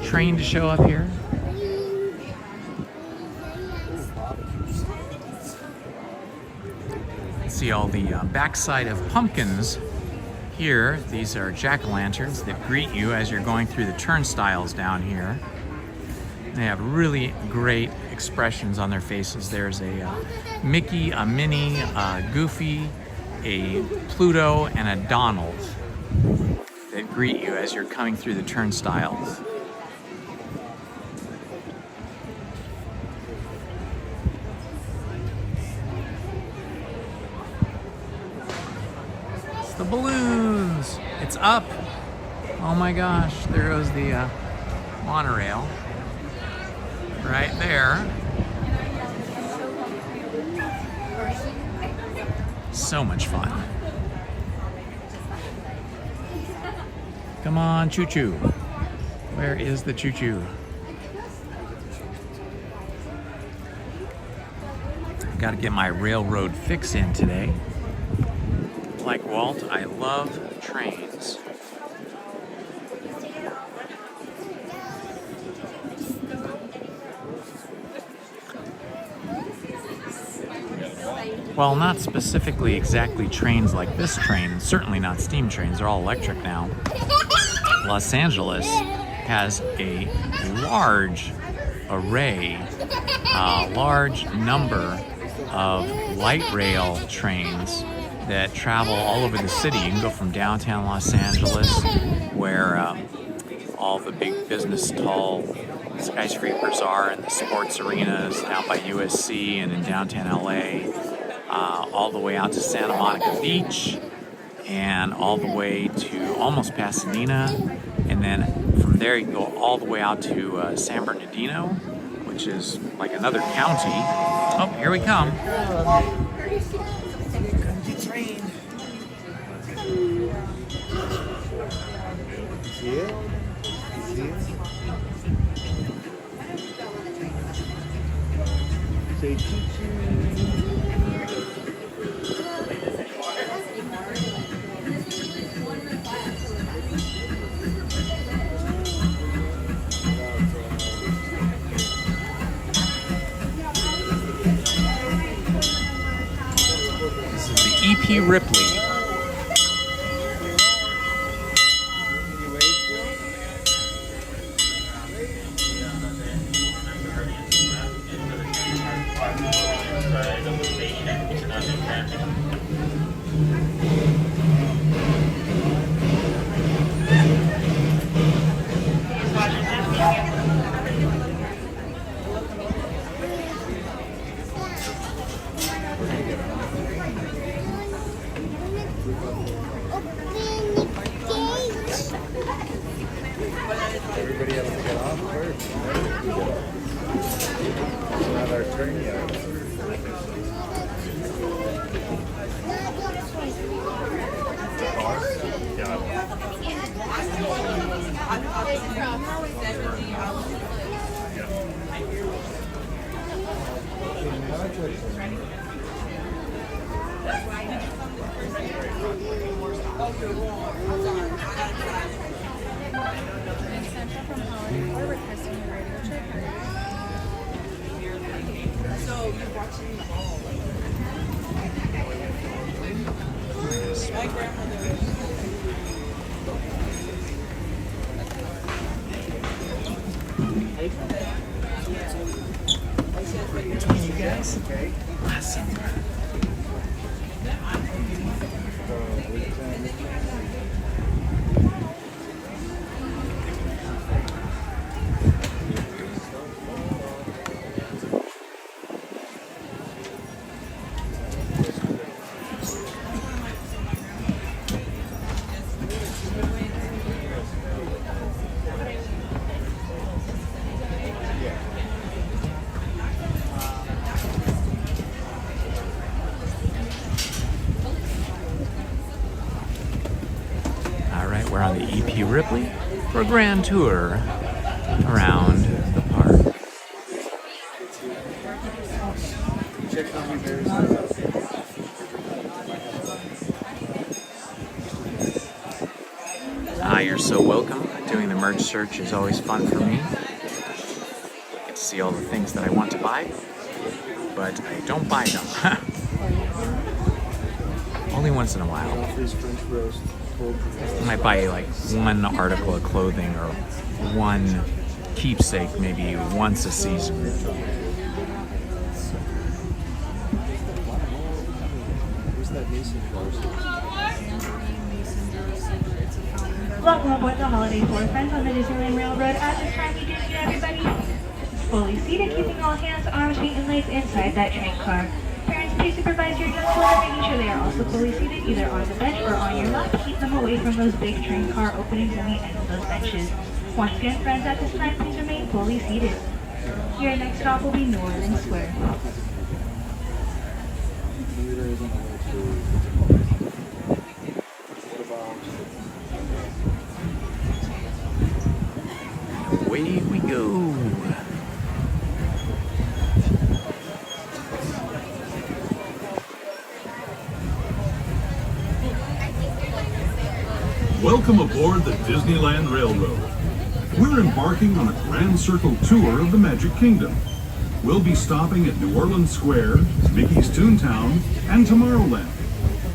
train to show up here. See all the backside of pumpkins here. These are jack-o'-lanterns that greet you as you're going through the turnstiles down here. They have really great expressions on their faces. There's a Mickey, a Minnie, a Goofy, a Pluto, and a Donald that greet you as you're coming through the turnstiles. It's the balloons. It's up. Oh my gosh, there goes the monorail. Right there. So much fun. Come on, choo-choo. Where is the choo-choo? Got to get my railroad fix in today. Like Walt, I love trains. Well, not specifically exactly trains like this train, certainly not steam trains, they're all electric now. Los Angeles has a large array, a large number of light rail trains that travel all over the city. You can go from downtown Los Angeles, where all the big business tall skyscrapers are, and the sports arenas down by USC and in downtown LA, all the way out to Santa Monica Beach, and all the way to almost Pasadena, and then from there you can go all the way out to San Bernardino, which is like another county. Oh, here we come. This is the E.P. Ripley. Everybody has to get off first. It's not our turn yet. Between you guys? Okay. Awesome. We're on the E.P. Ripley for a grand tour around the park. You're so welcome. Doing the merch search is always fun for me. I get to see all the things that I want to buy, but I don't buy them. Only once in a while. I might buy like one article of clothing or one keepsake maybe once a season. Welcome aboard the Holiday Tour, friends on the Disneyland Railroad. At this time, we do see everybody fully seated, keeping all hands, arms, feet, and legs inside that train car. Parents, please supervise your young children, making sure they are also fully seated, either on the bench or on your lap. Keep them away from those big train car openings on the end of those benches. Once again, friends, at this time, please remain fully seated. Your next stop will be New Orleans Square. Away we go. Welcome aboard the Disneyland Railroad. We're embarking on a grand circle tour of the Magic Kingdom. We'll be stopping at New Orleans Square, Mickey's Toontown, and Tomorrowland.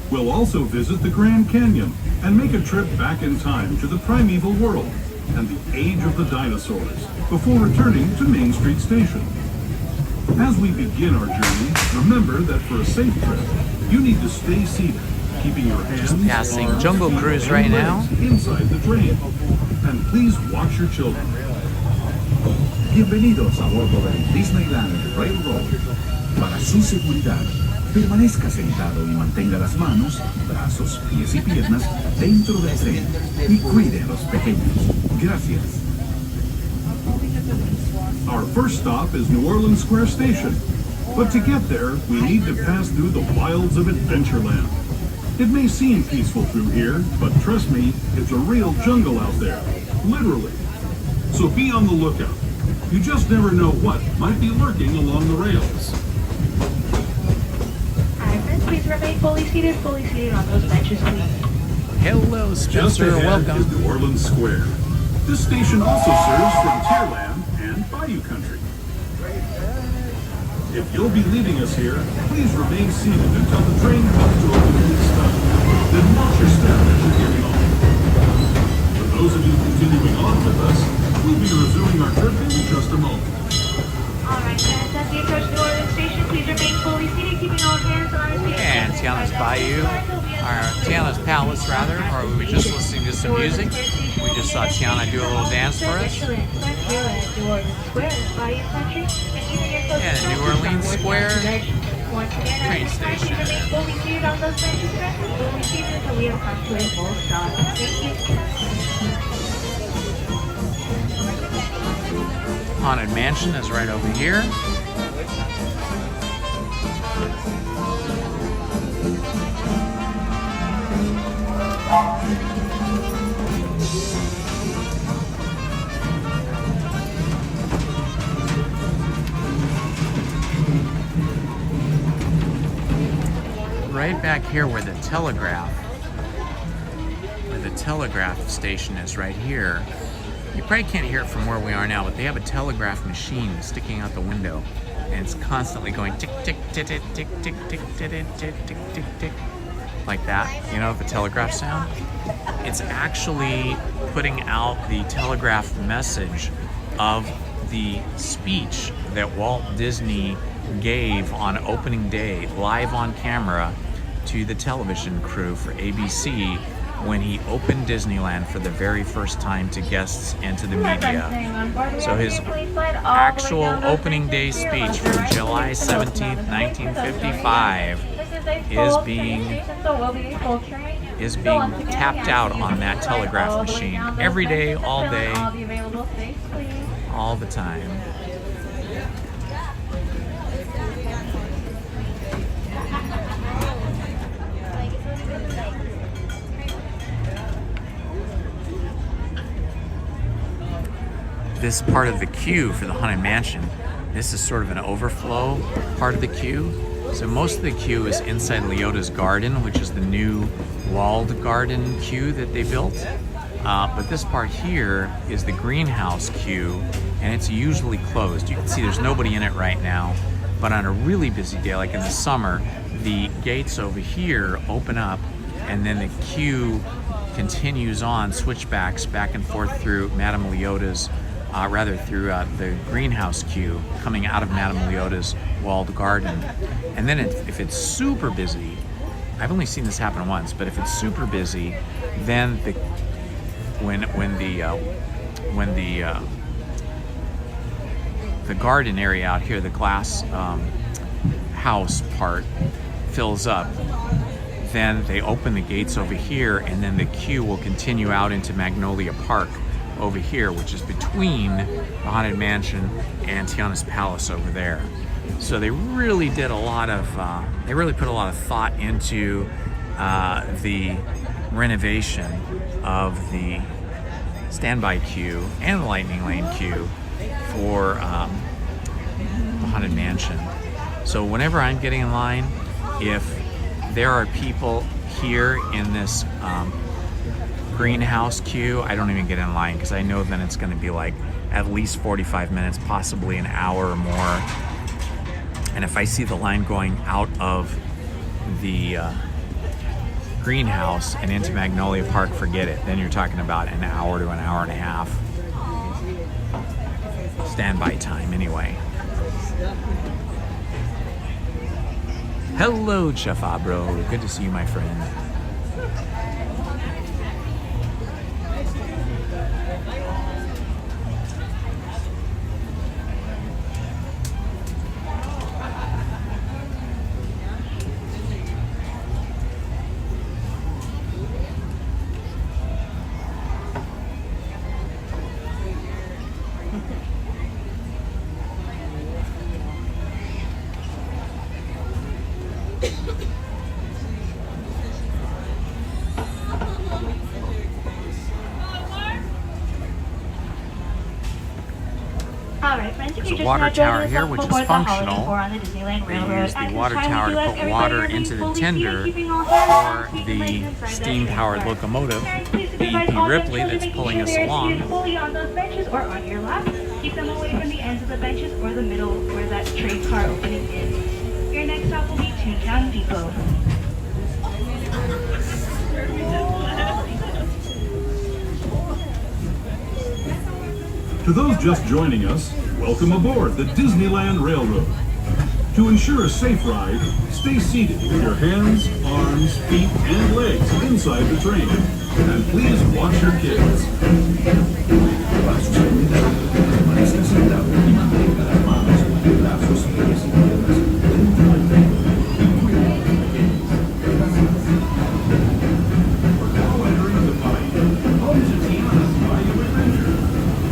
We'll also visit the Grand Canyon and make a trip back in time to the primeval world, and the age of the dinosaurs before returning to Main Street Station. As we begin our journey, remember that for a safe trip, you need to stay seated, keeping your hands, passing arms, Jungle feet, Cruise and right legs now. inside the train. And please watch your children. Bienvenidos a bordo del Disneyland Railroad. Para su seguridad, permanezca sentado y mantenga las manos, brazos, pies y piernas dentro del tren y cuide a los pequeños. Gracias. Our first stop is New Orleans Square Station. But to get there, we need to pass through the wilds of Adventureland. It may seem peaceful through here, but trust me, it's a real jungle out there. Literally. So be on the lookout. You just never know what might be lurking along the rails. Alright, friends, please remain fully seated on those benches, please. Hello, Just Spencer. ahead Welcome. is New Orleans Square. This station also serves Frontierland and Bayou Country. If you'll be leaving us here, please remain seated until the train comes to a complete stop. Then watch your step as you get off. For those of you continuing on with us, we'll be resuming our trip in just a moment. Alright, friends, as we approach New Orleans Station, please remain fully seated, keeping all hands on our seats. And Tiana's Bayou, or Tiana's Palace rather, or were we just listening to some music? We just saw Tiana do a little dance for us. And New Orleans Square train station. Haunted Mansion is right over here. Right back here where the telegraph station is right here. You probably can't hear it from where we are now, but they have a telegraph machine sticking out the window, and it's constantly going tick tick tick tick tick tick tick tick tick tick tick tick like that. You know, the telegraph sound. It's actually putting out the telegraph message of the speech that Walt Disney gave on opening day, live on camera, to the television crew for ABC when he opened Disneyland for the very first time to guests and to the media. So his actual opening day speech from July 17th, 1955 is being tapped out on that telegraph machine every day, all day, all the time. This part of the queue for the Haunted Mansion, this is sort of an overflow part of the queue. So most of the queue is inside Leota's garden, which is the new walled garden queue that they built. But this part here is the greenhouse queue, and it's usually closed. You can see there's nobody in it right now, but on a really busy day, like in the summer, the gates over here open up, and then the queue continues on, switchbacks back and forth through Madame Leota's through the greenhouse queue coming out of Madame Leota's walled garden. And then if it's super busy, I've only seen this happen once, but if it's super busy, then when the garden area out here, the glass house part fills up, then they open the gates over here, and then the queue will continue out into Magnolia Park over here, which is between the Haunted Mansion and Tiana's Palace over there. So they really did a lot of, they really put a lot of thought into the renovation of the standby queue and the Lightning Lane queue for the Haunted Mansion. So whenever I'm getting in line, if there are people here in this greenhouse queue, I don't even get in line because I know then it's going to be like at least 45 minutes, possibly an hour or more. And if I see the line going out of the greenhouse and into Magnolia Park, forget it. Then you're talking about an hour to an hour and a half. Standby time, anyway. Hello, Chef Abro. Good to see you, my friend. Alright friends, if There's you're a just water now joining tower us here, on which is board the Holiday functional. Tour on the Disneyland They Railroad. use At the this water time, tower we do to ask put everybody water remain into the fully tender seated, keeping all hands, for feet, and legs the inside that steam-powered train car. locomotive, Parents, please the supervise EP all Ripley, children, that's making pulling sure us they are along. seated fully on those benches or on your lap. Keep them away from the ends of the benches or the middle where that train car opening is. Your next stop will be Toontown Depot. To those just joining us, welcome aboard the Disneyland Railroad. To ensure a safe ride, stay seated with your hands, arms, feet, and legs inside the train. And please watch your kids. Para su seguridad, permanezca sentado y mantenga las manos, brazos, pies y piernas dentro del tren y cuide a los pequeños. Now entering the Bayou, home to Tiana's Bayou Adventure.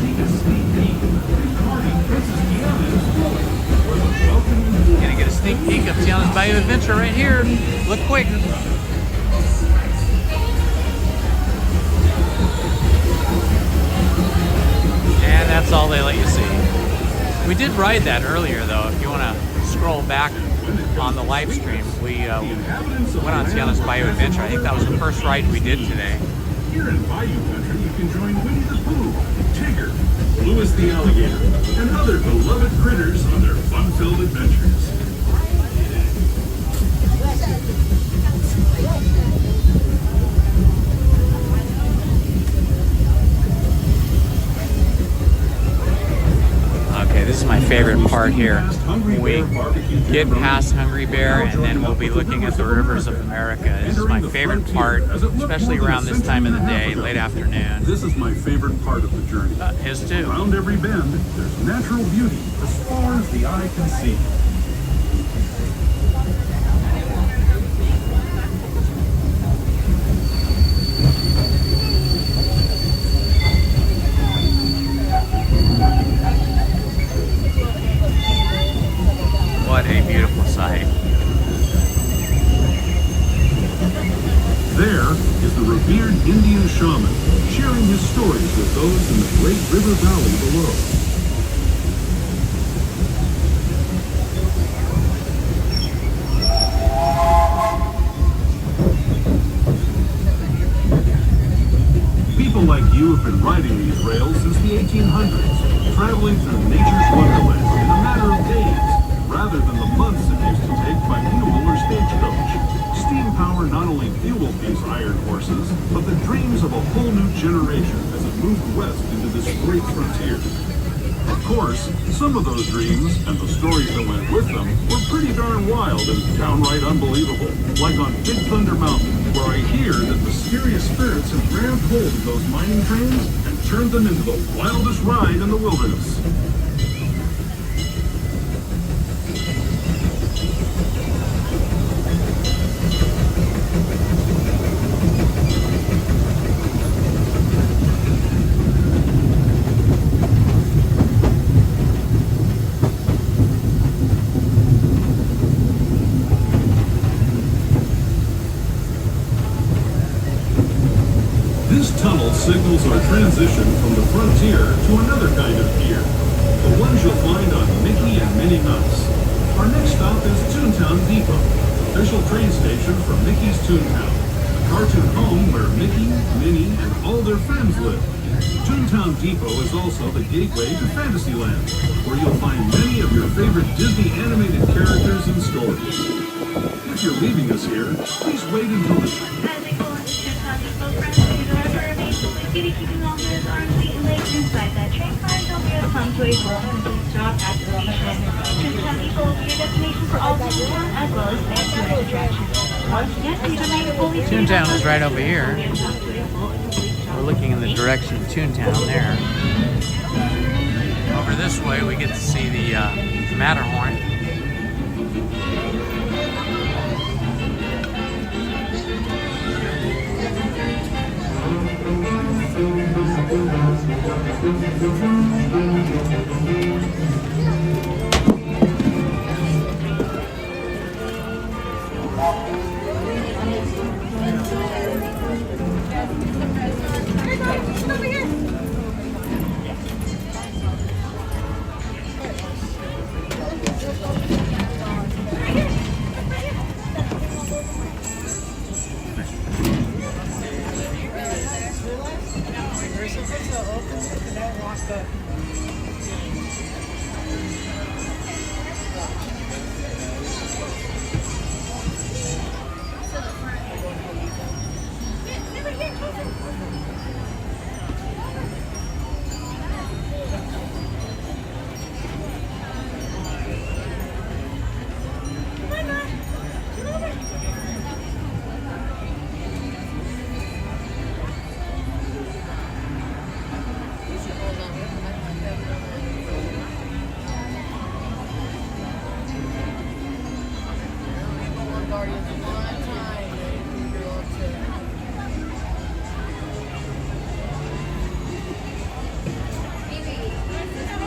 Take a sneak peek at the party Princess Tiana is throwing for the welcoming. Gonna get a sneak peek of Tiana's Bayou Adventure right here. Look quick. And that's all they let you see. We did ride that earlier though. If you want to scroll back on the live stream, we went on Tiana's Bayou Adventure. I think that was the first ride we did today. Here in Bayou Country, you can join Winnie the Pooh, Tigger, Louis the Alligator, and other beloved critters on their fun-filled adventures. Okay, this is my favorite part here. We get past Hungry Bear and then we'll be looking at the rivers of America. This is my favorite part, especially around this time of the day, late afternoon. This is my favorite part of the journey. His too. Around every bend, there's natural beauty as far as the eye can see. What a beautiful sight. There is the revered Indian shaman, sharing his stories with those in the great river valley below. People like you have been riding these rails since the 1800s, traveling through nature's wonderland in a matter of days, rather than the months it used to take by mule or stagecoach. Steam power not only fueled these iron horses, but the dreams of a whole new generation as it moved west into this great frontier. Of course, some of those dreams, and the stories that went with them, were pretty darn wild and downright unbelievable. Like on Big Thunder Mountain, where I hear that mysterious spirits have grabbed hold of those mining trains and turned them into the wildest ride in the wilderness. Signals our transition from the frontier to another kind of gear, the ones you'll find on Mickey and Minnie Mouse. Our next stop is Toontown Depot, official train station for Mickey's Toontown, the cartoon home where Mickey, Minnie, and all their friends live. Toontown Depot is also the gateway to Fantasyland, where you'll find many of your favorite Disney animated characters and stories. If you're leaving us here, please wait until the seated, keeping all hands, arms, feet, and legs inside that train car until we have come to a full and complete stop at the station. Toontown Depot will be your destination for all Toontown as well as fan tourist attractions. Once again, please remain fully seated. Toontown is right over here. We're looking in the direction of Toontown there. Over this way, we get to see the Matterhorn.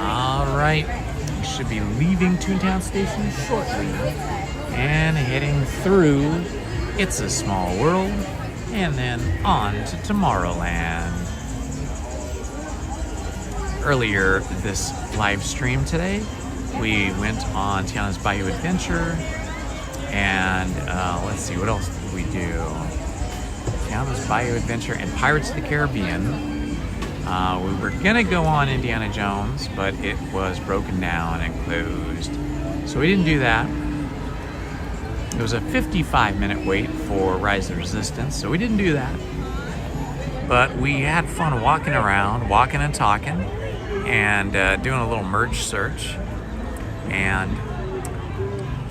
Alright, we should be leaving Toontown Station shortly and heading through It's a Small World and then on to Tomorrowland. Earlier this live stream today, we went on Tiana's Bayou Adventure and let's see, what else did we do? Tiana's Bayou Adventure and Pirates of the Caribbean. We were gonna go on Indiana Jones, but it was broken down and closed. So we didn't do that. It was a 55-minute wait for Rise of the Resistance, so we didn't do that. But we had fun walking around, walking and talking, and doing a little merch search, and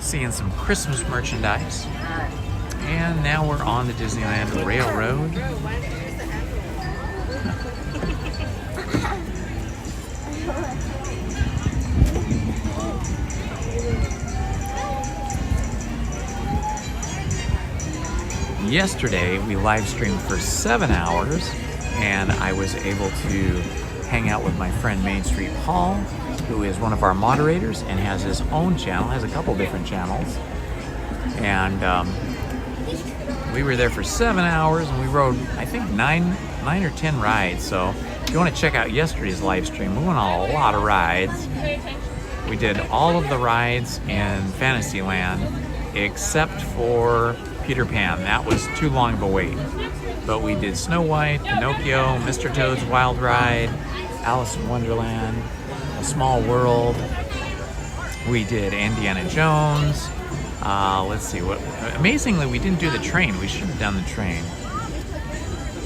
seeing some Christmas merchandise. And now we're on the Disneyland Railroad. Yesterday, we live streamed for 7 hours, and I was able to hang out with my friend Main Street Paul, who is one of our moderators and has his own channel, has a couple different channels. And we were there for 7 hours, and we rode, I think, 9 or 10 rides. So if you want to check out yesterday's live stream, we went on a lot of rides. We did all of the rides in Fantasyland except for Peter Pan. That was too long of a wait. But we did Snow White, Pinocchio, Mr. Toad's Wild Ride, Alice in Wonderland, A Small World. We did Indiana Jones. Let's see, what? Amazingly, we didn't do the train. We should have done the train.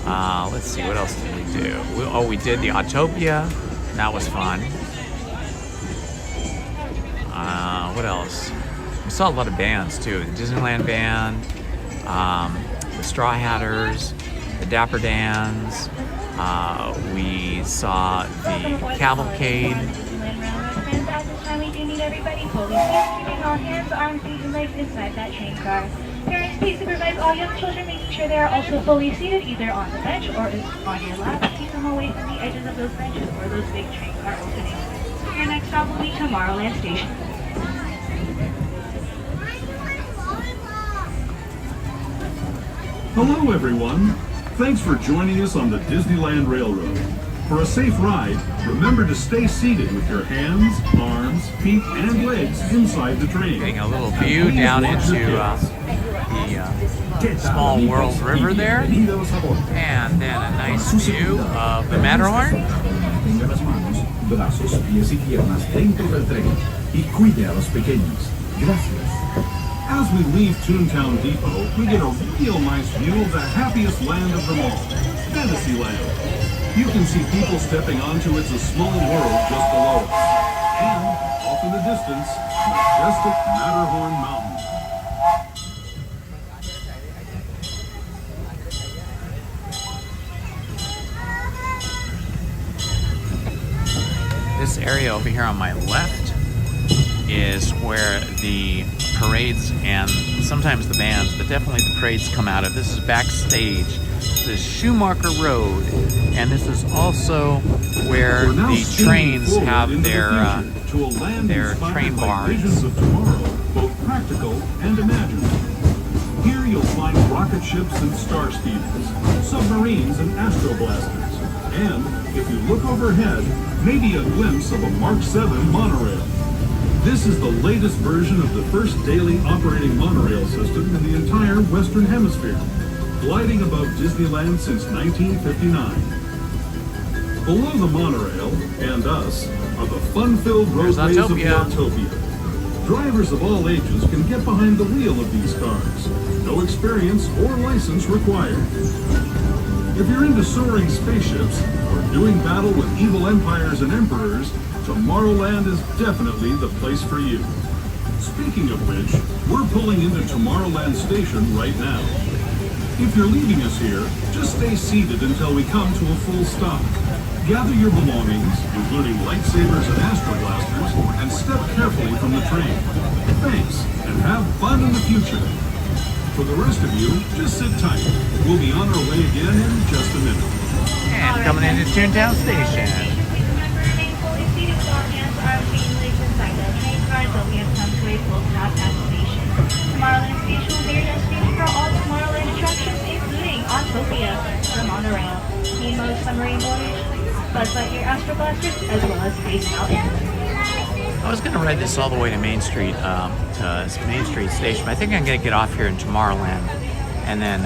Let's see, what else did we do? We did the Autopia. That was fun. What else? We saw a lot of bands too. The Disneyland Band, the Straw Hatters, the Dapper Dans. We saw the Cavalcade. At this time, we do need everybody fully seated, keeping all hands, arms, feet, and legs inside that train car. Parents, please supervise all young children, making sure they are also fully seated, either on the bench or on your lap. Keep them away from the edges of those benches or those big train car openings. Your next stop will be Tomorrowland Station. Hello, everyone. Thanks for joining us on the Disneyland Railroad. For a safe ride, remember to stay seated with your hands, arms, feet, and legs inside the train. Getting a little view down into the Small World River there, and then a nice view of the Matterhorn. Mantenga las manos, brazos, pies y piernas dentro del tren y cuide a los pequeños. Gracias. As we leave Toontown Depot, we get a real nice view of the happiest land of them all, Fantasyland. You can see people stepping onto It's a Small World just below us. And, off in the distance, majestic Matterhorn Mountain. This area over here on my left is where the parades and sometimes the bands, but definitely the parades come out of. This is backstage. This is Schumacher Road, and this is also where the trains have their train bars. Visions of tomorrow, both practical and imagined. Here you'll find rocket ships and star speeders, submarines and astroblasters, and if you look overhead, maybe a glimpse of a Mark 7 monorail. This is the latest version of the first daily operating monorail system in the entire Western Hemisphere, gliding above Disneyland since 1959. Below the monorail, and us, are the fun-filled roadways of Watopia. Drivers of all ages can get behind the wheel of these cars. No experience or license required. If you're into soaring spaceships or doing battle with evil empires and emperors, Tomorrowland is definitely the place for you. Speaking of which, we're pulling into Tomorrowland Station right now. If you're leaving us here, just stay seated until we come to a full stop. Gather your belongings, including lightsabers and astroblasters, and step carefully from the train. Thanks, and have fun in the future. For the rest of you, just sit tight. We'll be on our way again in just a minute. And coming into Toontown Station. Tomorrowland Station will be your destination for all Tomorrowland attractions, including Autopia, the monorail, Nemo's submarine voyage, Buzz Lightyear Astro Blasters, as well as Space Mountain. I was going to ride this all the way to Main Street, Main Street Station, but I think I'm going to get off here in Tomorrowland and then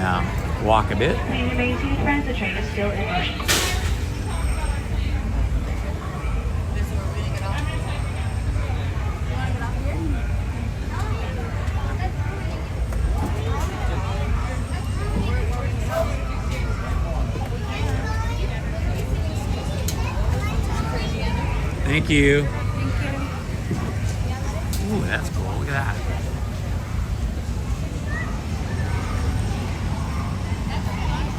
walk a bit. Please remain seated, friends. The train is still in motion. Thank you. Ooh, that's cool. Look at that.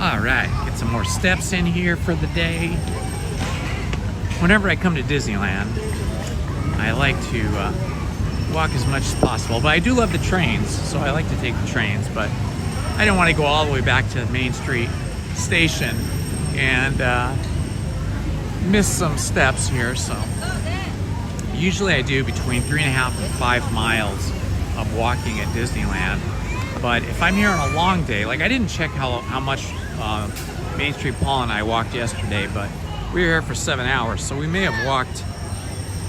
All right, get some more steps in here for the day. Whenever I come to Disneyland, I like to walk as much as possible, but I do love the trains, so I like to take the trains, but I don't want to go all the way back to Main Street Station and miss some steps here, so usually I do between 3.5 and 5 miles of walking at Disneyland. But if I'm here on a long day, like I didn't check how much Main Street Paul and I walked yesterday, but we were here for 7 hours, so we may have walked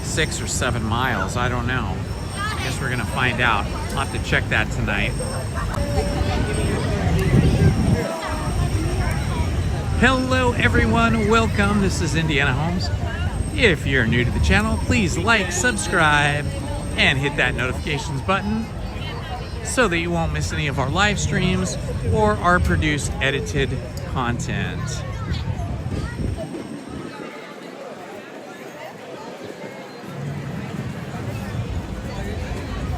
6 or 7 miles. I don't know. I guess we're gonna find out. I'll have to check that tonight. Hello everyone, welcome. This is Indiana Holmes. If you're new to the channel, please like, subscribe, and hit that notifications button so that you won't miss any of our live streams or our produced edited content.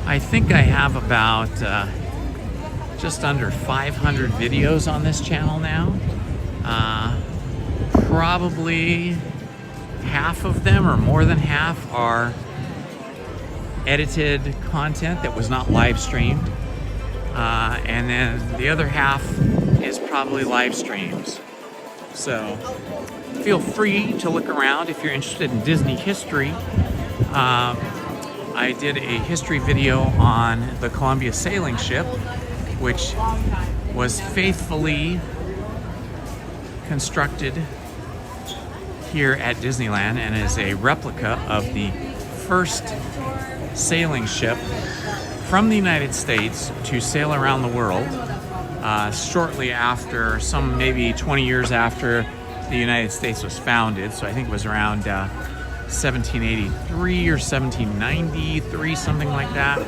I think I have about just under 500 videos on this channel now. Probably half of them, or more than half, are edited content that was not live streamed, and then the other half is probably live streams. So feel free to look around if you're interested in Disney history. I did a history video on the Columbia sailing ship, which was faithfully constructed here at Disneyland and is a replica of the first sailing ship from the United States to sail around the world shortly after, maybe 20 years after the United States was founded. So I think it was around 1783 or 1793, something like that.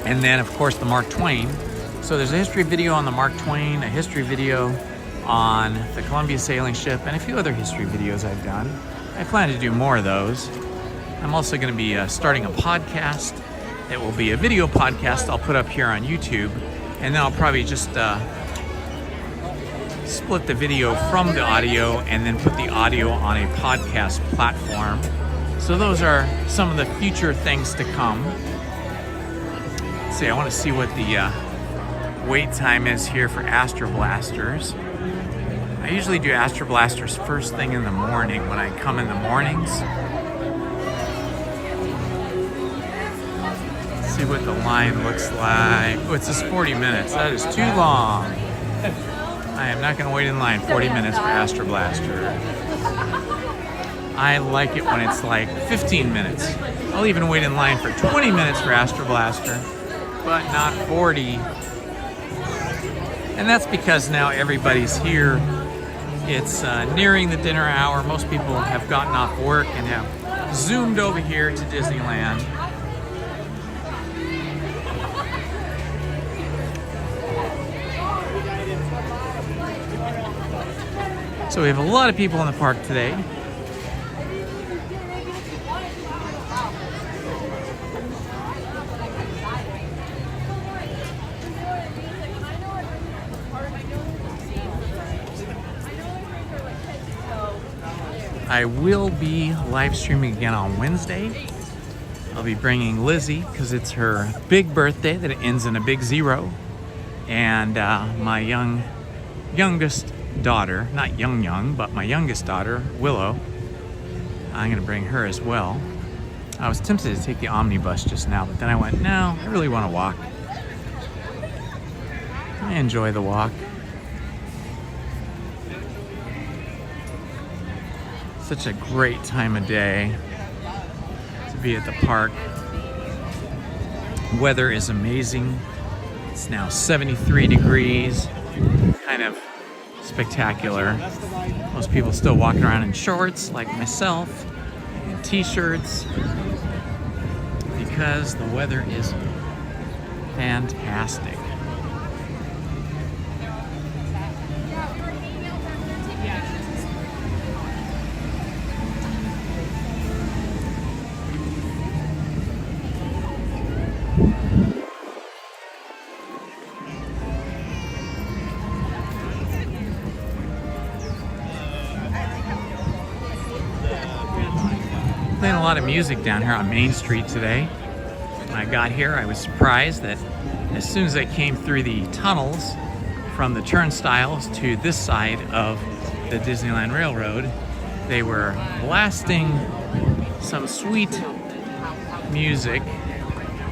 And then of course the Mark Twain. So there's a history video on the Mark Twain, a history video on the Columbia sailing ship and a few other history videos I've done. I plan to do more of those. I'm also going to be starting a podcast. It will be a video podcast I'll put up here on YouTube, and then I'll probably just split the video from the audio and then put the audio on a podcast platform. So those are some of the future things to come. Let's see, I want to see what the wait time is here for Astro Blasters. I usually do Astro Blasters first thing in the morning when I come in the mornings. Let's see what the line looks like. Oh, it says 40 minutes. That is too long. I am not going to wait in line 40 minutes for Astro Blaster. I like it when it's like 15 minutes. I'll even wait in line for 20 minutes for Astro Blaster, but not 40. And that's because now everybody's here. It's nearing the dinner hour. Most people have gotten off work and have zoomed over here to Disneyland. So we have a lot of people in the park today. I will be live streaming again on Wednesday. I'll be bringing Lizzie because it's her big birthday that it ends in a big 0. And my youngest daughter, not young, but my youngest daughter, Willow. I'm gonna bring her as well. I was tempted to take the omnibus just now, but then I went, no, I really wanna walk. I enjoy the walk. Such a great time of day to be at the park. Weather is amazing. It's now 73 degrees, kind of spectacular. Most people still walking around in shorts like myself and t-shirts because the weather is fantastic. Playing a lot of music down here on Main Street today. When I got here, I was surprised that as soon as I came through the tunnels from the turnstiles to this side of the Disneyland Railroad, they were blasting some sweet music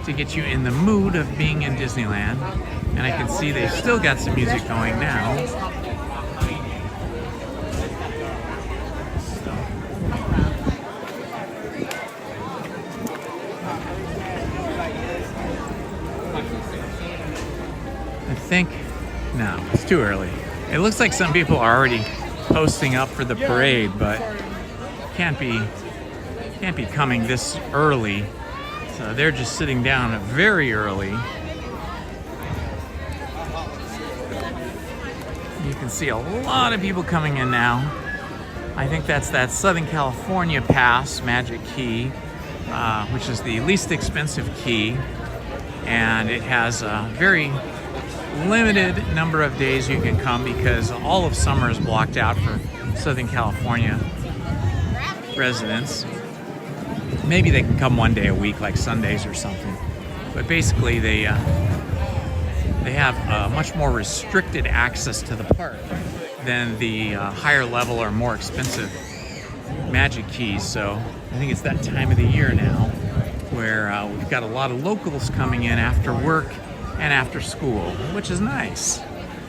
to get you in the mood of being in Disneyland. And I can see they've still got some music going now. No, it's too early. It looks like some people are already posting up for the parade, but can't be coming this early. So they're just sitting down very early. You can see a lot of people coming in now. I think that's that Southern California Pass Magic Key, which is the least expensive key, and it has a very limited number of days you can come because all of summer is blocked out for Southern California residents. Maybe they can come one day a week, like Sundays or something. But basically, they have much more restricted access to the park than the higher level or more expensive Magic Keys. So I think it's that time of the year now where we've got a lot of locals coming in after work and after school, which is nice.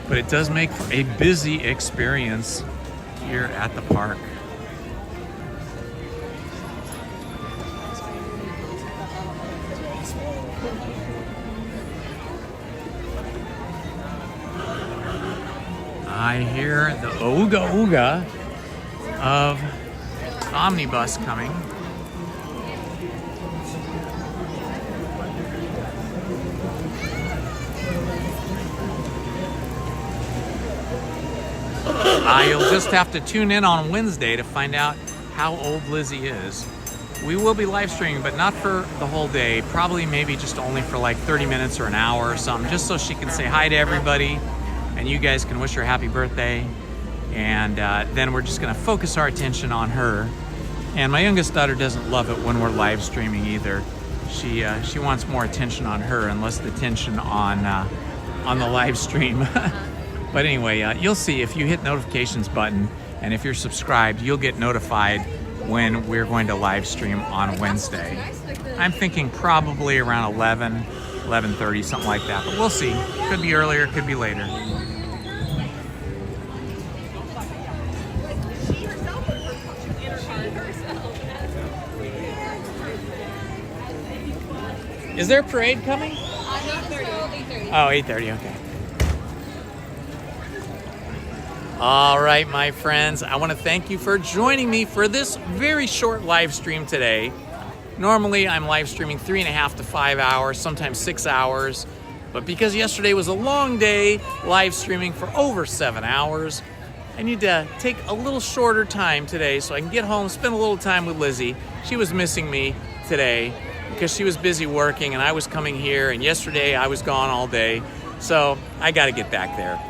But it does make for a busy experience here at the park. I hear the ooga ooga of the omnibus coming. You'll just have to tune in on Wednesday to find out how old Lizzie is. We will be live streaming, but not for the whole day. Probably maybe just only for like 30 minutes or an hour or something, just so she can say hi to everybody and you guys can wish her happy birthday. And then we're just gonna focus our attention on her. And my youngest daughter doesn't love it when we're live streaming either. She wants more attention on her and less attention on the live stream. But anyway, you'll see if you hit notifications button and if you're subscribed, you'll get notified when we're going to live stream on Wednesday. I'm thinking probably around 11:30, something like that, but we'll see. Could be earlier, could be later. Is there a parade coming? 8:30. Oh, 8:30, okay. All right, my friends, I want to thank you for joining me for this very short live stream today. Normally, I'm live streaming 3.5 to 5 hours, sometimes 6 hours. But because yesterday was a long day, live streaming for over 7 hours, I need to take a little shorter time today so I can get home, spend a little time with Lizzie. She was missing me today because she was busy working and I was coming here, and yesterday I was gone all day. So I got to get back there.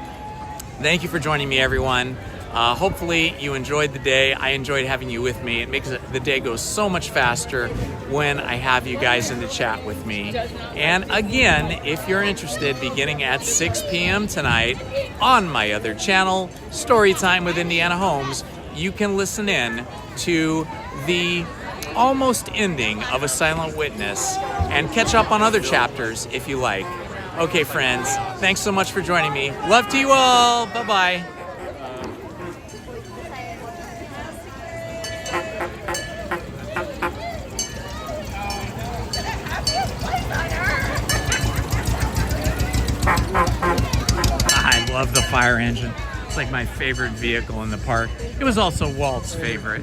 Thank you for joining me, everyone. Hopefully you enjoyed the day. I enjoyed having you with me. It makes the day go so much faster when I have you guys in the chat with me. And again, if you're interested, beginning at 6 p.m. tonight on my other channel, Storytime with Indiana Holmes, you can listen in to the almost ending of A Silent Witness and catch up on other chapters if you like. Okay, friends, thanks so much for joining me. Love to you all. Bye-bye. I love the fire engine. It's like my favorite vehicle in the park. It was also Walt's favorite.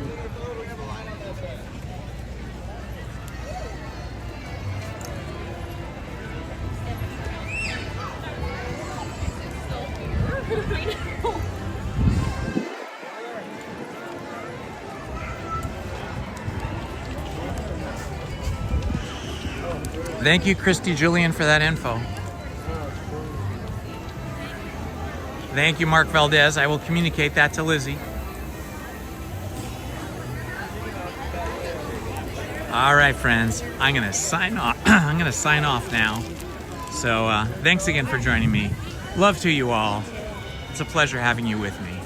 Thank you, Christy Julian, for that info. Thank you, Mark Valdez. I will communicate that to Lizzie. All right, friends. I'm gonna sign off. I'm gonna sign off now. So thanks again for joining me. Love to you all. It's a pleasure having you with me.